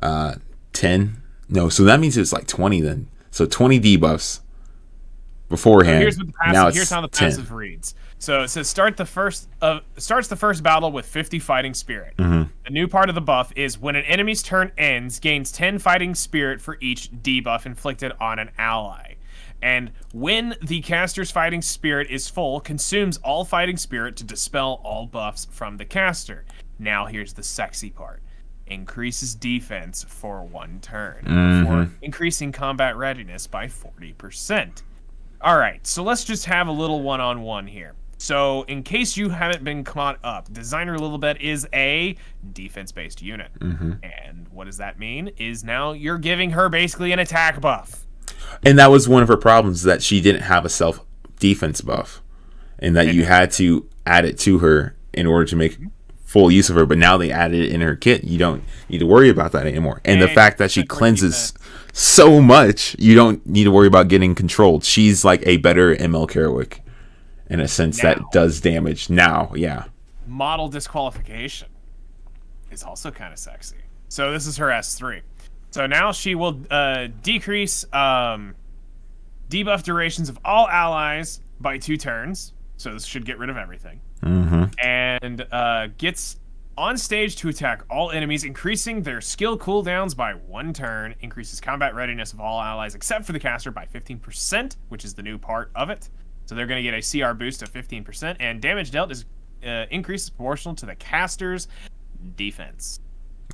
10. No, so that means it's like 20 then. So 20 debuffs beforehand. So here's how the passive reads. So it says starts the first battle with 50 fighting spirit. Mm-hmm. The new part of the buff is when an enemy's turn ends, gains 10 fighting spirit for each debuff inflicted on an ally. And when the caster's fighting spirit is full, consumes all fighting spirit to dispel all buffs from the caster. Now here's the sexy part. Increases defense for 1 turn, for increasing combat readiness by 40%. All right, so let's just have a little one-on-one here. So, in case you haven't been caught up, Designer Lilibet is a defense-based unit. And what does that mean? Is now you're giving her basically an attack buff. And that was one of her problems, that she didn't have a self-defense buff. And that you had to add it to her in order to make full use of her. But now they added it in her kit. You don't need to worry about that anymore. And the fact that she cleanses so much, you don't need to worry about getting controlled. She's like a better ML Kerouac in a sense that does damage now. Yeah. Model disqualification is also kind of sexy. So this is her S3. So now she will decrease debuff durations of all allies by 2 turns. So this should get rid of everything. And gets on stage to attack all enemies, increasing their skill cooldowns by 1 turn. Increases combat readiness of all allies except for the caster by 15%, which is the new part of it. So they're going to get a CR boost of 15%, and damage dealt is increases proportional to the caster's defense.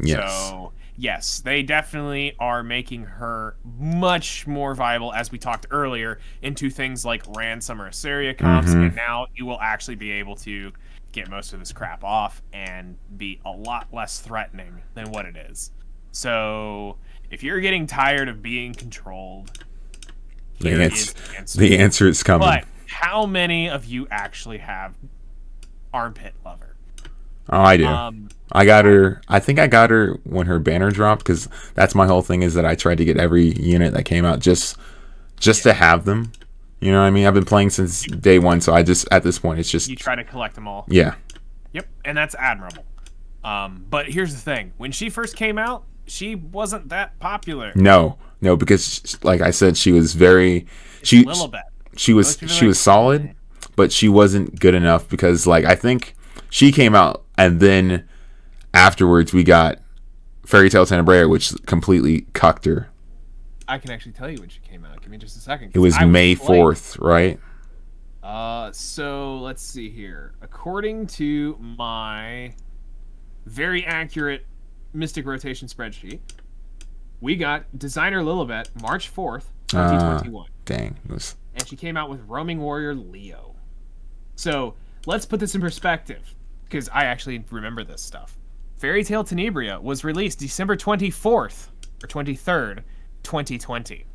Yes. So, yes, they definitely are making her much more viable, as we talked earlier, into things like Ransom or Serria comps, and now you will actually be able to get most of this crap off and be a lot less threatening than what it is. So, if you're getting tired of being controlled, the answer is coming. But how many of you actually have Armpit Lover? Oh, I do. I got her. I think I got her when her banner dropped, because that's my whole thing, is that I tried to get every unit that came out just to have them. You know what I mean? I've been playing since day 1, so I just, at this point, it's just... You try to collect them all. Yeah. Yep, and that's admirable. But here's the thing. When she first came out, she wasn't that popular. No, because, like I said, she was very... She was solid, but she wasn't good enough, because, like, I think she came out, and then afterwards we got Fairy Tail Tenebrae, which completely cucked her. I can actually tell you when she came out. Give me just a second. It was May 4th, right? So let's see here. According to my very accurate Mystic Rotation spreadsheet, we got Designer Lilibet March 4th, 2021. Dang. And she came out with Roaming Warrior Leo. So let's put this in perspective, because I actually remember this stuff. Fairy Tail Tenebria was released December 24th or 23rd, 2020.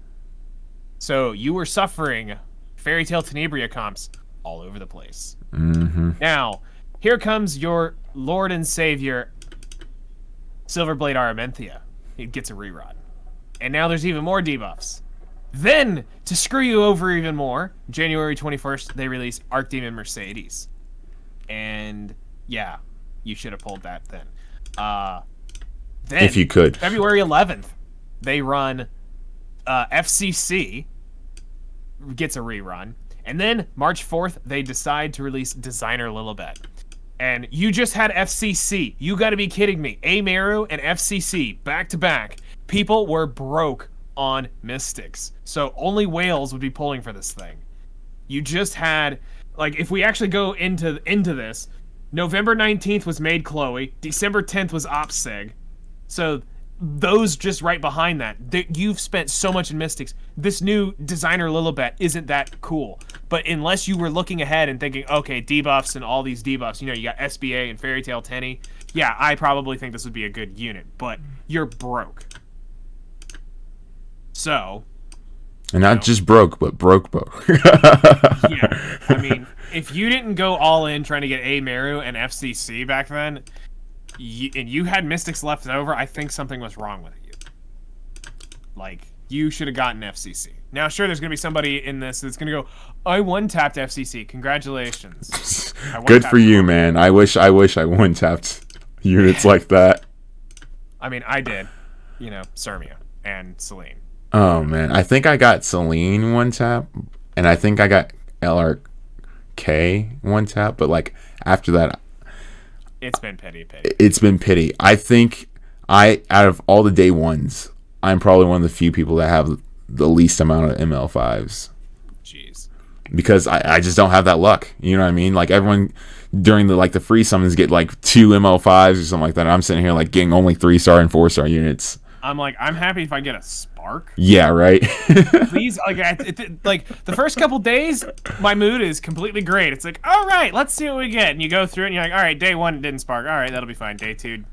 So you were suffering Fairy Tail Tenebria comps all over the place. Now, here comes your Lord and Savior, Silverblade Aramenthia. It gets a rerun. And now there's even more debuffs. Then, to screw you over even more, January 21st, they release Archdemon Mercedes. And, yeah, you should have pulled that then. Then, if you could. February 11th, they run FCC, gets a rerun. And then, March 4th, they decide to release Designer Lilibet. And you just had FCC. You gotta be kidding me. Ameru and FCC, back to back. People were broke on Mystics. So only whales would be pulling for this thing. You just had, like, if we actually go into this, November 19th was Made Chloe, December 10th was OpSig. So those just right behind that, you've spent so much in Mystics. This new designer Lilibet isn't that cool. But unless you were looking ahead and thinking, okay, debuffs and all these debuffs, you know, you got SBA and Fairy Tail Tenny. Yeah, I probably think this would be a good unit, but you're broke. So. And not just broke, but broke. Yeah, I mean, if you didn't go all in trying to get A Meru and FCC back then, and you had Mystics left over, I think something was wrong with you. Like, you should have gotten FCC. Now, sure, there's going to be somebody in this that's going to go, I one-tapped FCC. Congratulations. Good for you, man. I wish I one-tapped units like that. I mean, I did. You know, Sermia and Celine. Oh, man. I think I got Celine one-tap, and I think I got LRK one-tap, but, like, after that... It's been pity. It's been pity. I think out of all the day ones, I'm probably one of the few people that have the least amount of ML5s. Jeez. Because I just don't have that luck. You know what I mean? Like, everyone during the free summons get like 2 ML5s or something like that. I'm sitting here like getting only 3-star and 4-star units. I'm like, I'm happy if I get a Spark. Yeah, right. Please, like the first couple days, my mood is completely great. It's like, all right, let's see what we get. And you go through it, and you're like, all right, day 1 it didn't spark. All right, that'll be fine. Day 2,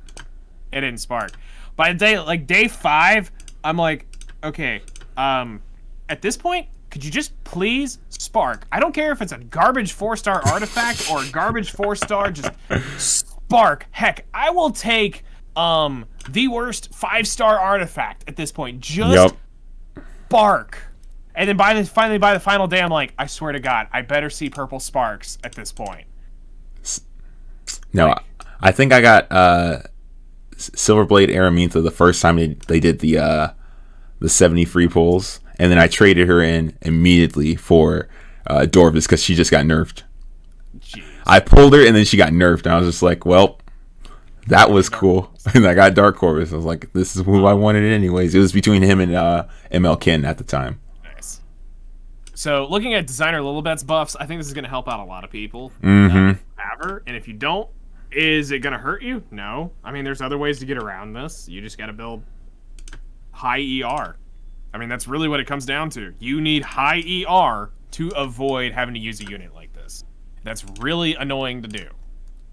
it didn't spark. By day 5, I'm like, okay, at this point, could you just please spark? I don't care if it's a garbage 4-star artifact or a garbage 4-star. Just spark. Heck, I will take the worst 5-star artifact at this point. Just spark. And then finally by the final day, I'm like, I swear to God, I better see purple sparks at this point. No, I think I got Silverblade Araminta the first time they did the 70 free pulls, and then I traded her in immediately for Dorvis because she just got nerfed. Jeez. I pulled her and then she got nerfed, and I was just like, well, that was cool. And I got Dark Corvus. I was like, this is who I wanted anyways. It was between him and ML Ken at the time. Nice. So looking at Designer Lilibet's buffs, I think this is going to help out a lot of people. Mm-hmm. Have her, and if you don't, is it going to hurt you? No. I mean, there's other ways to get around this. You just got to build high ER. I mean, that's really what it comes down to. You need high ER to avoid having to use a unit like this. That's really annoying to do.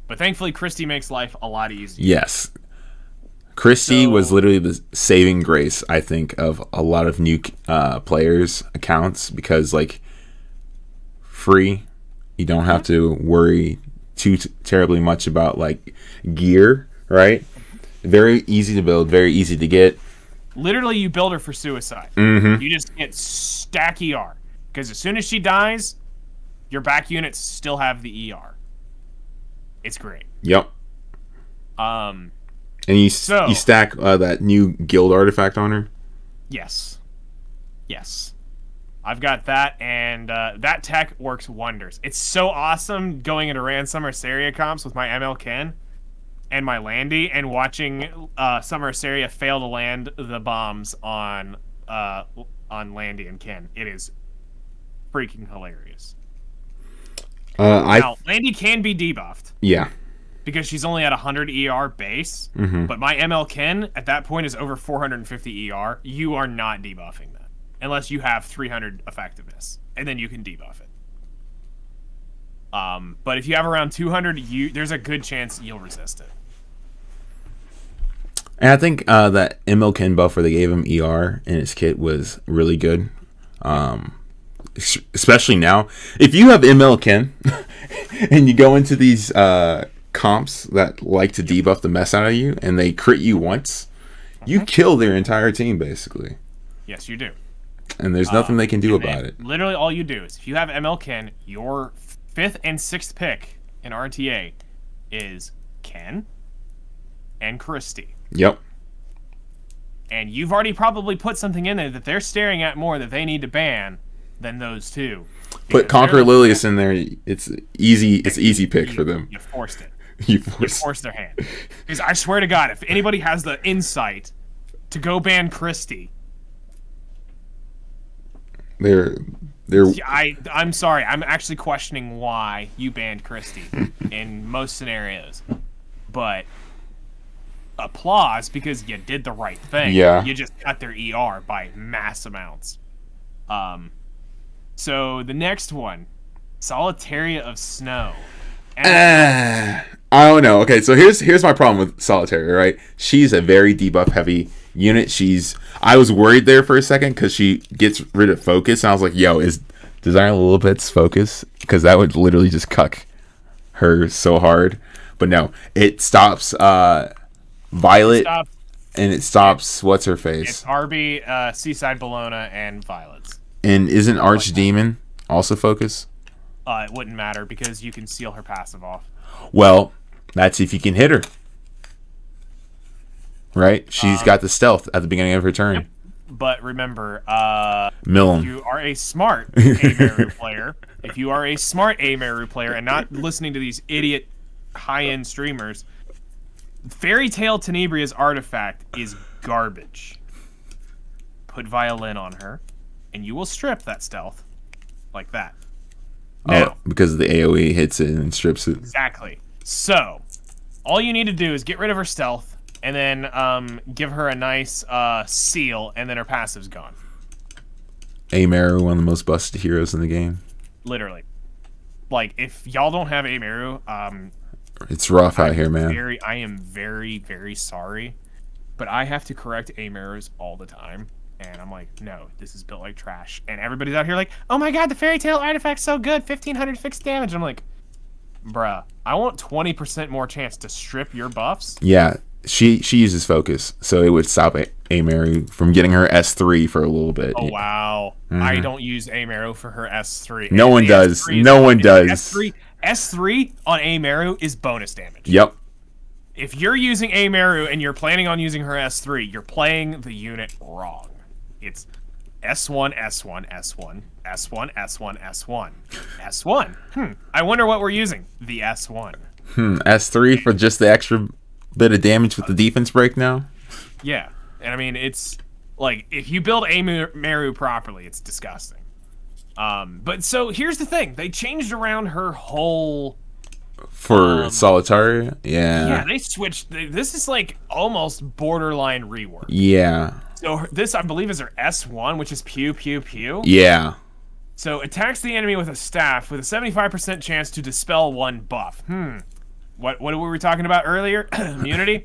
But thankfully, Christie makes life a lot easier. Yes. Christie was literally the saving grace, I think, of a lot of new players' accounts because, like, free, you don't have to worry too terribly much about, like, gear, right? Very easy to build, very easy to get. Literally, you build her for suicide. Mm-hmm. You just get stack ER. Because as soon as she dies, your back units still have the ER. It's great. Yep. And you stack that new guild artifact on her? Yes. Yes. I've got that, and that tech works wonders. It's so awesome going into Summer Seria comps with my ML Ken and my Landy and watching Summer Seria fail to land the bombs on Landy and Ken. It is freaking hilarious. Now, Landy can be debuffed. Yeah. Because she's only at 100 ER base, but my ML Ken at that point is over 450 ER. You are not debuffing that unless you have 300 effectiveness, and then you can debuff it. But if you have around 200, there's a good chance you'll resist it. And I think that ML Ken buff where they gave him ER in his kit was really good. Especially now, if you have ML Ken and you go into these comps that like to debuff the mess out of you and they crit you once, you kill their entire team basically. Yes, you do. And there's nothing they can do about it. Literally all you do is if you have ML Ken, your 5th and 6th pick in RTA is Ken and Christie. Yep. And you've already probably put something in there that they're staring at more that they need to ban than those two. Put Conqueror Lilius in there. It's easy. It's easy pick for them. You forced it. You forced their hand. Because I swear to God, if anybody has the insight to go ban Christie, I'm sorry. I'm actually questioning why you banned Christie in most scenarios. But applause because you did the right thing. Yeah. You just cut their ER by mass amounts. So the next one, Solitaria of Snow. I don't know. Okay, so here's my problem with Solitaria, right? She's a very debuff heavy unit. I was worried there for a second because she gets rid of focus, and I was like, yo, is Desire Little Bits focus? Because that would literally just cuck her so hard. But no, it stops Violet, and it stops what's her face. It's RB, Seaside Bologna, and Violet's. And isn't Archdemon also focus? It wouldn't matter because you can seal her passive off. Well, that's if you can hit her. Right? She's got the stealth at the beginning of her turn. Yep. But remember, Mill 'em. if you are a smart Ameru player, and not listening to these idiot high-end streamers, Fairy Tale Tenebria's artifact is garbage. Put Violin on her, and you will strip that stealth like that. Now, because the AoE hits it and strips it. Exactly. So, all you need to do is get rid of her stealth, and then give her a nice seal, and then her passive's gone. Ameru, one of the most busted heroes in the game. Literally. Like, if y'all don't have Ameru, it's rough out here, man. I am very, very sorry, but I have to correct Amerus all the time. And I'm like, no, this is built like trash. And everybody's out here like, oh my god, the Fairy Tale artifact's so good, 1500 fixed damage. I'm like, bruh, I want 20% more chance to strip your buffs. Yeah, she uses focus, so it would stop Ameru from getting her S3 for a little bit. Oh, wow. I don't use Ameru for her S3. No one does. No one does. S3 on Ameru is bonus damage. Yep. If you're using Ameru and you're planning on using her S3, you're playing the unit wrong. It's S1, S1, S1, S1, S1, S1, S1. I wonder what we're using. The S1. S3 for just the extra bit of damage with the defense break now? Yeah. And I mean, it's like, if you build Ameru properly, it's disgusting. But so here's the thing. They changed around her whole... For Solitaria? Yeah. Yeah, they switched. This is like almost borderline rework. Yeah. So this, I believe, is her S1, which is pew, pew, pew. Yeah. So attacks the enemy with a staff with a 75% chance to dispel one buff. What were we talking about earlier? Immunity?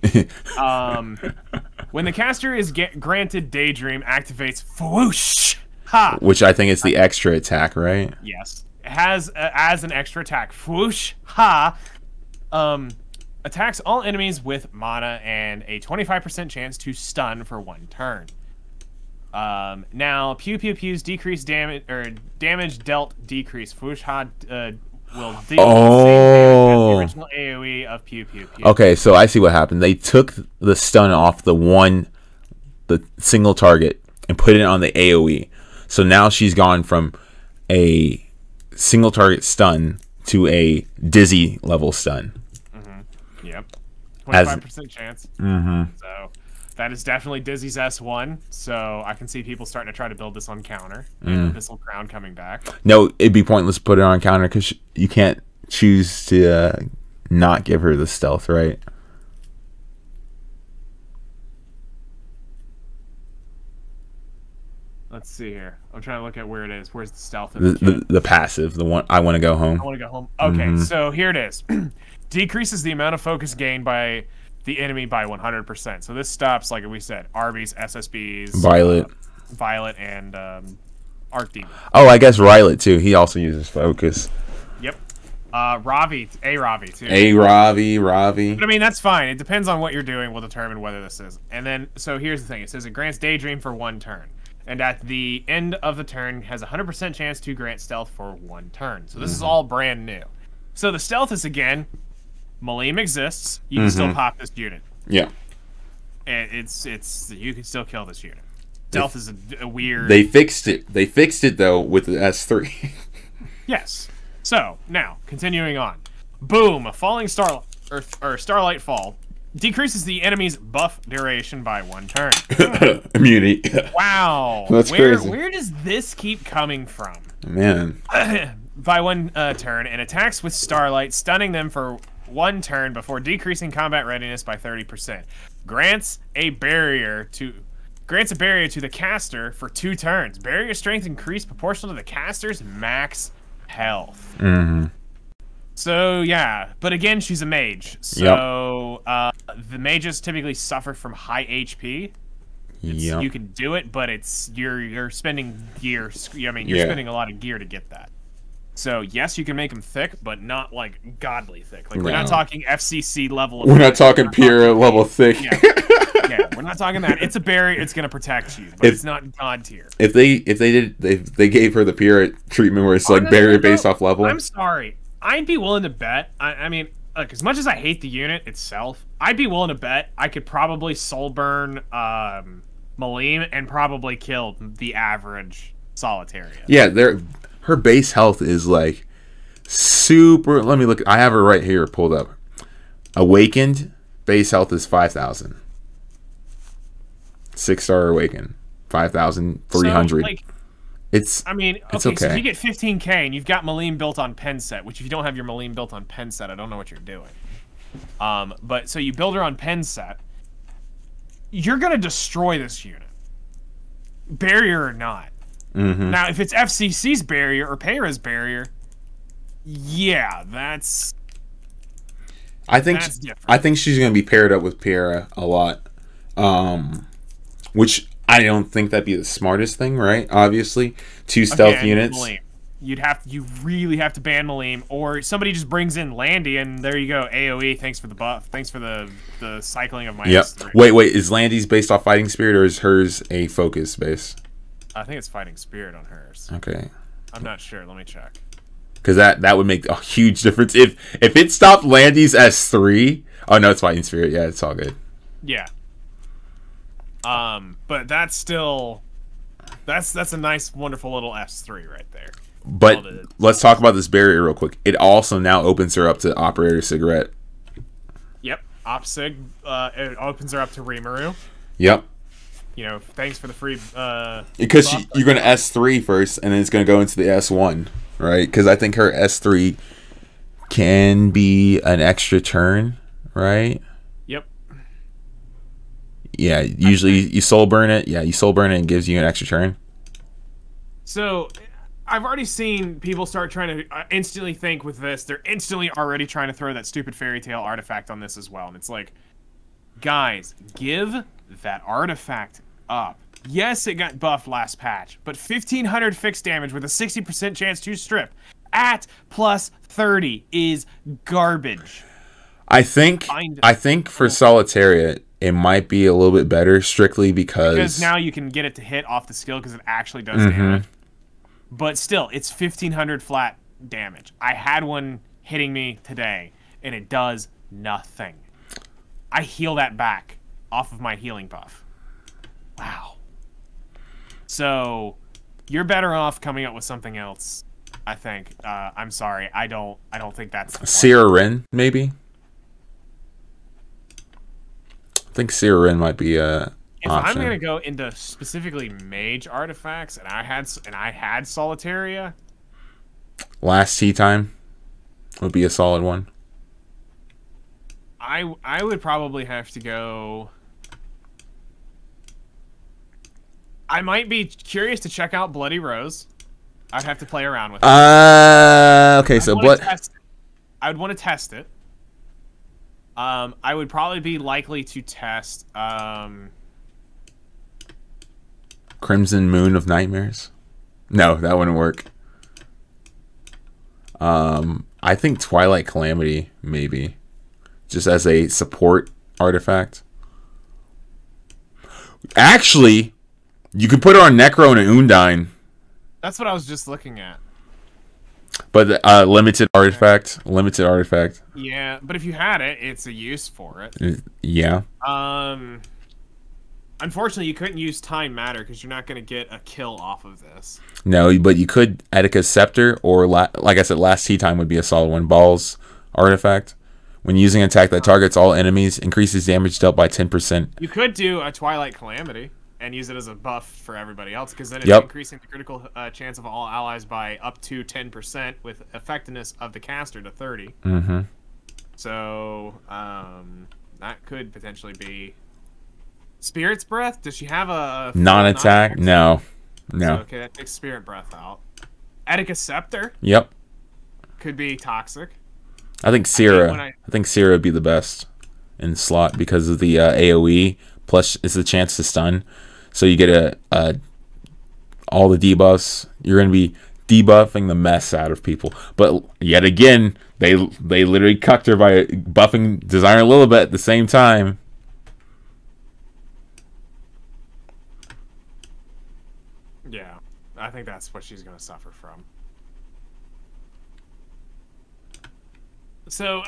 When the caster is granted Daydream, activates Fwoosh! Ha! Which I think is the extra attack, right? Yes. It has as an extra attack. Fwoosh! Ha! Attacks all enemies with mana and a 25% chance to stun for one turn. Now, Pew Pew Pew's decreased damage, or damage dealt decrease. Fwoosh Ha will deal the same damage as the original AoE of Pew Pew Pew. Okay, so I see what happened. They took the stun off the single target and put it on the AoE. So now she's gone from a single target stun to a dizzy level stun. Yep. 25% chance. So that is definitely Dizzy's S1. So I can see people starting to try to build this on counter. Abyssal Crown coming back. No, it'd be pointless to put it on counter because you can't choose to not give her the stealth, right? Let's see here. I'm trying to look at where it is. Where's the stealth? The passive, the one I want to go home. I want to go home. Okay, so here it is. Decreases the amount of focus gained by the enemy by 100%. So this stops, like we said, Arby's, SSBs, Violet, and Archdemon. Oh, I guess Rylet too. He also uses focus. Yep. Ravi too. Ravi. But I mean, that's fine. It depends on what you're doing. Will determine whether this is. And then, so here's the thing. It says it grants Daydream for one turn. And at the end of the turn, has a 100% chance to grant stealth for one turn. So this is all brand new. So the stealth is, again, Malim exists. You can still pop this unit. Yeah. And it's you can still kill this unit. Stealth is a weird... They fixed it. They fixed it, though, with the S3. Yes. So, now, continuing on. Boom! A falling starlight fall decreases the enemy's buff duration by one turn. Immunity. Wow. That's crazy. Where does this keep coming from? Man. By one turn, and attacks with Starlight, stunning them for one turn before decreasing combat readiness by 30%. grants a barrier to the caster for 2 turns. Barrier strength increased proportional to the caster's max health. So yeah, but again, she's a mage. So the mages typically suffer from high HP. You can do it, but you're spending gear. I mean, you're spending a lot of gear to get that. So yes, you can make them thick, but not like godly thick. Like we're not talking FCC level. We're not talking Pierre level thick. Yeah, we're not talking that. It's a barrier. It's gonna protect you, but it's not god tier. If they gave her the Pierre treatment where it's like barrier based off level. I'm sorry. I'd be willing to bet. I mean, look, as much as I hate the unit itself, I'd be willing to bet I could probably soul burn Malim and probably kill the average Solitaria. Yeah, her base health is like super. Let me look. I have her right here pulled up. Awakened base health is 5,000. 6-star awakened 5,300. So, like, it's okay. So if you get 15k and you've got Malim built on pen set, which if you don't have your Malim built on pen set, I don't know what you're doing. But so you build her on pen set, you're gonna destroy this unit, barrier or not. Now, if it's FCC's barrier or Payra's barrier, yeah, that's. I think she's gonna be paired up with Pierre a lot, which I don't think that'd be the smartest thing, right? Obviously, 2 stealth units. Malim. You really have to ban Malim, or somebody just brings in Landy, and there you go. AOE. Thanks for the buff. Thanks for the cycling of my. Yep. Wait. Is Landy's based off fighting spirit, or is hers a focus base? I think it's fighting spirit on hers. Okay. I'm not sure. Let me check. Because that would make a huge difference if it stopped Landy's S3. Oh no, it's fighting spirit. Yeah, it's all good. Yeah. But that's still that's a nice, wonderful little S3 right there. But let's talk about this barrier real quick. It also now opens her up to Operator Cigarette. Yep. OpSig. It opens her up to Rimuru. Yep. You know, thanks for the free. Because you're going to S3 first, and then it's going to go into the S1, right? Because I think her S3 can be an extra turn, right? Yep. Yeah, usually you soul burn it. Yeah, you soul burn it and it gives you an extra turn. So, I've already seen people start trying to instantly think with this. They're instantly already trying to throw that stupid fairy tale artifact on this as well. And it's like, guys, give that artifact up. Yes, it got buffed last patch, but 1,500 fixed damage with a 60% chance to strip at plus 30 is garbage. I think for Solitaria, it might be a little bit better strictly because now you can get it to hit off the skill because it actually does damage. But still, it's 1,500 flat damage. I had one hitting me today, and it does nothing. I heal that back off of my healing buff. Wow. So, you're better off coming up with something else, I think. I'm sorry. I don't think that's the Sierra Wren, maybe? I think Sierra Wren might be a If option. I'm gonna go into specifically mage artifacts, and I had Solitaria, Last Tea Time would be a solid one. I would probably have to go. I might be curious to check out Bloody Rose. I'd have to play around with it. Okay, so I would want to test it. I would probably be likely to test Crimson Moon of Nightmares? No, that wouldn't work. I think Twilight Calamity, maybe. Just as a support artifact. Actually, you could put her on Necro and an Undine. That's what I was just looking at. But limited artifact. Yeah, but if you had it, it's a use for it. Yeah. Unfortunately, you couldn't use Time Matter because you're not going to get a kill off of this. No, but you could Attica's Scepter, or like I said, Last Tea Time would be a solid one. Balls artifact. When using an attack that targets all enemies, increases damage dealt by 10%. You could do a Twilight Calamity and use it as a buff for everybody else, because then it's increasing the critical chance of all allies by up to 10% with effectiveness of the caster to 30. Mm-hmm. So that could potentially be Spirit's Breath? Does she have a non-attack? No. No. So, okay, that takes Spirit Breath out. Etika Scepter? Yep. Could be toxic. I think Sierra would be the best in slot because of the AoE, plus it's a chance to stun. So you get all the debuffs. You're going to be debuffing the mess out of people. But yet again, they literally cucked her by buffing Designer a little bit at the same time. Yeah, I think that's what she's going to suffer from. So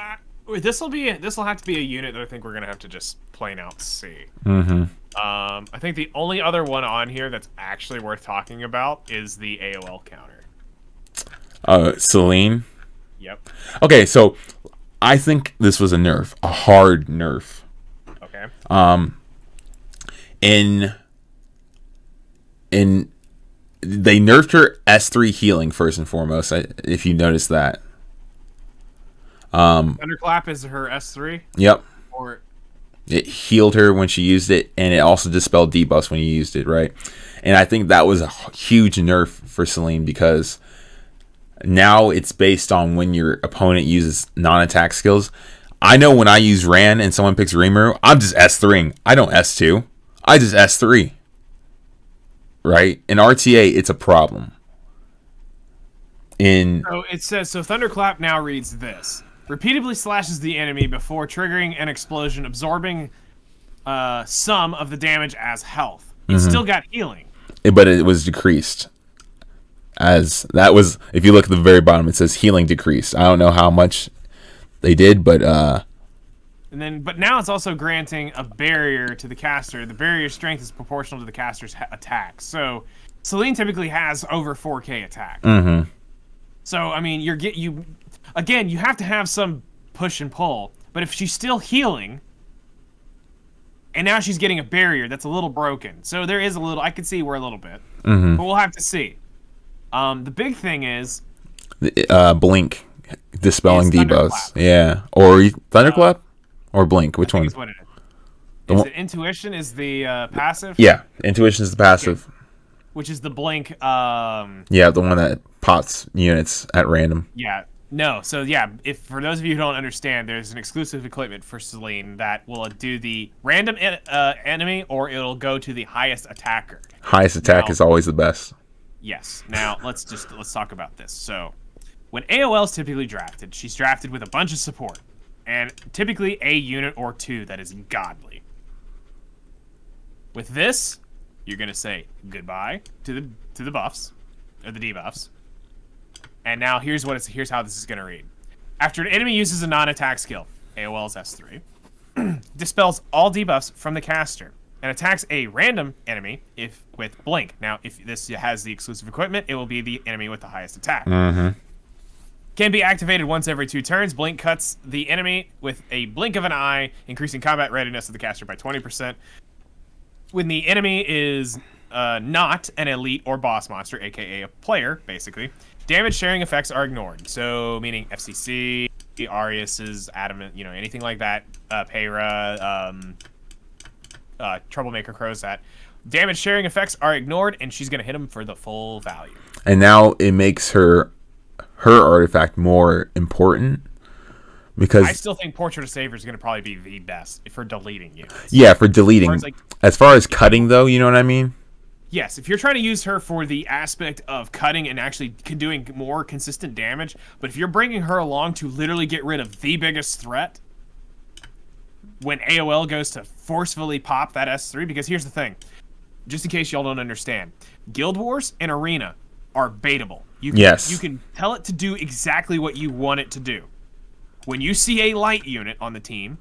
this will have to be a unit that I think we're going to have to just plain out see. Mm-hmm. I think the only other one on here that's actually worth talking about is the AOL counter. Celine. Yep. Okay, so I think this was a nerf, a hard nerf. Okay. They nerfed her S3 healing first and foremost. If you notice that. Thunderclap is her S3. Yep. Or it healed her when she used it, and it also dispelled debuffs when you used it, right? And I think that was a huge nerf for Celine because now it's based on when your opponent uses non-attack skills. I know when I use Ran and someone picks Rimuru, I'm just S3ing. I don't S2. I just S3. Right? In RTA, it's a problem. So it says, so Thunderclap now reads this. Repeatedly slashes the enemy before triggering an explosion, absorbing some of the damage as health. It's still got healing. But it was decreased. As that was, if you look at the very bottom, it says healing decreased. I don't know how much they did, but but now it's also granting a barrier to the caster. The barrier strength is proportional to the caster's attack. So Celine typically has over 4K attack. Mm-hmm. So I mean, you have to have some push and pull. But if she's still healing, and now she's getting a barrier, that's a little broken. So there is a little. I can see we're a little bit, but we'll have to see. The big thing is Blink dispelling debuffs. Yeah, or Thunderclap or Blink. Which one? Is what it is. Is it Intuition is the passive? Yeah, Intuition is the passive. Okay. Which is the Blink. Yeah, the one that pots units at random. Yeah. No. So yeah, if for those of you who don't understand, there's an exclusive equipment for Celine that will do the random enemy, or it'll go to the highest attacker. Highest attack is always the best. Yes. Now let's talk about this. So when AOL is typically drafted, she's drafted with a bunch of support, and typically a unit or two that is godly. With this, you're gonna say goodbye to the buffs, or the debuffs. And now here's how this is gonna read. After an enemy uses a non-attack skill, AOL's S3, dispels all debuffs from the caster and attacks a random enemy with Blink. Now, if this has the exclusive equipment, it will be the enemy with the highest attack. Can be activated once every 2 turns. Blink cuts the enemy with a blink of an eye, increasing combat readiness of the caster by 20%. When the enemy is not an elite or boss monster, aka a player, basically, damage sharing effects are ignored. So, meaning FCC, Arius's, Adamant, anything like that, Payra, Troublemaker, Crowsat. Damage sharing effects are ignored, and she's going to hit him for the full value. And now it makes her artifact more important. Because I still think Portrait of Savior is going to probably be the best for deleting units. Yeah, for deleting. As far as cutting, though, you know what I mean? Yes, if you're trying to use her for the aspect of cutting and actually doing more consistent damage, but if you're bringing her along to literally get rid of the biggest threat, when AOL goes to forcefully pop that S3, because here's the thing, just in case y'all don't understand, Guild Wars and Arena are baitable. You can tell it to do exactly what you want it to do. When you see a light unit on the team,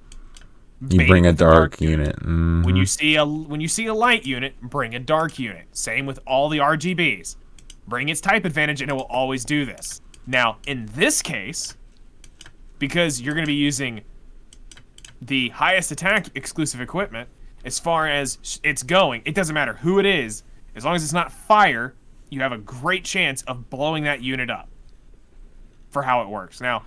you bring a dark unit. When you see a light unit, bring a dark unit. Same with all the RGBs. Bring its type advantage, and it will always do this. Now, in this case, because you're going to be using the highest attack exclusive equipment, as far as it's going, it doesn't matter who it is. As long as it's not fire, you have a great chance of blowing that unit up for how it works. Now,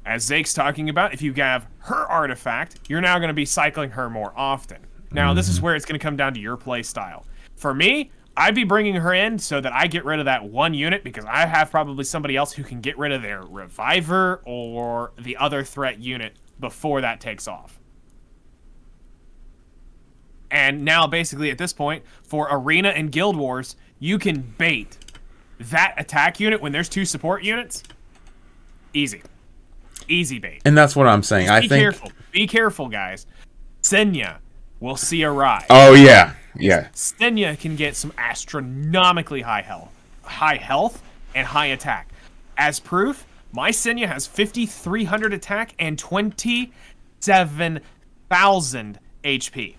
as Zake's talking about, if you have her artifact, you're now going to be cycling her more often. Now, this is where it's going to come down to your play style. For me, I'd be bringing her in so that I get rid of that one unit because I have probably somebody else who can get rid of their reviver or the other threat unit before that takes off. And now, basically, at this point, for Arena and Guild Wars, you can bait that attack unit when there's 2 support units. Easy. Easy bait. And that's what I'm saying. I think... Careful. Be careful, guys. Senya will see a rise. Oh, yeah. Yeah. Senya can get some astronomically high health and high attack. As proof, my Senya has 5,300 attack and 27,000 HP.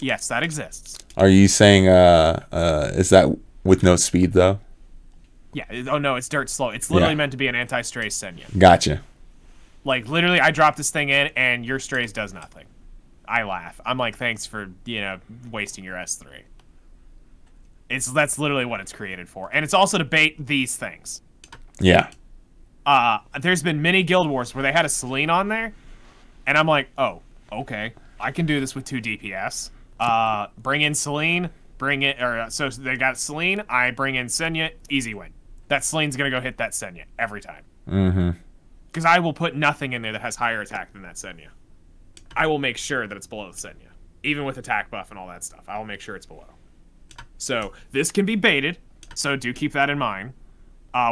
Yes, that exists. Are you saying, is that with no speed, though? Yeah. Oh, no, it's dirt slow. It's literally meant to be an anti-stray Senya. Gotcha. Like, literally, I drop this thing in, and your strays does nothing. I laugh. I'm like, thanks for, wasting your S3. That's literally what it's created for. And it's also to bait these things. Yeah. There's been many Guild Wars where they had a Selene on there, and I'm like, oh, okay. I can do this with 2 DPS. Bring in Selene, so they got Selene, I bring in Senya, easy win. That Selene's gonna go hit that Senya every time. Mm-hmm. Because I will put nothing in there that has higher attack than that Senya. I will make sure that it's below the Senya. Even with attack buff and all that stuff, I will make sure it's below. So, this can be baited, so do keep that in mind.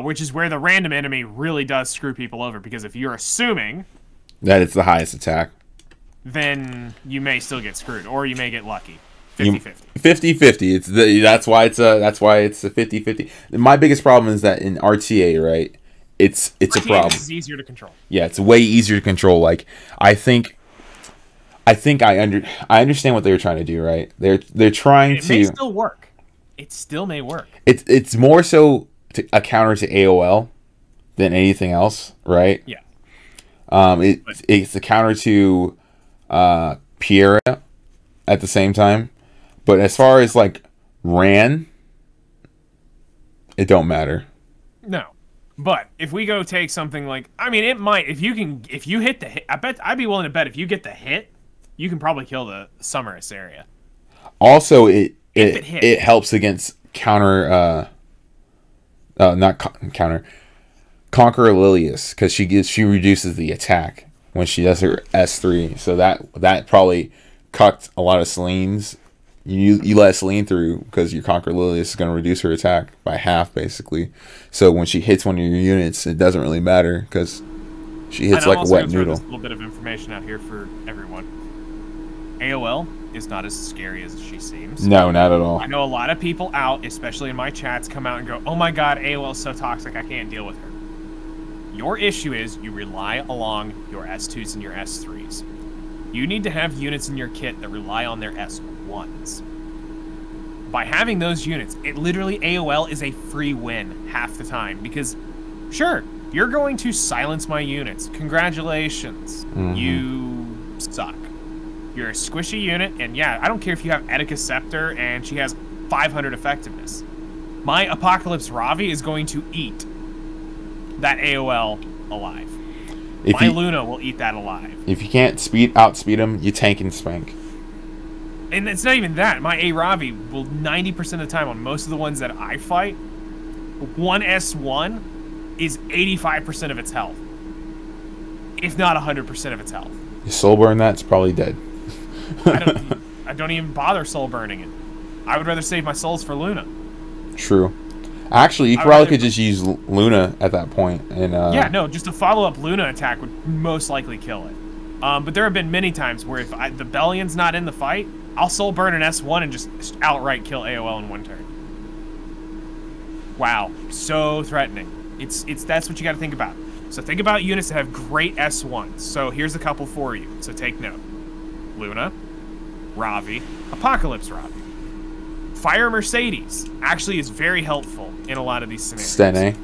Which is where the random enemy really does screw people over, because if you're assuming... that it's the highest attack. Then you may still get screwed, or you may get lucky. 50-50. 50-50. That's why it's a 50-50. My biggest problem is that in RTA, right? It's a problem. It's easier to control. Yeah, it's way easier to control. Like I think I understand what they were trying to do, right? They're trying to. It may still work. It still may work. It's more so a counter to AOL than anything else, right? Yeah. It's a counter to Pierre at the same time, but as far as like Ran, it don't matter. No. But if we go take something like, I mean, it might, if you hit the hit, I'd be willing to bet if you get the hit, you can probably kill the Summerus area. Also, it helps against Conqueror Lilius, because she reduces the attack when she does her S3, so that probably cucked a lot of Selene's. You let Selene through because your Conqueror Lilius is going to reduce her attack by half, basically. So when she hits one of your units, it doesn't really matter because she hits like a wet noodle. A little bit of information out here for everyone. AOL is not as scary as she seems. No, not at all. I know a lot of people out, especially in my chats, come out and go, "Oh my God, AOL is so toxic, I can't deal with her." Your issue is you rely along your S2s and your S3s. You need to have units in your kit that rely on their S1s. By having those units, it literally, AOL is a free win half the time, because, sure, you're going to silence my units. Congratulations. Mm-hmm. You suck. You're a squishy unit, and yeah, I don't care if you have Etika Scepter and she has 500 effectiveness. My Apocalypse Ravi is going to eat that AOL alive. My Luna will eat that alive. If you can't outspeed him, you tank and spank. And it's not even that. My A Ravi will 90% of the time on most of the ones that I fight, one S1 is 85% of its health. If not 100% of its health. You soul burn that, it's probably dead. I don't even bother soul burning it. I would rather save my souls for Luna. True. Actually, you probably could just use Luna at that point. And yeah, no, just a follow-up Luna attack would most likely kill it. But there have been many times where if the Bellion's not in the fight, I'll soul burn an S1 and just outright kill AOL in one turn. Wow, so threatening. That's what you got to think about. So think about units that have great S1s. So here's a couple for you. So take note. Luna, Ravi, Apocalypse Ravi. Fire Mercedes actually is very helpful in a lot of these scenarios.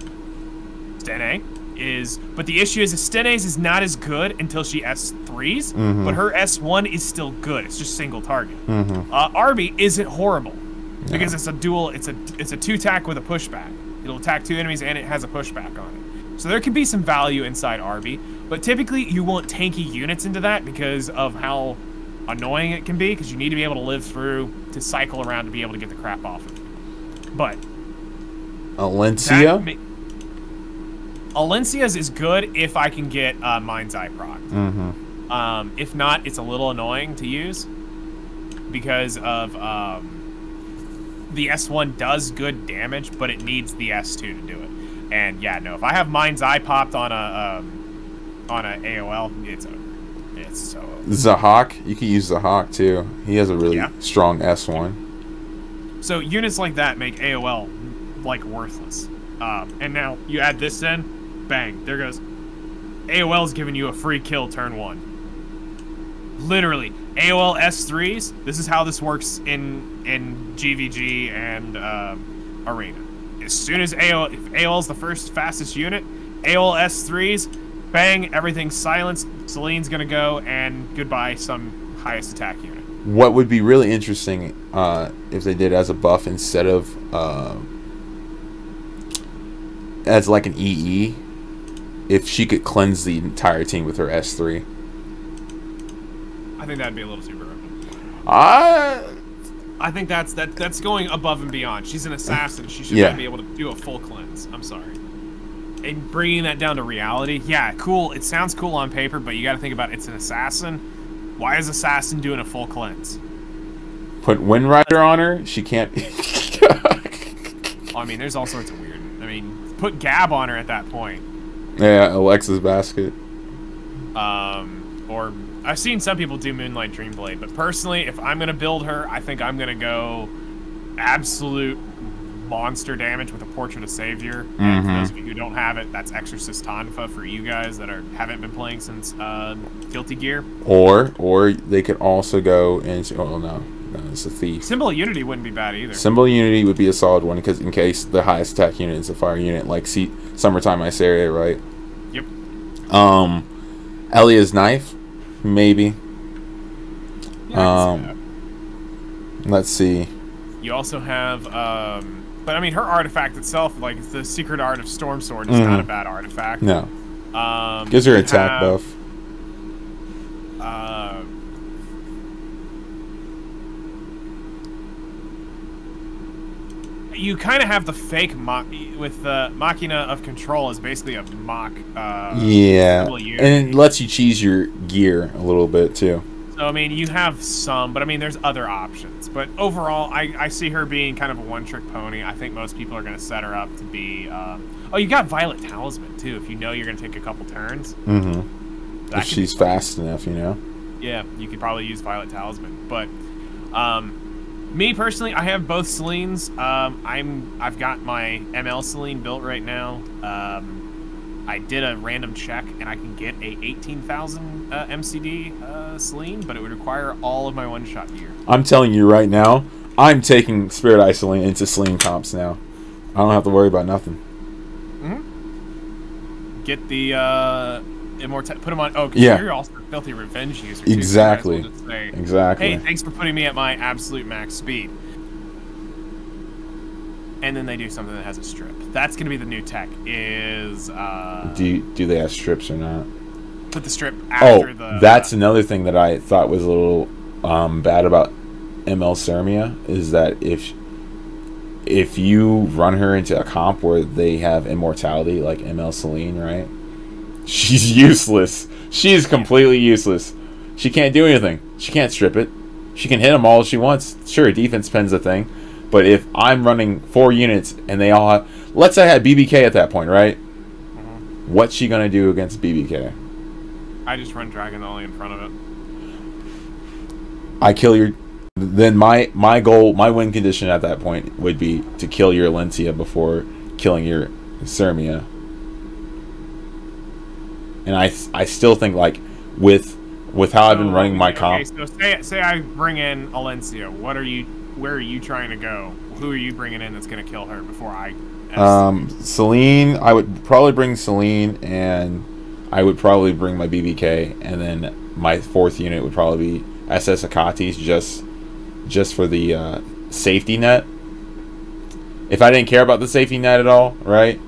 Stene is, but the issue is Stene's is not as good until she S3s, but her S1 is still good. It's just single target. Arby isn't horrible because it's a dual. It's a 2-tack with a pushback. It'll attack 2 enemies and it has a pushback on it. So there could be some value inside Arby, but typically you want tanky units into that because of how annoying it can be, because you need to be able to live through to cycle around to be able to get the crap off of it. But Alencia? Alencia's is good if I can get Mind's Eye proc. If not, it's a little annoying to use because of the S1 does good damage, but it needs the S2 to do it. And yeah, no, if I have Mind's Eye popped on a AOL, it's over. It's so over. Zahak, you can use Zahak too. He has a really strong S1. So units like that make AOL like worthless. And now you add this in, bang, there goes. AOL's giving you a free kill turn 1. Literally, AOL S3s. This is how this works in GVG and Arena. As soon as if AOL's the first fastest unit, AOL S3s, bang, everything's silenced. Celine's gonna go, and goodbye, some highest attack unit. What would be really interesting if they did as a buff instead of as like an EE, if she could cleanse the entire team with her S3. I think that'd be a little too broken. I think that's going above and beyond. She's an assassin. She should be able to do a full cleanse. I'm sorry. And bringing that down to reality, yeah, cool. It sounds cool on paper, but you got to think about it's an assassin. Why is assassin doing a full cleanse? Put Wind Rider on her. She can't. I mean, there's all sorts of weird. I mean, put Gab on her at that point. Yeah, Alexa's basket. Or I've seen some people do Moonlight Dreamblade, but personally, if I'm gonna build her, I think I'm gonna go absolute monster damage with a Portrait of Savior. And for those of you who don't have it, that's Exorcist Tonfa for you guys that haven't been playing since Guilty Gear. Or they could also go into no, it's a Thief. Symbol of Unity wouldn't be bad either. Symbol of Unity would be a solid one because in case the highest attack unit is a fire unit, like Summertime Iceria, right? Yep. Elia's Knife, maybe. Yeah, let's see. You also have, but I mean, her artifact itself, like the Secret Art of Storm Sword, is not a bad artifact. No. Gives her attack buff. You kind of have the fake with the Machina of Control is basically a mock. And it lets you cheese your gear a little bit too. So I mean, you have some, but I mean, there's other options. But overall, I see her being kind of a one-trick pony. I think most people are going to set her up to be. Oh, you got Violet Talisman too. If you know you're going to take a couple turns. If she's fast enough, you know. Yeah, you could probably use Violet Talisman, but. Me personally, I have both Selines. I've got my ML Celine built right now. I did a random check, and I can get a 18,000 MCD Celine, but it would require all of my one-shot gear. I'm telling you right now, I'm taking Spirit Eye Celine into Celine comps now. I don't have to worry about nothing. Get the put them on. Oh, because you're also a Filthy Revenge user too. Exactly. So say, exactly. Hey, thanks for putting me at my absolute max speed. And then they do something that has a strip. That's going to be the new tech. Is do they have strips or not? Put the strip after the. That's another thing that I thought was a little bad about ML Sermia is that if you run her into a comp where they have immortality like ML Celine, right? She's useless. She's completely useless. She can't do anything. She can't strip it. She can hit them all she wants. Sure, defense pen's a thing. But if I'm running 4 units and they all have... Let's say I had BBK at that point, right? What's she going to do against BBK? I just run Dragon Ollie in front of it. I kill your... Then my goal, my win condition at that point would be to kill your Alencia before killing your Sermia. And I still think like with how I've been running my comp. Okay, so say I bring in Alencia. Where are you trying to go? Who are you bringing in that's going to kill her before I? Celine. I would probably bring Celine, and I would probably bring my BBK, and then my 4th unit would probably be SS Akatis just for the safety net. If I didn't care about the safety net at all, right?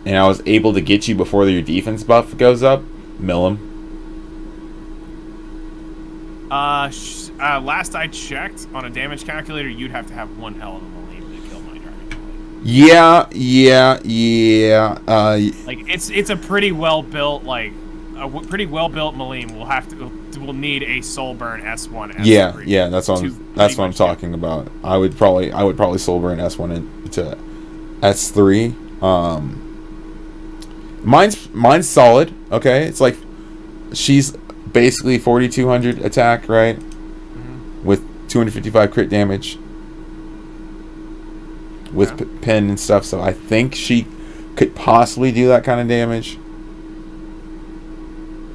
and I was able to get you before your defense buff goes up, mill him. Last I checked on a damage calculator, you'd have to have one hell of a Malim to kill my Dragon Blade. Yeah. Like it's a pretty well built pretty well built Malim will need a soul burn S1. S3 yeah. That's what I'm talking about. I would probably soul burn S1 into S3. Mine's solid. Okay, it's like she's basically 4,200 attack, right? With 255 crit damage with pen and stuff. So I think she could possibly do that kind of damage.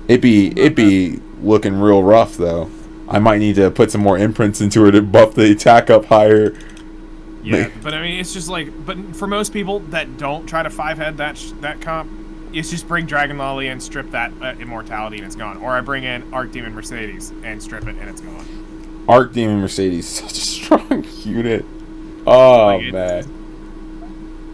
It'd be looking real rough though. I might need to put some more imprints into her to buff the attack up higher. Yeah, but I mean, it's just like, but for most people that don't try to 5-head that comp, it's just bring Dragon Lolly and strip that immortality and it's gone. Or I bring in Archdemon Mercedes and strip it and it's gone. Archdemon Mercedes, such a strong unit. Oh man.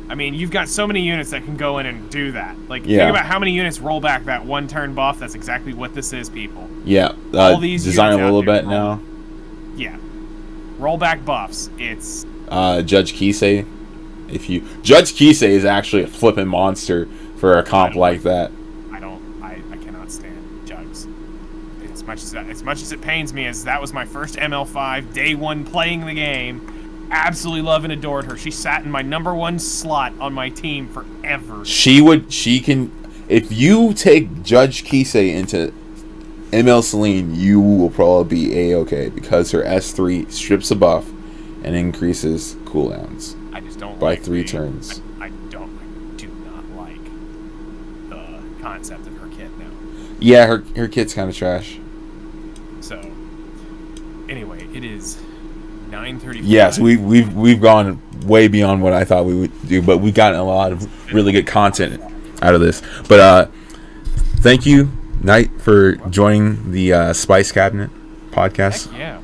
I mean, you've got so many units that can go in and do that. Like, think about how many units roll back that one turn buff. That's exactly what this is, people. Yeah, all these design a little bit now. Yeah, rollback buffs. It's Judge Kisei. Judge Kisei is actually a flipping monster for a comp like that. I cannot stand Jugs. As much as it pains me, as that was my first ML5 day one playing the game. Absolutely love and adored her. She sat in my #1 slot on my team forever. If you take Judge Kisei into ML Celine, you will probably be A-okay because her S3 strips a buff and increases cooldowns. I just don't by like 3 turns. I do not like the concept of her kit now. Yeah, her kit's kind of trash. So anyway, it is 9:35. Yes, we've gone way beyond what I thought we would do, but we've gotten a lot of really good content out of this. But thank you, Knight, for joining the Spice Cabinet podcast. Heck yeah.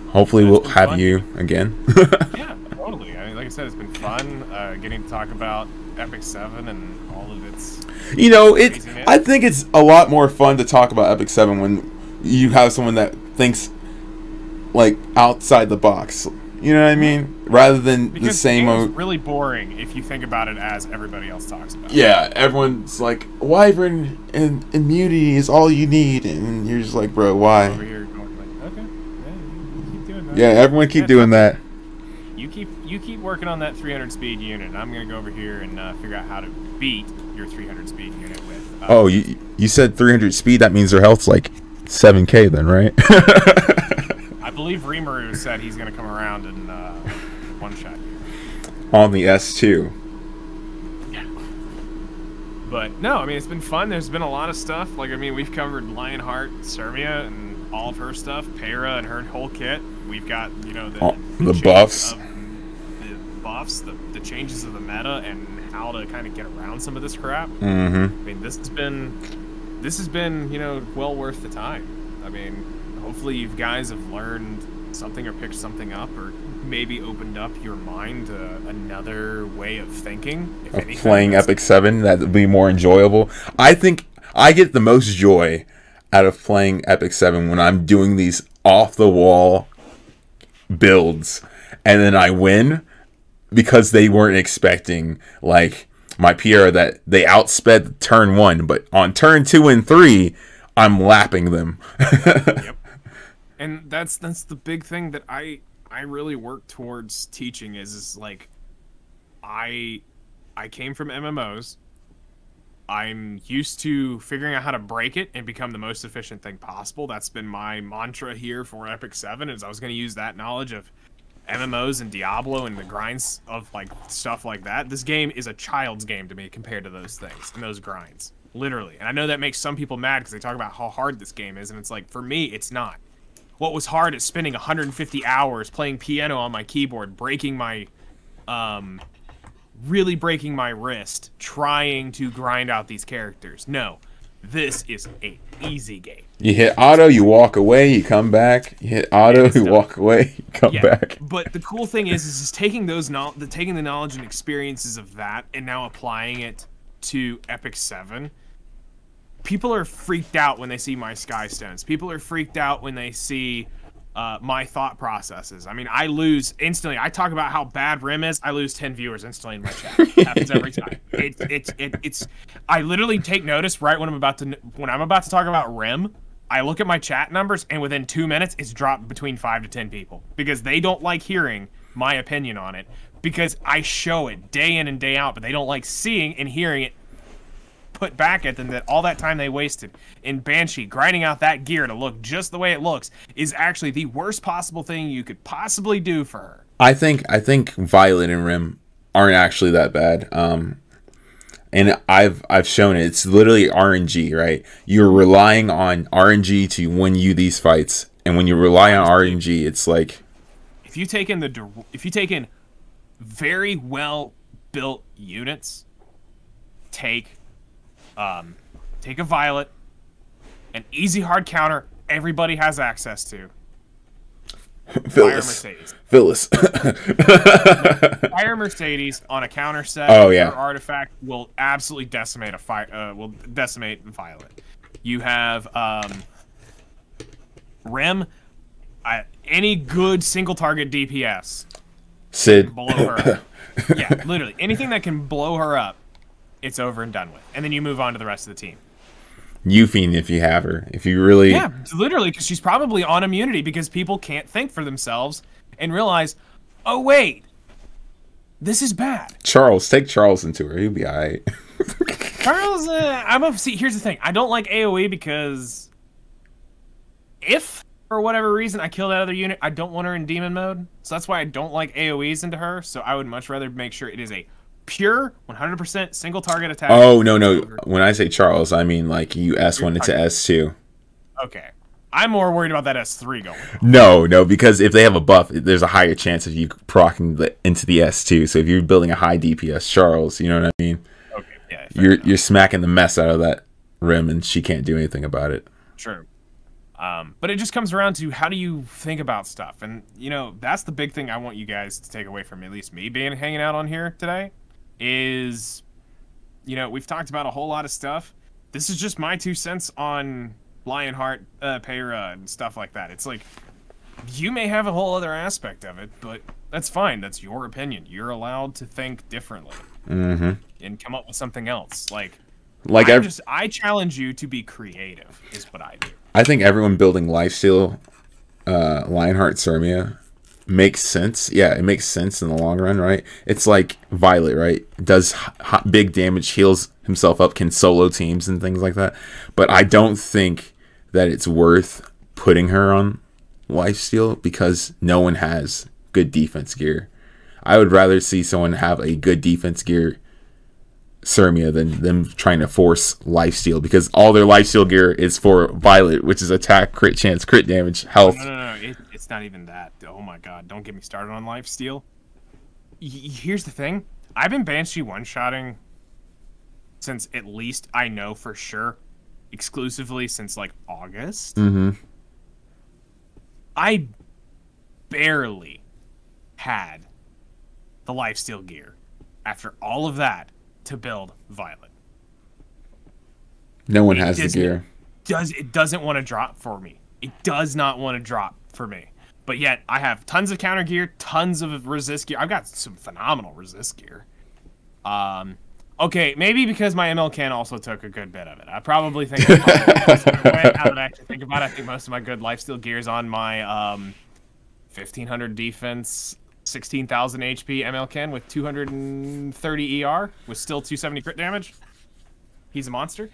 Hopefully we'll have you again. Yeah, totally. I mean, like I said, it's been fun getting to talk about Epic 7 and all of its. I think it's a lot more fun to talk about Epic 7 when you have someone that thinks like outside the box, you know what I mean, rather than the same old. Really boring if you think about it as everybody else talks about. Yeah, everyone's like Wyvern and immunity is all you need, and you're just like, bro, why? Over here going like, okay, yeah, you keep doing that. Yeah, everyone keep doing that. You keep working on that 300 speed unit. And I'm gonna go over here and figure out how to beat your 300 speed unit with. You said 300 speed. That means their health's like 7K then, right? I believe Rimuru said he's going to come around and one-shot you. On the S2. Yeah. But, no, I mean, it's been fun. There's been a lot of stuff. Like, I mean, we've covered Lionheart Sermia and all of her stuff. Para and her whole kit. We've got, the buffs. The buffs, the changes of the meta, and how to kind of get around some of this crap. Mm-hmm. I mean, this has been, well worth the time. I mean, hopefully you guys have learned something or picked something up or maybe opened up your mind to another way of thinking. If anything, playing Epic 7, that would be more enjoyable. I think I get the most joy out of playing Epic 7 when I'm doing these off-the-wall builds and then I win because they weren't expecting, like, my Pierre that they outsped turn 1, but on turn 2 and 3, I'm lapping them. Yep. And that's the big thing that I really work towards teaching is like I came from MMOs. I'm used to figuring out how to break it and become the most efficient thing possible. That's been my mantra here for Epic 7 is I was going to use that knowledge of MMOs and Diablo and the grinds of like stuff like that. This game is a child's game to me compared to those things and those grinds. Literally. And I know that makes some people mad because they talk about how hard this game is and it's like, for me, it's not. What was hard is spending 150 hours playing piano on my keyboard, breaking my, really breaking my wrist, trying to grind out these characters. No, this is an easy game. You hit auto, you walk away, you come back. You hit auto, you walk away, you come back. But the cool thing is taking taking the knowledge and experiences of that and now applying it to Epic 7, people are freaked out when they see my Sky Stones. People are freaked out when they see my thought processes. I mean, I lose instantly. I talk about how bad Rim is. I lose 10 viewers instantly in my chat. It happens every time. It's. I literally take notice right when I'm about to talk about Rim. I look at my chat numbers, and within 2 minutes, it's dropped between 5 to 10 people because they don't like hearing my opinion on it because I show it day in and day out, but they don't like seeing and hearing it put back at them that all that time they wasted in Banshee grinding out that gear to look just the way it looks is actually the worst possible thing you could possibly do for her. I think Violet and Rim aren't actually that bad. And I've shown it. It's literally RNG, right? You're relying on RNG to win you these fights, and when you rely on RNG, it's like if you take in very well built units, take a Violet, an easy hard counter everybody has access to. Phyllis. Fire Mercedes on a counter set. Oh yeah. Her artifact will absolutely decimate Violet. You have Rim. Any good single target DPS. Sid. Blow her up. Yeah, literally anything that can blow her up, it's over and done with, and then you move on to the rest of the team. Euphine, if you have her, if you really, yeah, literally, because she's probably on immunity because people can't think for themselves and realize, oh wait, this is bad. Take Charles into her, he'll be alright. Charles, see, here's the thing, I don't like AOE because if for whatever reason I kill that other unit, I don't want her in demon mode, so that's why I don't like AOEs into her. So I would much rather make sure it is a pure 100% single target attack. Oh no! When I say Charles, I mean like you S1 into S2. Okay, I'm more worried about that S3 going. No, because if they have a buff, there's a higher chance of you proccing into the S2. So if you're building a high DPS Charles, you know what I mean? Okay, yeah. You're smacking the mess out of that Rim, and she can't do anything about it. True. But it just comes around to how do you think about stuff, and that's the big thing I want you guys to take away from at least me being hanging out on here today. Is, we've talked about a whole lot of stuff. This is just my 2 cents on Lionheart, Pierre, and stuff like that. It's like, you may have a whole other aspect of it, but that's fine. That's your opinion. You're allowed to think differently and come up with something else. I challenge you to be creative, is what I do. I think everyone building lifesteal Lionheart Sermia makes sense. Yeah, it makes sense in the long run, right? It's like Violet, right? Does big damage, heals himself up, can solo teams and things like that. But I don't think that it's worth putting her on lifesteal because no one has good defense gear. I would rather see someone have a good defense gear Sermia than them trying to force lifesteal because all their lifesteal gear is for Violet, which is attack, crit chance, crit damage, health. No. It's not even that. Oh my god, don't get me started on lifesteal. Here's the thing. I've been Banshee one-shotting since at least I know for sure, exclusively since like August. I barely had the lifesteal gear after all of that to build Violet. No one has the gear. It doesn't want to drop for me. It does not want to drop for me. But yet, I have tons of counter gear, tons of resist gear. I've got some phenomenal resist gear. Okay, maybe because my ML can also took a good bit of it. I probably think now that I actually think about it, I think most of my good lifesteal gear is on my 1500 defense, 16,000 HP ML Ken with 230 ER with still 270 crit damage. He's a monster.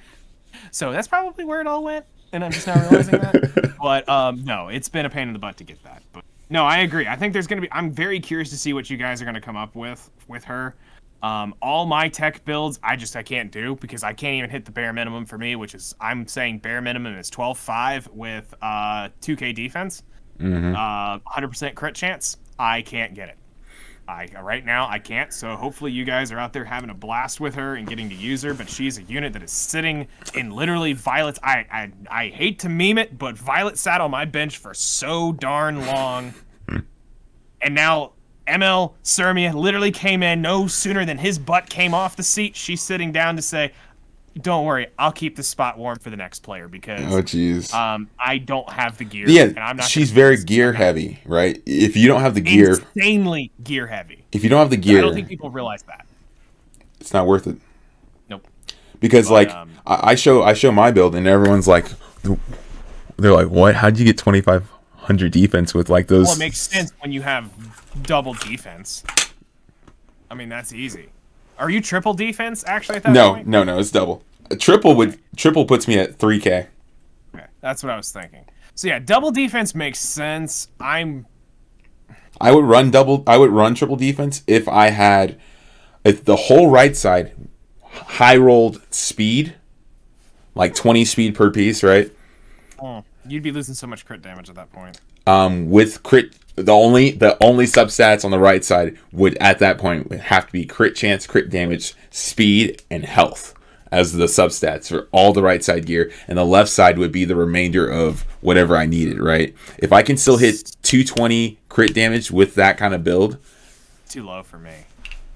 So that's probably where it all went, and I'm just now realizing that. But no, it's been a pain in the butt to get that. But no, I agree. I think there's going to be... I'm very curious to see what you guys are going to come up with her. All my tech builds, I can't do because I can't even hit the bare minimum for me, which is... I'm saying bare minimum is 12.5 with 2k defense. 100% crit chance. I can't get it. Right now, I can't, so hopefully you guys are out there having a blast with her and getting to use her, but she's a unit that is sitting in literally Violet's... I hate to meme it, but Violet sat on my bench for so darn long, and now ML Sermia literally came in no sooner than his butt came off the seat. She's sitting down to say, "Don't worry, I'll keep the spot warm for the next player because I don't have the gear." Yeah, and I'm not she's very gear heavy, right? If you don't have the gear, insanely gear heavy. If you don't have the gear, I don't think people realize that. It's not worth it. Nope. Because I show my build and everyone's like, they're like, "What? How'd you get 2,500 defense with like those?" Well, it makes sense when you have double defense. I mean, that's easy. Are you triple defense actually at that point? No, it's double. Triple puts me at 3K. Okay, that's what I was thinking. So yeah, double defense makes sense. I would run triple defense if the whole right side high rolled speed, like 20 speed per piece, right? You'd be losing so much crit damage at that point. With crit, the only substats on the right side would at that point have to be crit chance, crit damage, speed, and health as the substats for all the right side gear, and the left side would be the remainder of whatever I needed, right? If I can still hit 220 crit damage with that kind of build, too low for me.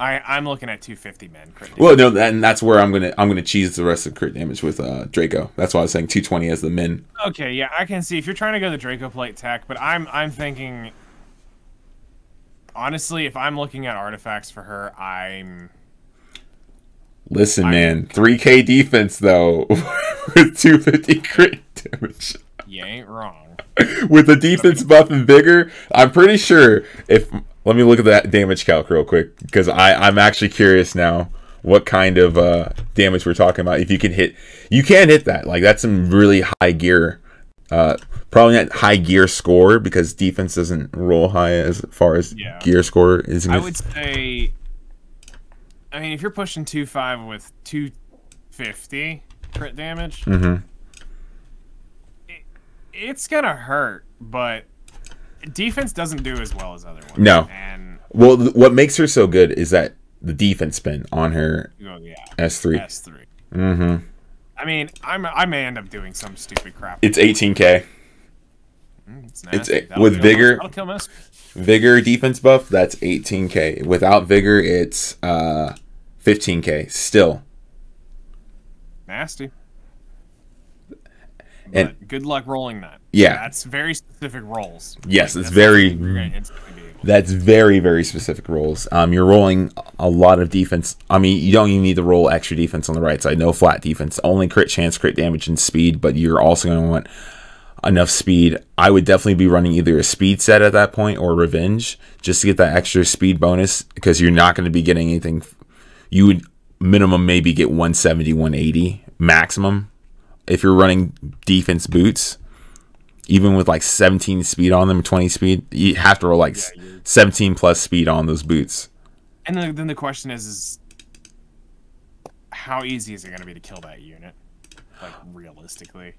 I'm looking at 250 men crit damage. Well, no, and that's where I'm gonna cheese the rest of the crit damage with Draco. That's why I was saying 220 as the min. Okay, yeah, I can see if you're trying to go the Draco plate tech, but I'm thinking honestly, if I'm looking at artifacts for her, Listen, man, 3K defense though with 250 crit damage. You ain't wrong. With the defense buff and vigor, I'm pretty sure let me look at that damage calc real quick because I'm actually curious now what kind of damage we're talking about. If you can hit that. Like that's some really high gear. Probably not high gear score because defense doesn't roll high as far as gear score is. I would say. I mean, if you're pushing 2.5 with 250 crit damage, it's gonna hurt, but defense doesn't do as well as other ones. No. Well, what makes her so good is that the defense spin on her S3. S3. I mean, I may end up doing some stupid crap. It's 18K. It's nasty. With vigor. That'll kill most. Vigor defense buff, that's 18K. Without vigor, it's 15K. Still nasty. And but good luck rolling that. Yeah, that's very specific rolls. Yes, it's very. That's very, very specific rolls. You're rolling a lot of defense. I mean, you don't even need to roll extra defense on the right side. No flat defense. Only crit chance, crit damage, and speed. But you're also going to want enough speed. I would definitely be running either a speed set at that point or revenge just to get that extra speed bonus because you're not going to be getting anything. You would minimum maybe get 170, 180 maximum if you're running defense boots. Even with like 17 speed on them, 20 speed, you have to roll like 17 plus speed on those boots. And then the question is how easy is it going to be to kill that unit? Like realistically,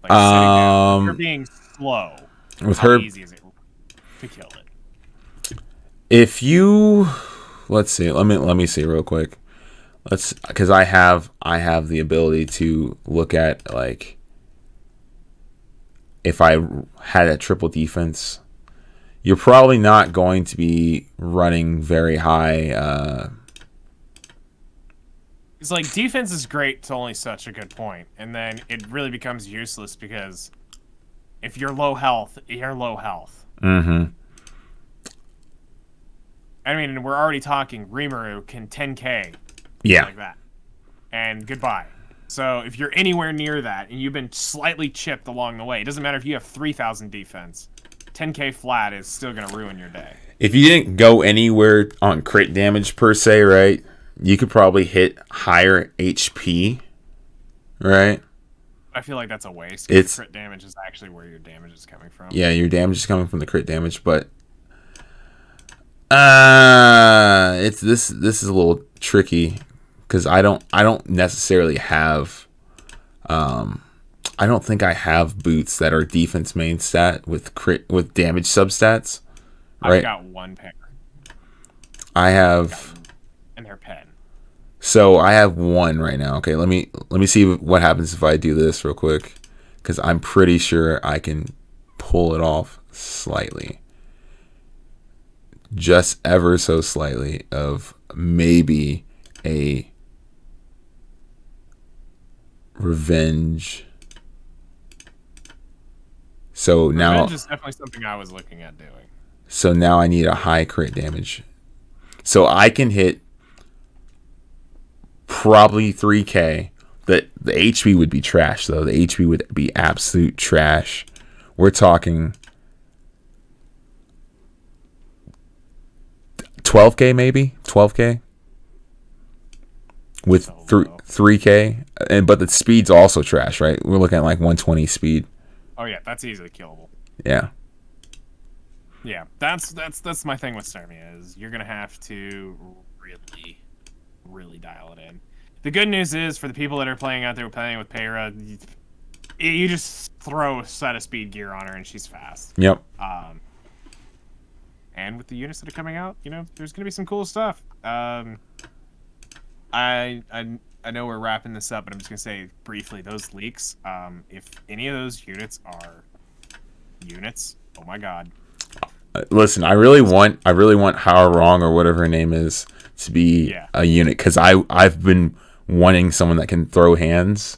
like her being slow. With how her, easy is it to kill it? If you, let's see, let me see real quick. Because I have the ability to look at like. If I had a triple defense, you're probably not going to be running very high. It's like defense is great to only such a good point, and then it really becomes useless because if you're low health, you're low health. Mm-hmm. I mean, we're already talking Rimuru can 10K. Yeah. Like that. And goodbye. So if you're anywhere near that and you've been slightly chipped along the way, it doesn't matter if you have 3,000 defense. 10K flat is still going to ruin your day. If you didn't go anywhere on crit damage per se, right, you could probably hit higher HP, right? I feel like that's a waste. Crit damage is actually where your damage is coming from. Yeah, your damage is coming from the crit damage, but this is a little tricky. Because I don't necessarily have, I don't think I have boots that are defense main stat with damage substats. Right? I've got one pair. I have, and they're pen. So I have one right now. Okay, let me see what happens if I do this real quick, because I'm pretty sure I can pull it off slightly. just ever so slightly of maybe a revenge. So now Revenge is definitely something I was looking at doing. So now I need a high crit damage. So I can hit probably 3k. The HP would be trash though. The HP would be absolute trash. We're talking 12k maybe? 12k? With 3k. But the speed's also trash, right? We're looking at like 120 speed. Oh yeah, that's easily killable. Yeah. Yeah, that's my thing with Sermia is you're gonna have to really dial it in. The good news is for the people that are playing out there playing with Pierre, you just throw a set of speed gear on her and she's fast. Yep. And with the units that are coming out, you know, there's gonna be some cool stuff. I know we're wrapping this up, but I'm just gonna say briefly those leaks. If any of those units are units, oh my god. Listen, I really want How Wrong or whatever her name is to be a unit because I've been wanting someone that can throw hands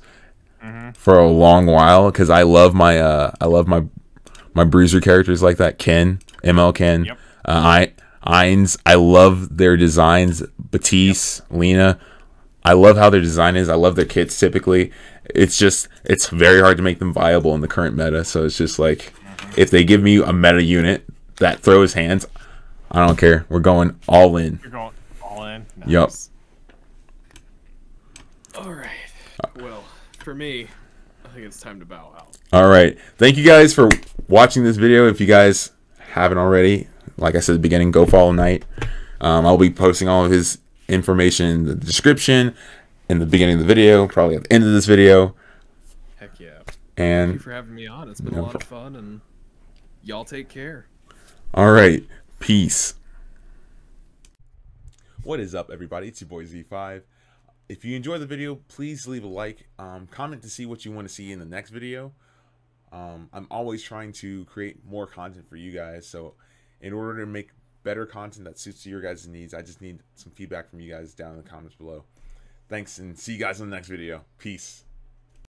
for a long while because I love my bruiser characters like that. Ken, ML Ken, Yep. Ainz. I love their designs. Batiste, Lena. I love how their design is. I love their kits typically. It's very hard to make them viable in the current meta. So it's just like if they give me a meta unit that throws hands, I don't care. We're going all in. You're going all in? Nice. Yup. Alright. Well, for me, I think it's time to bow out. Alright. Thank you guys for watching this video. If you guys haven't already, like I said at the beginning, go follow Knight. I'll be posting all of his information in the description, in the beginning of the video, probably at the end of this video. Heck yeah. And thank you for having me on. It's been a lot of fun, and y'all take care. All right, peace. What is up, everybody? It's your boy Z5. If you enjoyed the video, please leave a like, comment to see what you want to see in the next video. I'm always trying to create more content for you guys, so in order to make better content that suits your guys' needs, I just need some feedback from you guys down in the comments below. Thanks, and see you guys in the next video. Peace.